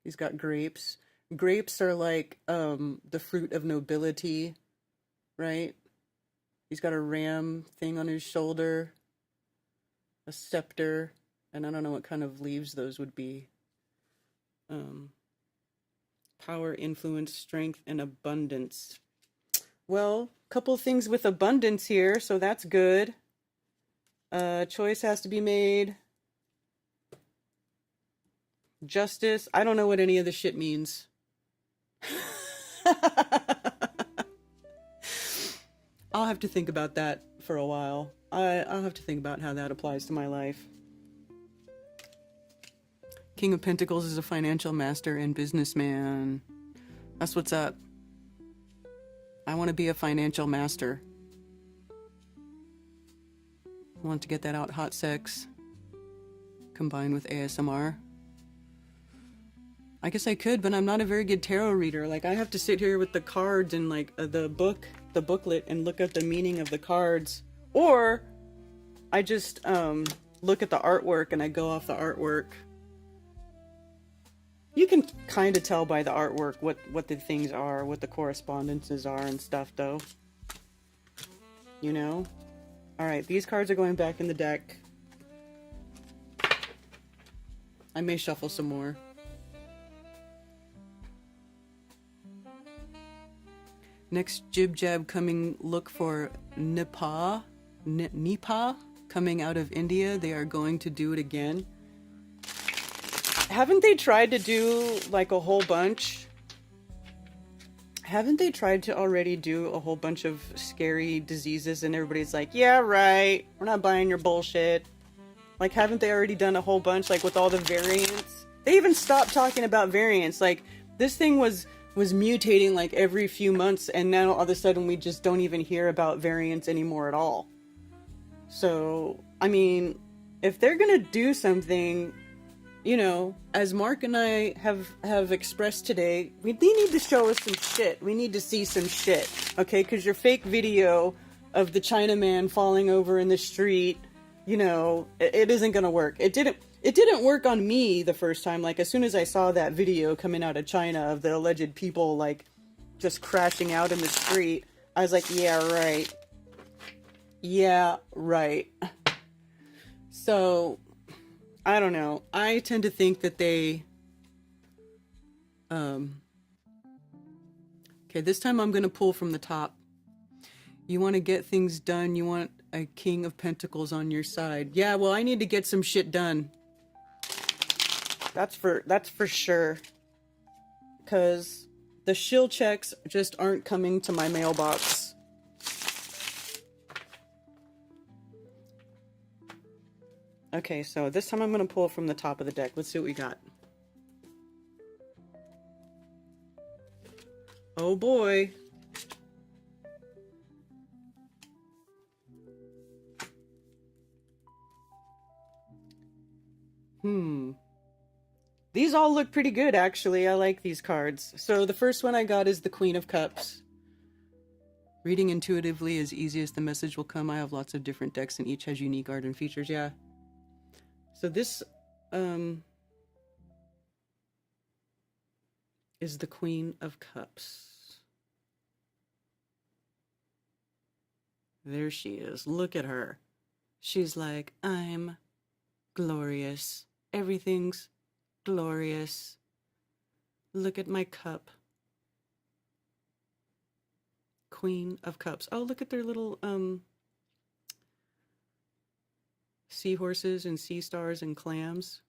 He's got grapes. Grapes are like the fruit of nobility, right? He's got a ram thing on his shoulder, a scepter, and I don't know what kind of leaves those would be. Power, influence, strength, and abundance. Well, a couple things with abundance here, so that's good. Choice has to be made. Justice. I don't know what any of this shit means. I'll have to think about that for a while. I'll have to think about how that applies to my life. King of Pentacles is a financial master and businessman. That's what's up. I want to be a financial master. I want to get that out. Hot sex combined with ASMR. I guess I could, but I'm not a very good tarot reader. Like, I have to sit here with the cards and like the booklet and look at the meaning of the cards. Or I just look at the artwork and I go off the artwork. You can kind of tell by the artwork what the things are, what the correspondences are and stuff, though. You know? Alright, these cards are going back in the deck. I may shuffle some more. Next jib jab coming, look for Nipa coming out of India. They are going to do it again. Haven't they tried to do like a whole bunch Haven't they tried to already do a whole bunch of scary diseases and everybody's like, yeah, right, we're not buying your bullshit? Like, haven't they already done a whole bunch, like, with all the variants? They even stopped talking about variants. Like, this thing was mutating, like, every few months, and now all of a sudden we just don't even hear about variants anymore at all. So, I mean, if they're gonna do something, you know, as Mark and I have expressed today, they need to show us some shit. We need to see some shit, okay? Because your fake video of the Chinaman falling over in the street, you know, it isn't gonna work. It didn't work on me the first time. Like, as soon as I saw that video coming out of China of the alleged people, like, just crashing out in the street, I was like, yeah, right. Yeah, right. So, I don't know. I tend to think that they, okay, this time I'm going to pull from the top. You want to get things done. You want a King of Pentacles on your side. Yeah, well, I need to get some shit done. That's for sure. Because the shill checks just aren't coming to my mailbox. Okay, so this time I'm going to pull from the top of the deck. Let's see what we got. Oh boy. These all look pretty good, actually. I like these cards. So the first one I got is the Queen of Cups. Reading intuitively is easy as the message will come. I have lots of different decks and each has unique art and features. Yeah. So this is the Queen of Cups. There she is. Look at her. She's like, I'm glorious. Everything's glorious. Look at my cup. Queen of Cups. Oh, look at their little seahorses and sea stars and clams.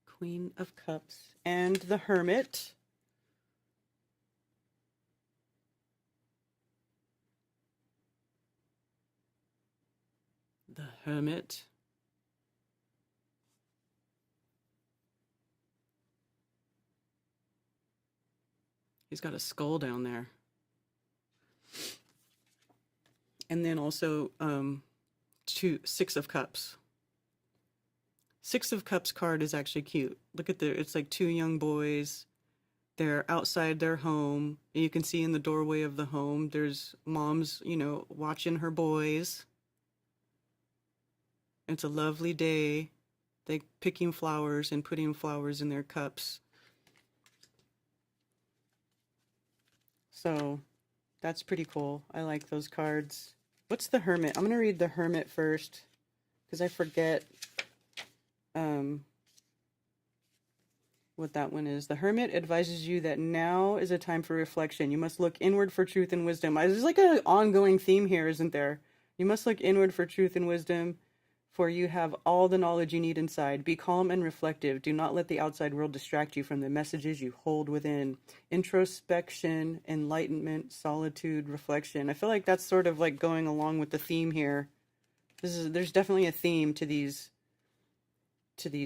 Queen of Cups. And the Hermit. The Hermit. He's got a skull down there. And then also Six of Cups. Six of Cups card is actually cute. Look at it's like two young boys. They're outside their home. You can see in the doorway of the home, there's moms, you know, watching her boys. It's a lovely day. They're picking flowers and putting flowers in their cups. So that's pretty cool. I like those cards. What's the Hermit? I'm going to read the Hermit first because I forget what that one is. The Hermit advises you that now is a time for reflection. You must look inward for truth and wisdom. There's like an ongoing theme here, isn't there? You must look inward for truth and wisdom, for you have all the knowledge you need inside. Be calm and reflective. Do not let the outside world distract you from the messages you hold within. Introspection, enlightenment, solitude, reflection. I feel like that's sort of like going along with the theme here. There's definitely a theme to these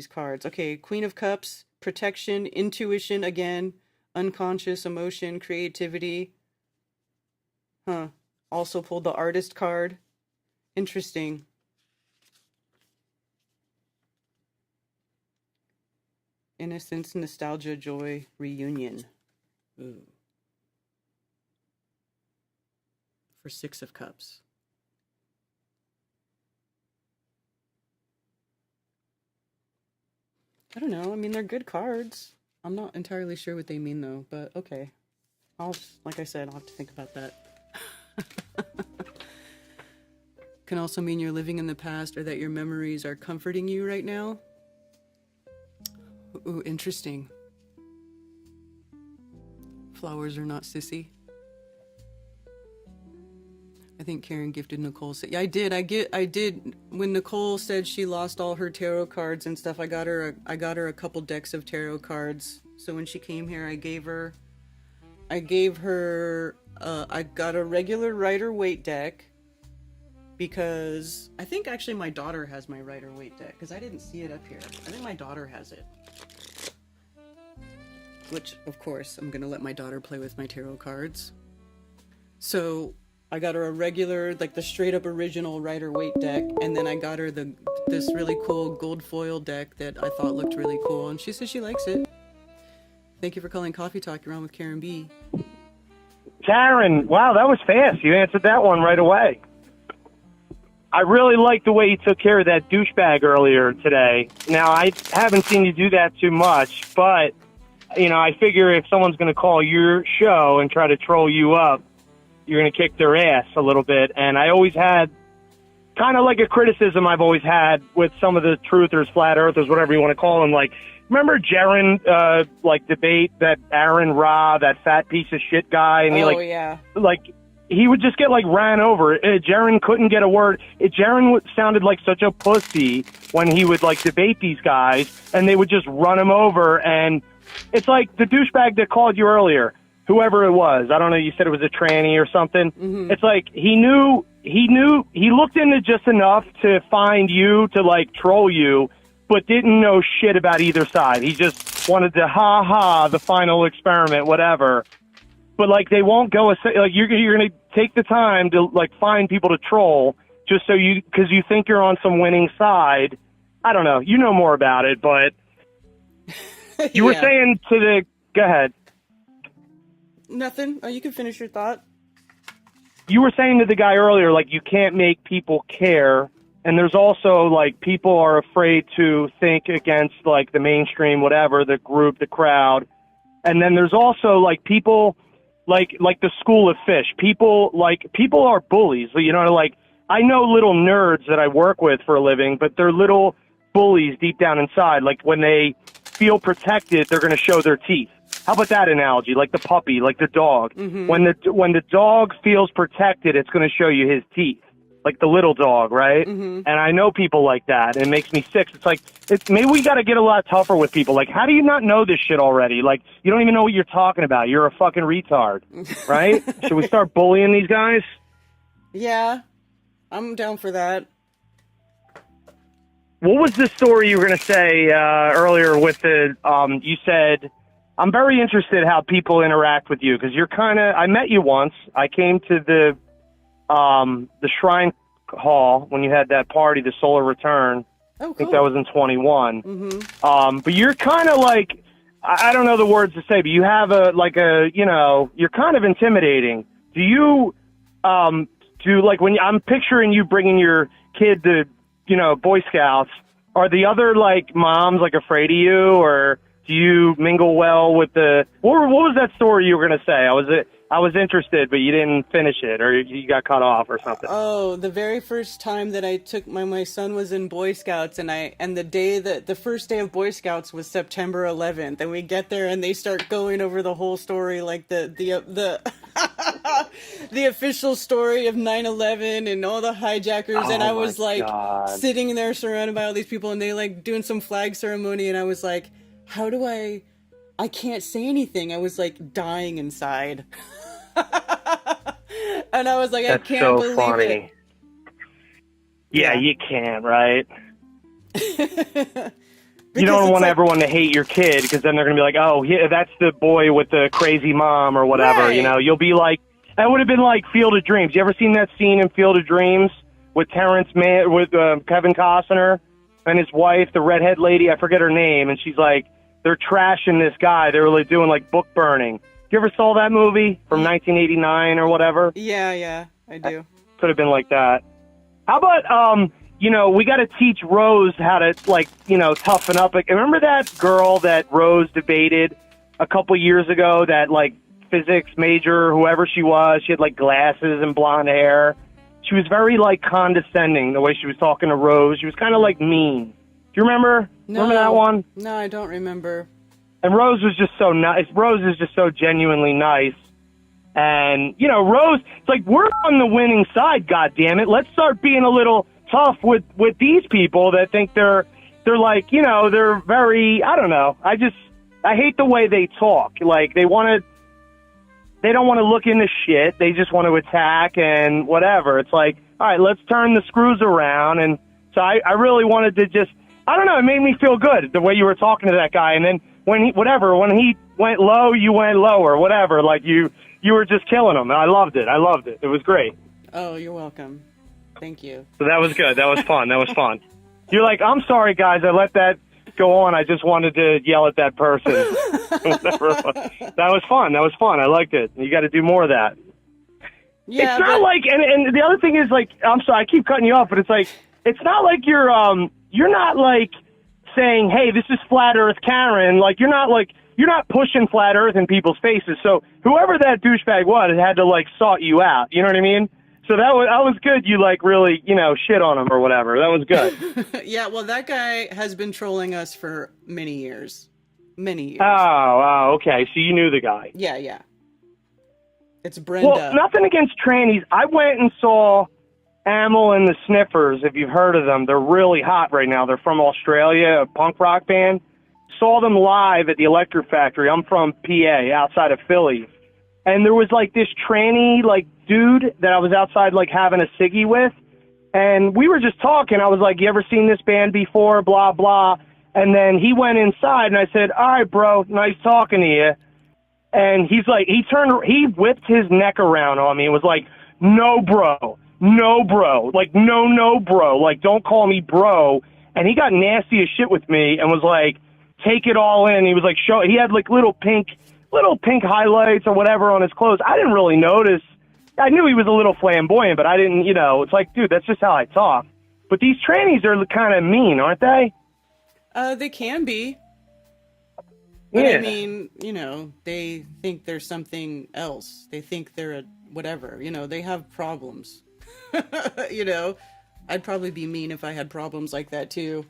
cards. Okay, Queen of Cups, protection, intuition again, unconscious emotion, creativity. Also pulled the Artist card. Interesting. Innocence, nostalgia, joy, reunion. Ooh. For Six of Cups. I don't know. I mean, they're good cards. I'm not entirely sure what they mean, though, but okay. Like I said, I'll have to think about that. Can also mean you're living in the past or that your memories are comforting you right now. Ooh, interesting. Flowers are not sissy. I think Karen gifted Nicole. Yeah, I did. I did. When Nicole said she lost all her tarot cards and stuff, I got her a couple decks of tarot cards. So when she came here, I got a regular Rider-Waite deck because I think actually my daughter has my Rider-Waite deck because I didn't see it up here. I think my daughter has it. Which, of course, I'm gonna let my daughter play with my tarot cards. So I got her a regular, like the straight up original Rider-Waite deck, and then I got her this really cool gold foil deck that I thought looked really cool, and she says she likes it. Thank you for calling Coffee Talk. You're on with Karen B. Karen, wow, that was fast. You answered that one right away. I really like the way you took care of that douchebag earlier today. Now, I haven't seen you do that too much, but, you know, I figure if someone's going to call your show and try to troll you up, you're going to kick their ass a little bit. And I always had kind of like a criticism I've always had with some of the truthers, flat earthers, whatever you want to call them. Like, remember Jaron, debate that Aaron Ra, that fat piece of shit guy? And he would just get, ran over. Jaron couldn't get a word. Jaron sounded like such a pussy when he would, debate these guys, and they would just run him over. And it's like the douchebag that called you earlier. Whoever it was, I don't know, you said it was a tranny or something. Mm-hmm. It's like he looked into just enough to find you to troll you, but didn't know shit about either side. He just wanted to the final experiment, whatever. But they won't go you're going to take the time to find people to troll just because you think you're on some winning side. I don't know. You know more about it, but you were saying go ahead. Nothing. Oh, you can finish your thought. You were saying to the guy earlier, you can't make people care. And there's also, people are afraid to think against, the mainstream, whatever, the group, the crowd. And then there's also, people, like the school of fish. People are bullies. You know, I know little nerds that I work with for a living, but they're little bullies deep down inside. When they feel protected, they're going to show their teeth. How about that analogy? Like the puppy, like the dog. Mm-hmm. When the dog feels protected, it's going to show you his teeth, like the little dog, right? Mm-hmm. And I know people like that. It makes me sick. It's maybe we got to get a lot tougher with people. How do you not know this shit already? You don't even know what you're talking about. You're a fucking retard, right? Should we start bullying these guys? Yeah, I'm down for that. What was the story you were going to say earlier with the, you said, I'm very interested how people interact with you because you're I met you once. I came to the Shrine Hall when you had that party, the Solar Return. Oh, cool. I think that was in 21. Mm-hmm. But you're I don't know the words to say, but you have you're kind of intimidating. Do you, when I'm picturing you bringing your kid to, Boy Scouts, are the other moms afraid of you, or do you mingle well with the? What was that story you were gonna say? I was interested, but you didn't finish it, or you got cut off, or something. Oh, the very first time that I took my son was in Boy Scouts, and the first day of Boy Scouts was September 11th, and we get there and they start going over the whole story, the the official story of 9/11 and all the hijackers, and I was sitting there surrounded by all these people, and they doing some flag ceremony, and I was like, how do I can't say anything. I was dying inside. And I was like, I can't believe funny. It. Yeah, you can't, right? You don't want everyone to hate your kid because then they're going to be like, oh, yeah, that's the boy with the crazy mom or whatever. Right. You'll be like, that would have been like Field of Dreams. You ever seen that scene in Field of Dreams with with Kevin Costner and his wife, the redhead lady? I forget her name. And she's like, they're trashing this guy. They were doing book burning. You ever saw that movie from 1989 or whatever? Yeah, I do. Could have been like that. How about, we got to teach Rose how to, toughen up. Remember that girl that Rose debated a couple years ago, that, physics major, whoever she was? She had, glasses and blonde hair. She was very, condescending the way she was talking to Rose. She was kind of, mean. Do you remember? No. Remember that one? No, I don't remember. And Rose was just so nice. Rose is just so genuinely nice. And, you know, Rose, it's like, we're on the winning side, goddammit. Let's start being a little tough with these people that think they're like, you know, they're very, I don't know. I hate the way they talk. Like, they don't want to look into shit. They just want to attack and whatever. It's like, all right, let's turn the screws around. And so I really wanted to just, I don't know, it made me feel good the way you were talking to that guy. And then when he went low, you went lower, whatever. Like you were just killing him. I loved it. It was great. Oh, you're welcome. Thank you. So that was good. That was fun. You're like, I'm sorry, guys, I let that go on. I just wanted to yell at that person. That was fun. I liked it. You got to do more of that. Yeah, it's not like, and the other thing is, like, I'm sorry, I keep cutting you off, but it's like, it's not like you're not like saying, hey, this is Flat Earth Karen. Like, you're not pushing Flat Earth in people's faces. So whoever that douchebag was had to, like, sort you out. You know what I mean? So that was good. You, like, really, you know, shit on him or whatever. That was good. Yeah, well, that guy has been trolling us for many years. Oh, okay. So you knew the guy. Yeah. It's Brenda. Well, nothing against trannies. I went and saw Amel and the Sniffers, if you've heard of them. They're really hot right now. They're from Australia, a punk rock band. Saw them live at the Electric Factory. I'm from PA, outside of Philly. And there was, like, this tranny, like, dude that I was outside, like, having a ciggy with. And we were just talking. I was like, you ever seen this band before? Blah, blah. And then he went inside, and I said, all right, bro, nice talking to you. And he's like, he whipped his neck around on me and was like, no, bro. Like, no, bro. Like, don't call me bro. And he got nasty as shit with me and was like, take it all in. He was like, he had, like, little pink highlights or whatever on his clothes. I didn't really notice. I knew he was a little flamboyant, but I didn't, you know, it's like, dude, that's just how I talk. But these trannies are kind of mean, aren't they? They can be. But yeah. I mean, you know, they think there's something else. They think they're a whatever, you know, they have problems. You know, I'd probably be mean if I had problems like that too,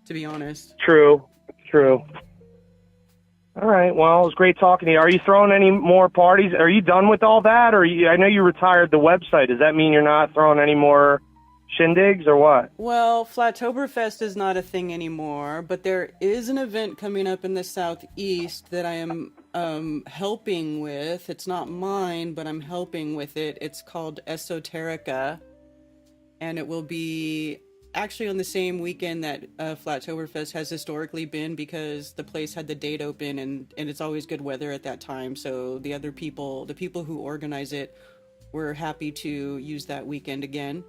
to be honest. True. All right. Well, it was great talking to you. Are you throwing any more parties? Are you done with all that? Or I know you retired the website. Does that mean you're not throwing any more shindigs or what? Well, Flattoberfest is not a thing anymore, but there is an event coming up in the Southeast that I am helping with. It's not mine, but I'm helping with it. It's called Esoterica, and it will be actually on the same weekend that Flattoberfest has historically been, because the place had the date open and it's always good weather at that time. So the people who organize it were happy to use that weekend again.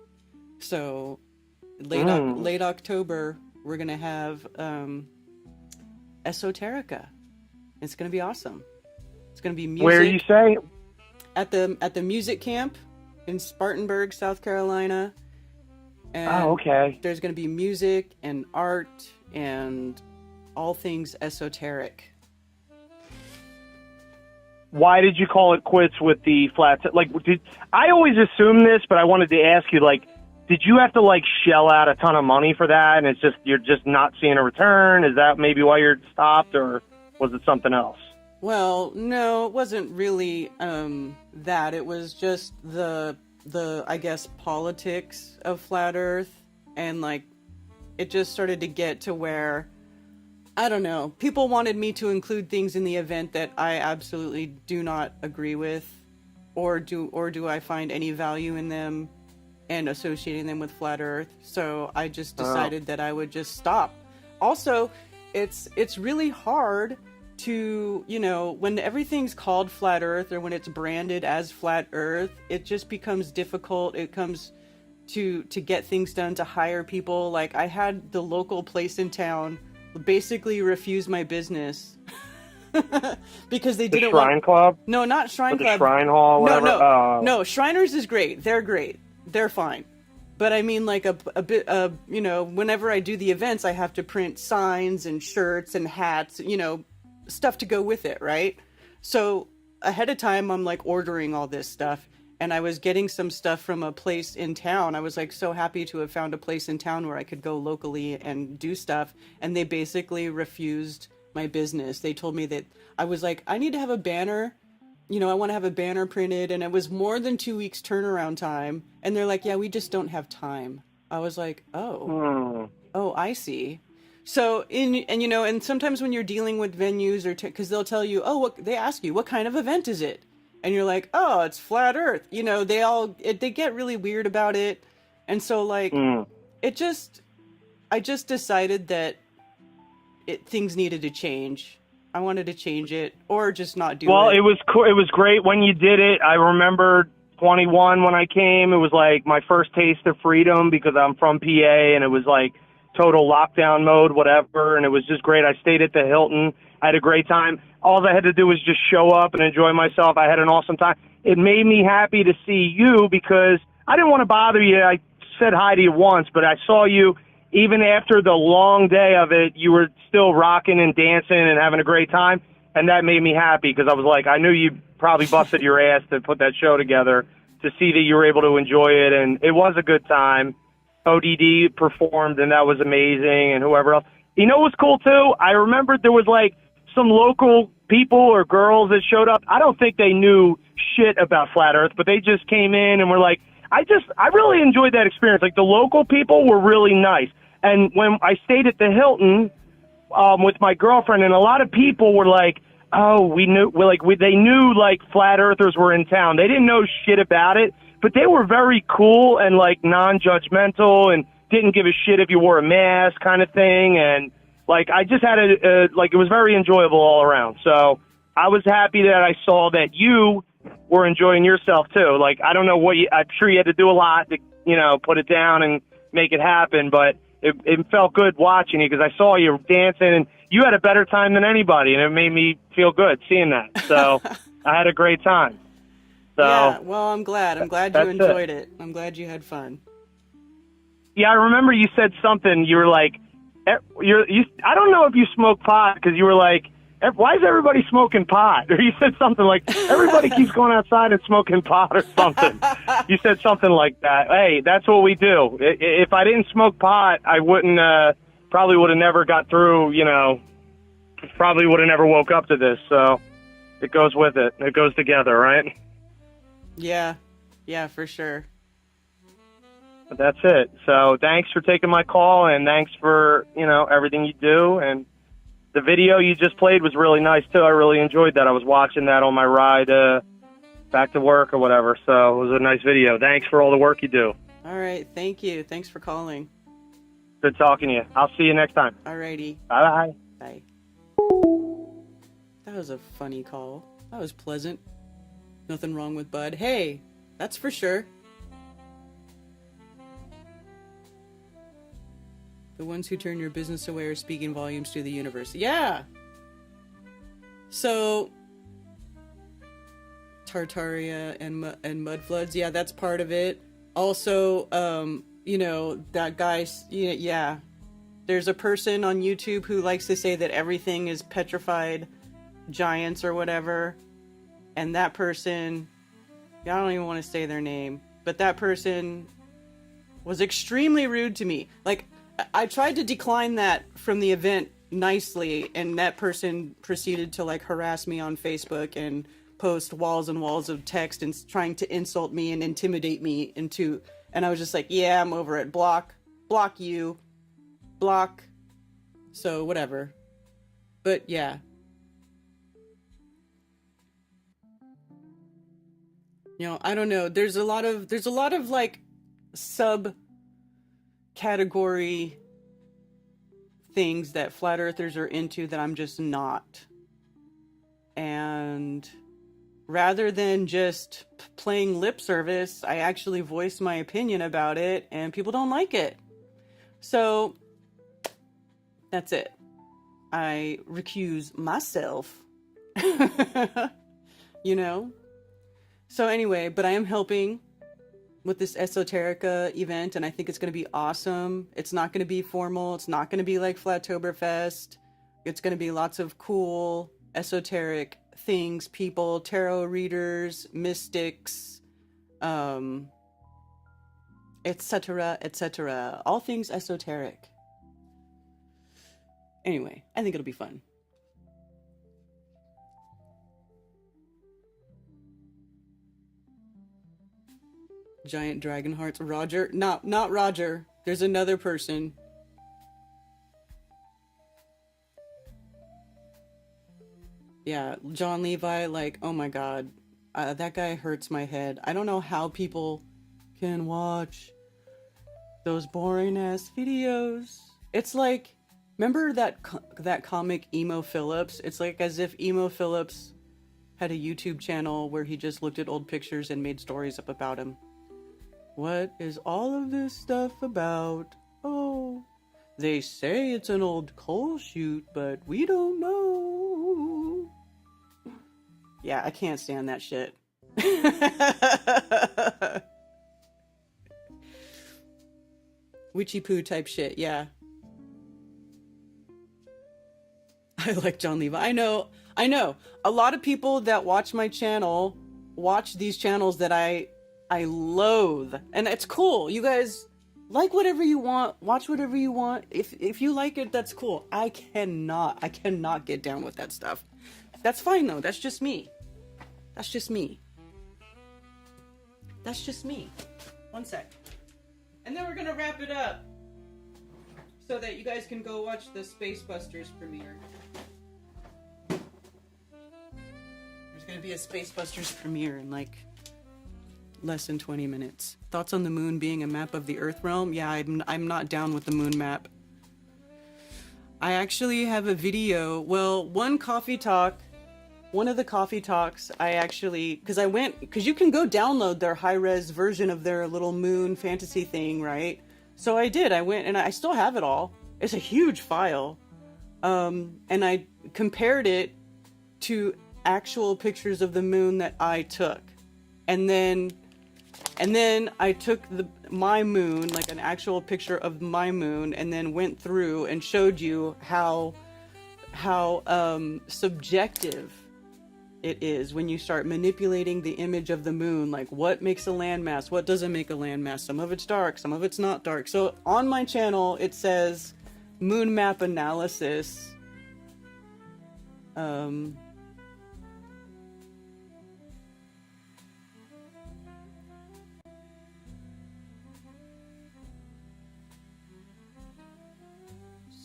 So late October, we're going to have Esoterica. It's going to be awesome. It's going to be music. Where are you saying? At the music camp in Spartanburg, South Carolina. And okay. There's going to be music and art and all things esoteric. Why did you call it quits with the flat? I always assumed this, but I wanted to ask you, like, did you have to, like, shell out a ton of money for that, and you're just not seeing a return? Is that maybe why you're stopped, or was it something else? Well, no, it wasn't really that. It was just the I guess politics of Flat Earth, and like it just started to get to where, I don't know, people wanted me to include things in the event that I absolutely do not agree with, or do I find any value in them and associating them with Flat Earth. So I just decided that I would just stop. Also, it's really hard to, you know, when everything's called Flat Earth, or when it's branded as Flat Earth, it just becomes difficult. It comes to get things done, to hire people. Like, I had the local place in town basically refuse my business because they didn't want... The Shrine Club? No, not Shrine Club. The Shrine Hall, whatever? No, Shriners is great. They're great. They're fine. But I mean, like, a bit, you know, whenever I do the events, I have to print signs and shirts and hats, you know, stuff to go with it, right? So ahead of time, I'm like ordering all this stuff, and I was getting some stuff from a place in town. I was like so happy to have found a place in town where I could go locally and do stuff, and they basically refused my business. They told me that, I was like, I need to have a banner, I want to have a banner printed, and it was more than 2 weeks turnaround time. And they're like, yeah, we just don't have time. I was like, oh, I see. So and sometimes when you're dealing with venues because they'll tell you, they ask you, what kind of event is it? And you're like, oh, it's flat earth. They get really weird about it. And so like, I just decided that things needed to change. I wanted to change it or just not do it. Well, it was cool. It was great when you did it. I remember 21 when I came. It was like my first taste of freedom because I'm from PA, and it was like total lockdown mode, whatever. And it was just great. I stayed at the Hilton. I had a great time. All I had to do was just show up and enjoy myself. I had an awesome time. It made me happy to see you because I didn't want to bother you. I said hi to you once, but I saw you even after the long day of it. You were still rocking and dancing and having a great time, and that made me happy because I was like, I knew you probably busted your ass to put that show together to see that you were able to enjoy it, and it was a good time. ODD performed, and that was amazing, and whoever else. You know what was cool, too? I remembered there was, like, some local people or girls that showed up. I don't think they knew shit about Flat Earth, but they just came in and were like, I really enjoyed that experience. Like, the local people were really nice. And when I stayed at the Hilton with my girlfriend, and a lot of people were like, oh, they knew, like, Flat Earthers were in town. They didn't know shit about it, but they were very cool and, like, non-judgmental and didn't give a shit if you wore a mask kind of thing. And, like, I just had it was very enjoyable all around. So I was happy that I saw that you were enjoying yourself, too. Like, I don't know I'm sure you had to do a lot to, put it down and make it happen, but it felt good watching you because I saw you dancing, and you had a better time than anybody, and it made me feel good seeing that. So I had a great time. So yeah, well, I'm glad. I'm glad you enjoyed it. I'm glad you had fun. Yeah, I remember you said something. You were like, I don't know if you smoke pot because you were like, why is everybody smoking pot? Or you said something like, everybody keeps going outside and smoking pot or something. You said something like that. Hey, that's what we do. If I didn't smoke pot, I wouldn't, probably would have never got through, probably would have never woke up to this. So it goes with it. It goes together, right? Yeah, for sure. But that's it. So thanks for taking my call, and thanks for, everything you do. And the video you just played was really nice, too. I really enjoyed that. I was watching that on my ride back to work or whatever, so it was a nice video. Thanks for all the work you do. All right, thank you. Thanks for calling. Good talking to you. I'll see you next time. All righty. Bye-bye. Bye. That was a funny call. That was pleasant. Nothing wrong with Bud. Hey, that's for sure. The ones who turn your business away are speaking volumes to the universe. Yeah. So, Tartaria and mud floods. Yeah, that's part of it. Also, that guy. Yeah. There's a person on YouTube who likes to say that everything is petrified giants or whatever. And that person, I don't even want to say their name, but that person was extremely rude to me. Like, I tried to decline that from the event nicely, and that person proceeded to, like, harass me on Facebook and post walls and walls of text and trying to insult me and intimidate me and I was just like, yeah, I'm over it. Block you. Block. So, whatever. But, yeah. I don't know. There's a lot of like subcategory things that flat earthers are into that I'm just not. And rather than just playing lip service, I actually voice my opinion about it, and people don't like it. So that's it. I recuse myself. So anyway, but I am helping with this Esoterica event, and I think it's going to be awesome. It's not going to be formal. It's not going to be like Flattoberfest. It's going to be lots of cool esoteric things, people, tarot readers, mystics, etc., etc. All things esoteric. Anyway, I think it'll be fun. Giant dragon hearts. Roger. Not Roger. There's another person. Yeah, John Levi, like, oh my god. That guy hurts my head. I don't know how people can watch those boring ass videos. It's like, remember that comic Emo Phillips? It's like as if Emo Phillips had a YouTube channel where he just looked at old pictures and made stories up about him. What is all of this stuff about? Oh, they say it's an old coal chute, but we don't know. Yeah, I can't stand that shit. Witchy poo type shit, yeah. I like John Levi. I know. A lot of people that watch my channel watch these channels that I loathe. And it's cool. You guys like whatever you want, watch whatever you want. If you like it, that's cool. I cannot get down with that stuff. That's fine though. That's just me. That's just me. One sec. And then we're gonna wrap it up so that you guys can go watch the Space Busters premiere. There's gonna be a Space Busters premiere in like less than 20 minutes. Thoughts on the moon being a map of the Earth realm? Yeah, I'm not down with the moon map. I actually have a video. Well, one of the coffee talks, because you can go download their high-res version of their little moon fantasy thing, right? So I did. I went and I still have it all. It's a huge file. And I compared it to actual pictures of the moon that I took. And then I took my moon, like an actual picture of my moon, and then went through and showed you how subjective it is when you start manipulating the image of the moon, like what makes a landmass, what doesn't make a landmass. Some of it's dark, some of it's not dark. So on my channel it says moon map analysis.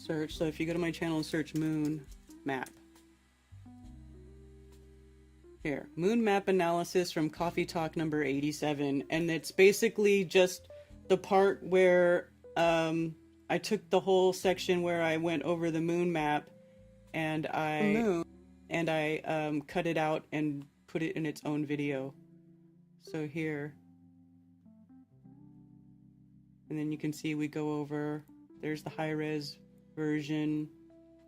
Search. So if you go to my channel and search moon map. Here, moon map analysis from Coffee Talk number 87, and it's basically just the part where I took the whole section where I went over the moon map, and I cut it out and put it in its own video. So here, and then you can see we go over. There's the high res version.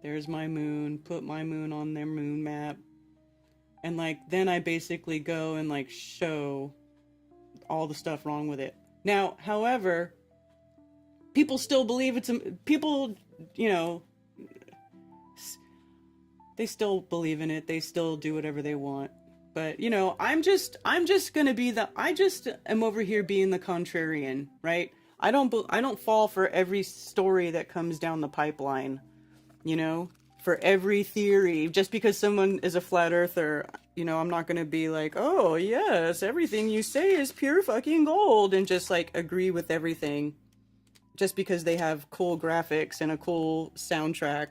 There's my moon. Put my moon on their moon map. And like, then I basically go and like show all the stuff wrong with it. Now, however, people still believe people, you know, they still believe in it. They still do whatever they want. But, you know, I'm just gonna be I just am over here being the contrarian, right? I don't fall for every story that comes down the pipeline, you know? For every theory, just because someone is a flat earther, you know, I'm not going to be like, oh yes, everything you say is pure fucking gold, and just like agree with everything just because they have cool graphics and a cool soundtrack.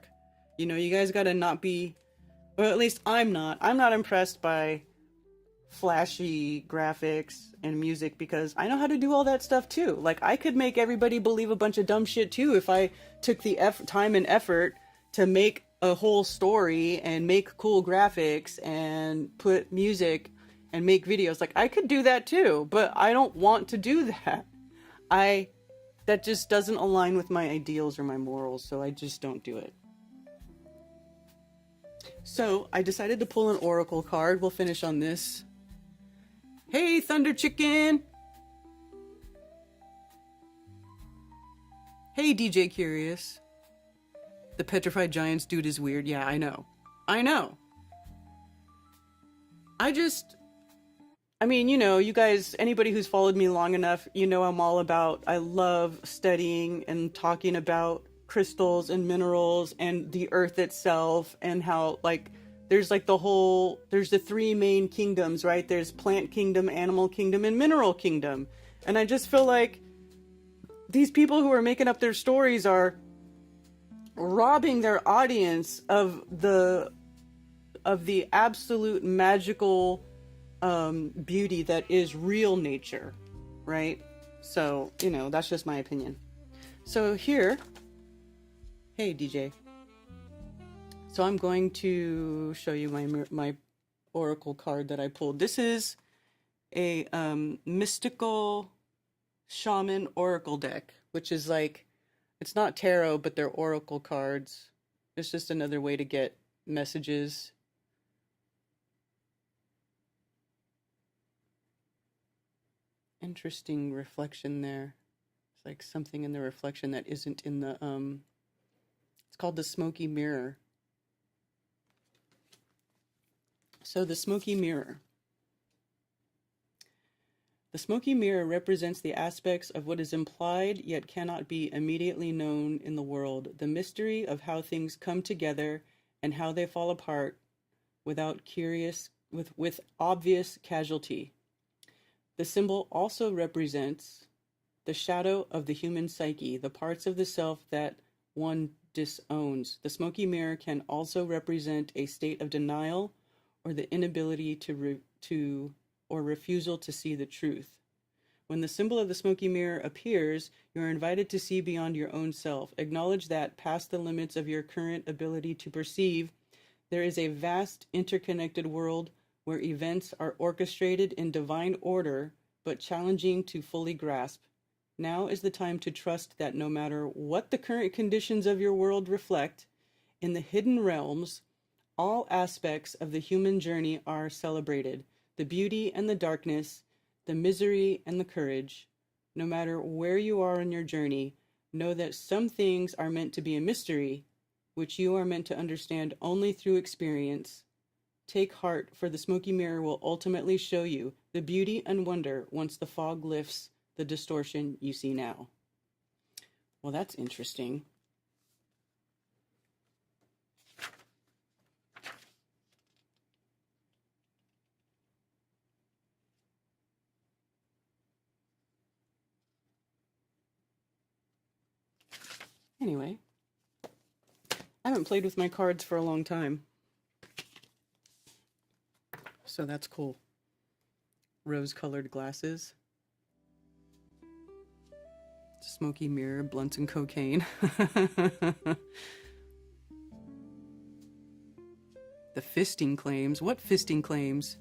You know, you guys got to not be, or at least I'm not impressed by flashy graphics and music, because I know how to do all that stuff too. Like, I could make everybody believe a bunch of dumb shit too if I took the time and effort to make a whole story and make cool graphics and put music and make videos. Like, I could do that too, but I don't want to do that. That just doesn't align with my ideals or my morals, so I just don't do it. So I decided to pull an oracle card. We'll finish on this. Hey, Thunder Chicken! Hey, DJ Curious. The petrified giants dude is weird. Yeah, I know. I mean, you know, you guys, anybody who's followed me long enough, you know I love studying and talking about crystals and minerals and the earth itself, and how, like, there's the three main kingdoms, right? There's plant kingdom, animal kingdom, and mineral kingdom. And I just feel like these people who are making up their stories are robbing their audience of the absolute magical beauty that is real nature, right? So, you know, that's just my opinion. So here, hey DJ. So I'm going to show you my oracle card that I pulled. This is a mystical shaman oracle deck, which is like, it's not tarot, but they're oracle cards. It's just another way to get messages. Interesting reflection there. It's like something in the reflection that isn't in the it's called the smoky mirror. So the smoky mirror. The smoky mirror represents the aspects of what is implied yet cannot be immediately known in the world, the mystery of how things come together and how they fall apart without with obvious casualty. The symbol also represents the shadow of the human psyche, the parts of the self that one disowns. The smoky mirror can also represent a state of denial or the inability or refusal to see the truth. When the symbol of the smoky mirror appears, you are invited to see beyond your own self. Acknowledge that, past the limits of your current ability to perceive, there is a vast interconnected world where events are orchestrated in divine order, but challenging to fully grasp. Now is the time to trust that no matter what the current conditions of your world reflect, in the hidden realms, all aspects of the human journey are celebrated. The beauty and the darkness, the misery and the courage. No matter where you are in your journey, know that some things are meant to be a mystery, which you are meant to understand only through experience. Take heart, for the smoky mirror will ultimately show you the beauty and wonder once the fog lifts the distortion you see now. Well, that's interesting. Anyway, I haven't played with my cards for a long time. So that's cool. Rose-colored glasses. Smoky mirror, blunts and cocaine. The fisting claims. What fisting claims?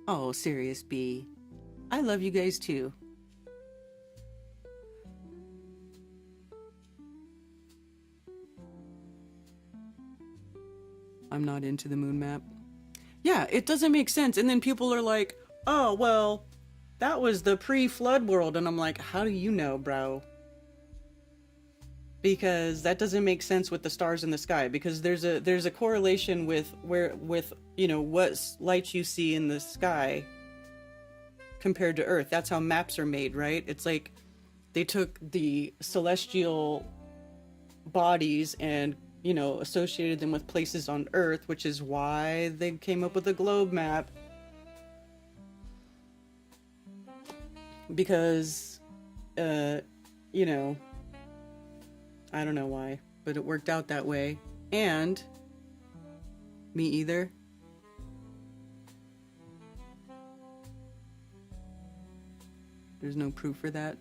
Oh, Sirius B. I love you guys too. I'm not into the moon map. Yeah, it doesn't make sense. And then people are like, oh, well, that was the pre-flood world. And I'm like, how do you know, bro? Because that doesn't make sense with the stars in the sky. Because there's a correlation with you know, what light you see in the sky compared to Earth. That's how maps are made, right? It's like they took the celestial bodies and, you know, associated them with places on Earth, which is why they came up with a globe map. Because, you know, I don't know why, but it worked out that way. And me either. There's no proof for that.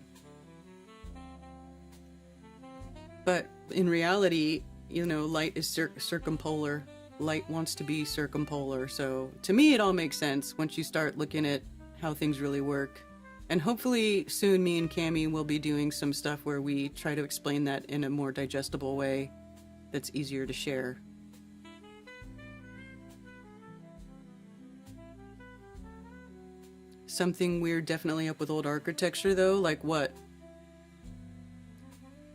But in reality, you know, light is circumpolar. Light wants to be circumpolar. So to me, it all makes sense once you start looking at how things really work. And hopefully soon me and Cammie will be doing some stuff where we try to explain that in a more digestible way that's easier to share. Something weird definitely up with old architecture though, like what?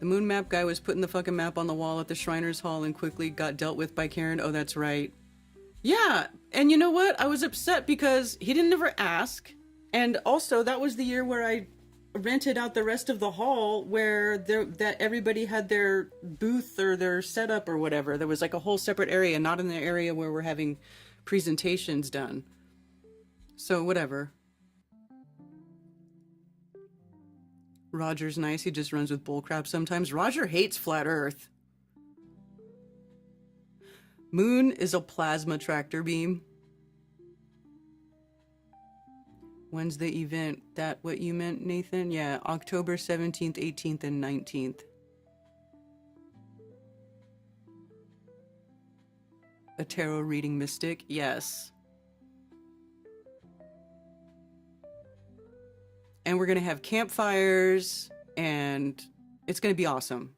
The moon map guy was putting the fucking map on the wall at the Shriners Hall and quickly got dealt with by Karen. Oh, that's right. Yeah, and you know what? I was upset because he didn't ever ask. And also, that was the year where I rented out the rest of the hall where that everybody had their booth or their setup or whatever. There was like a whole separate area, not in the area where we're having presentations done. So whatever. Roger's nice. He just runs with bullcrap sometimes. Roger hates flat Earth. Moon is a plasma tractor beam. When's the event? That what you meant, Nathan? Yeah, October 17th, 18th, and 19th. A tarot reading mystic? Yes. And we're going to have campfires, and it's going to be awesome.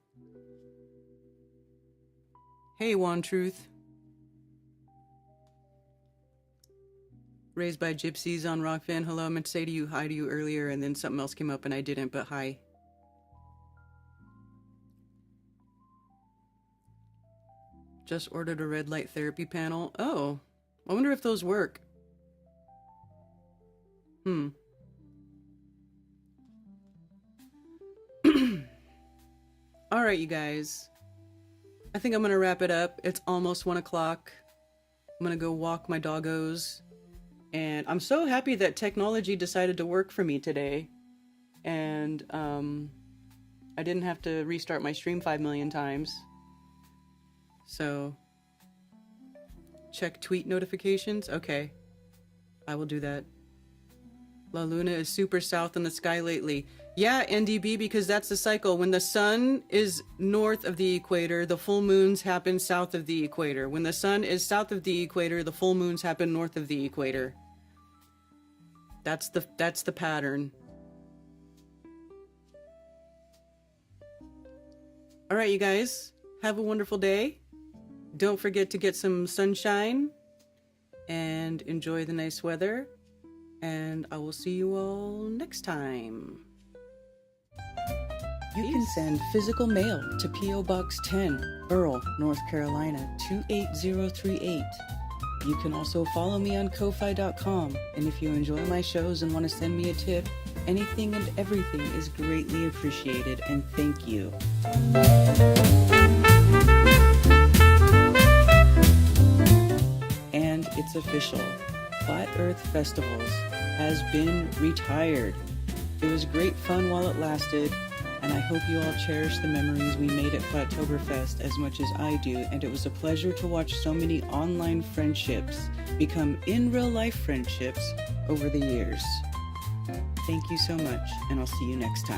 Hey, Juan Truth. Raised by Gypsies on Rockfin. Hello, I meant to say to you hi to you earlier, and then something else came up and I didn't, but hi. Just ordered a red light therapy panel. Oh, I wonder if those work. All right, you guys. I think I'm going to wrap it up. It's almost 1 o'clock. I'm going to go walk my doggos. And I'm so happy that technology decided to work for me today. And I didn't have to restart my stream 5 million times. So, check tweet notifications? Okay. I will do that. La Luna is super south in the sky lately. Yeah, NDB, because that's the cycle. When the sun is north of the equator, the full moons happen south of the equator. When the sun is south of the equator, the full moons happen north of the equator. That's the pattern. All right, you guys, have a wonderful day. Don't forget to get some sunshine and enjoy the nice weather. And I will see you all next time. You can send physical mail to P.O. Box 10, Earl, North Carolina, 28038. You can also follow me on Ko-Fi.com. And if you enjoy my shows and want to send me a tip, anything and everything is greatly appreciated, and thank you. And it's official. Flat Earth Festivals has been retired. It was great fun while it lasted, and I hope you all cherish the memories we made at Flattoberfest as much as I do, and it was a pleasure to watch so many online friendships become in real life friendships over the years. Thank you so much, and I'll see you next time.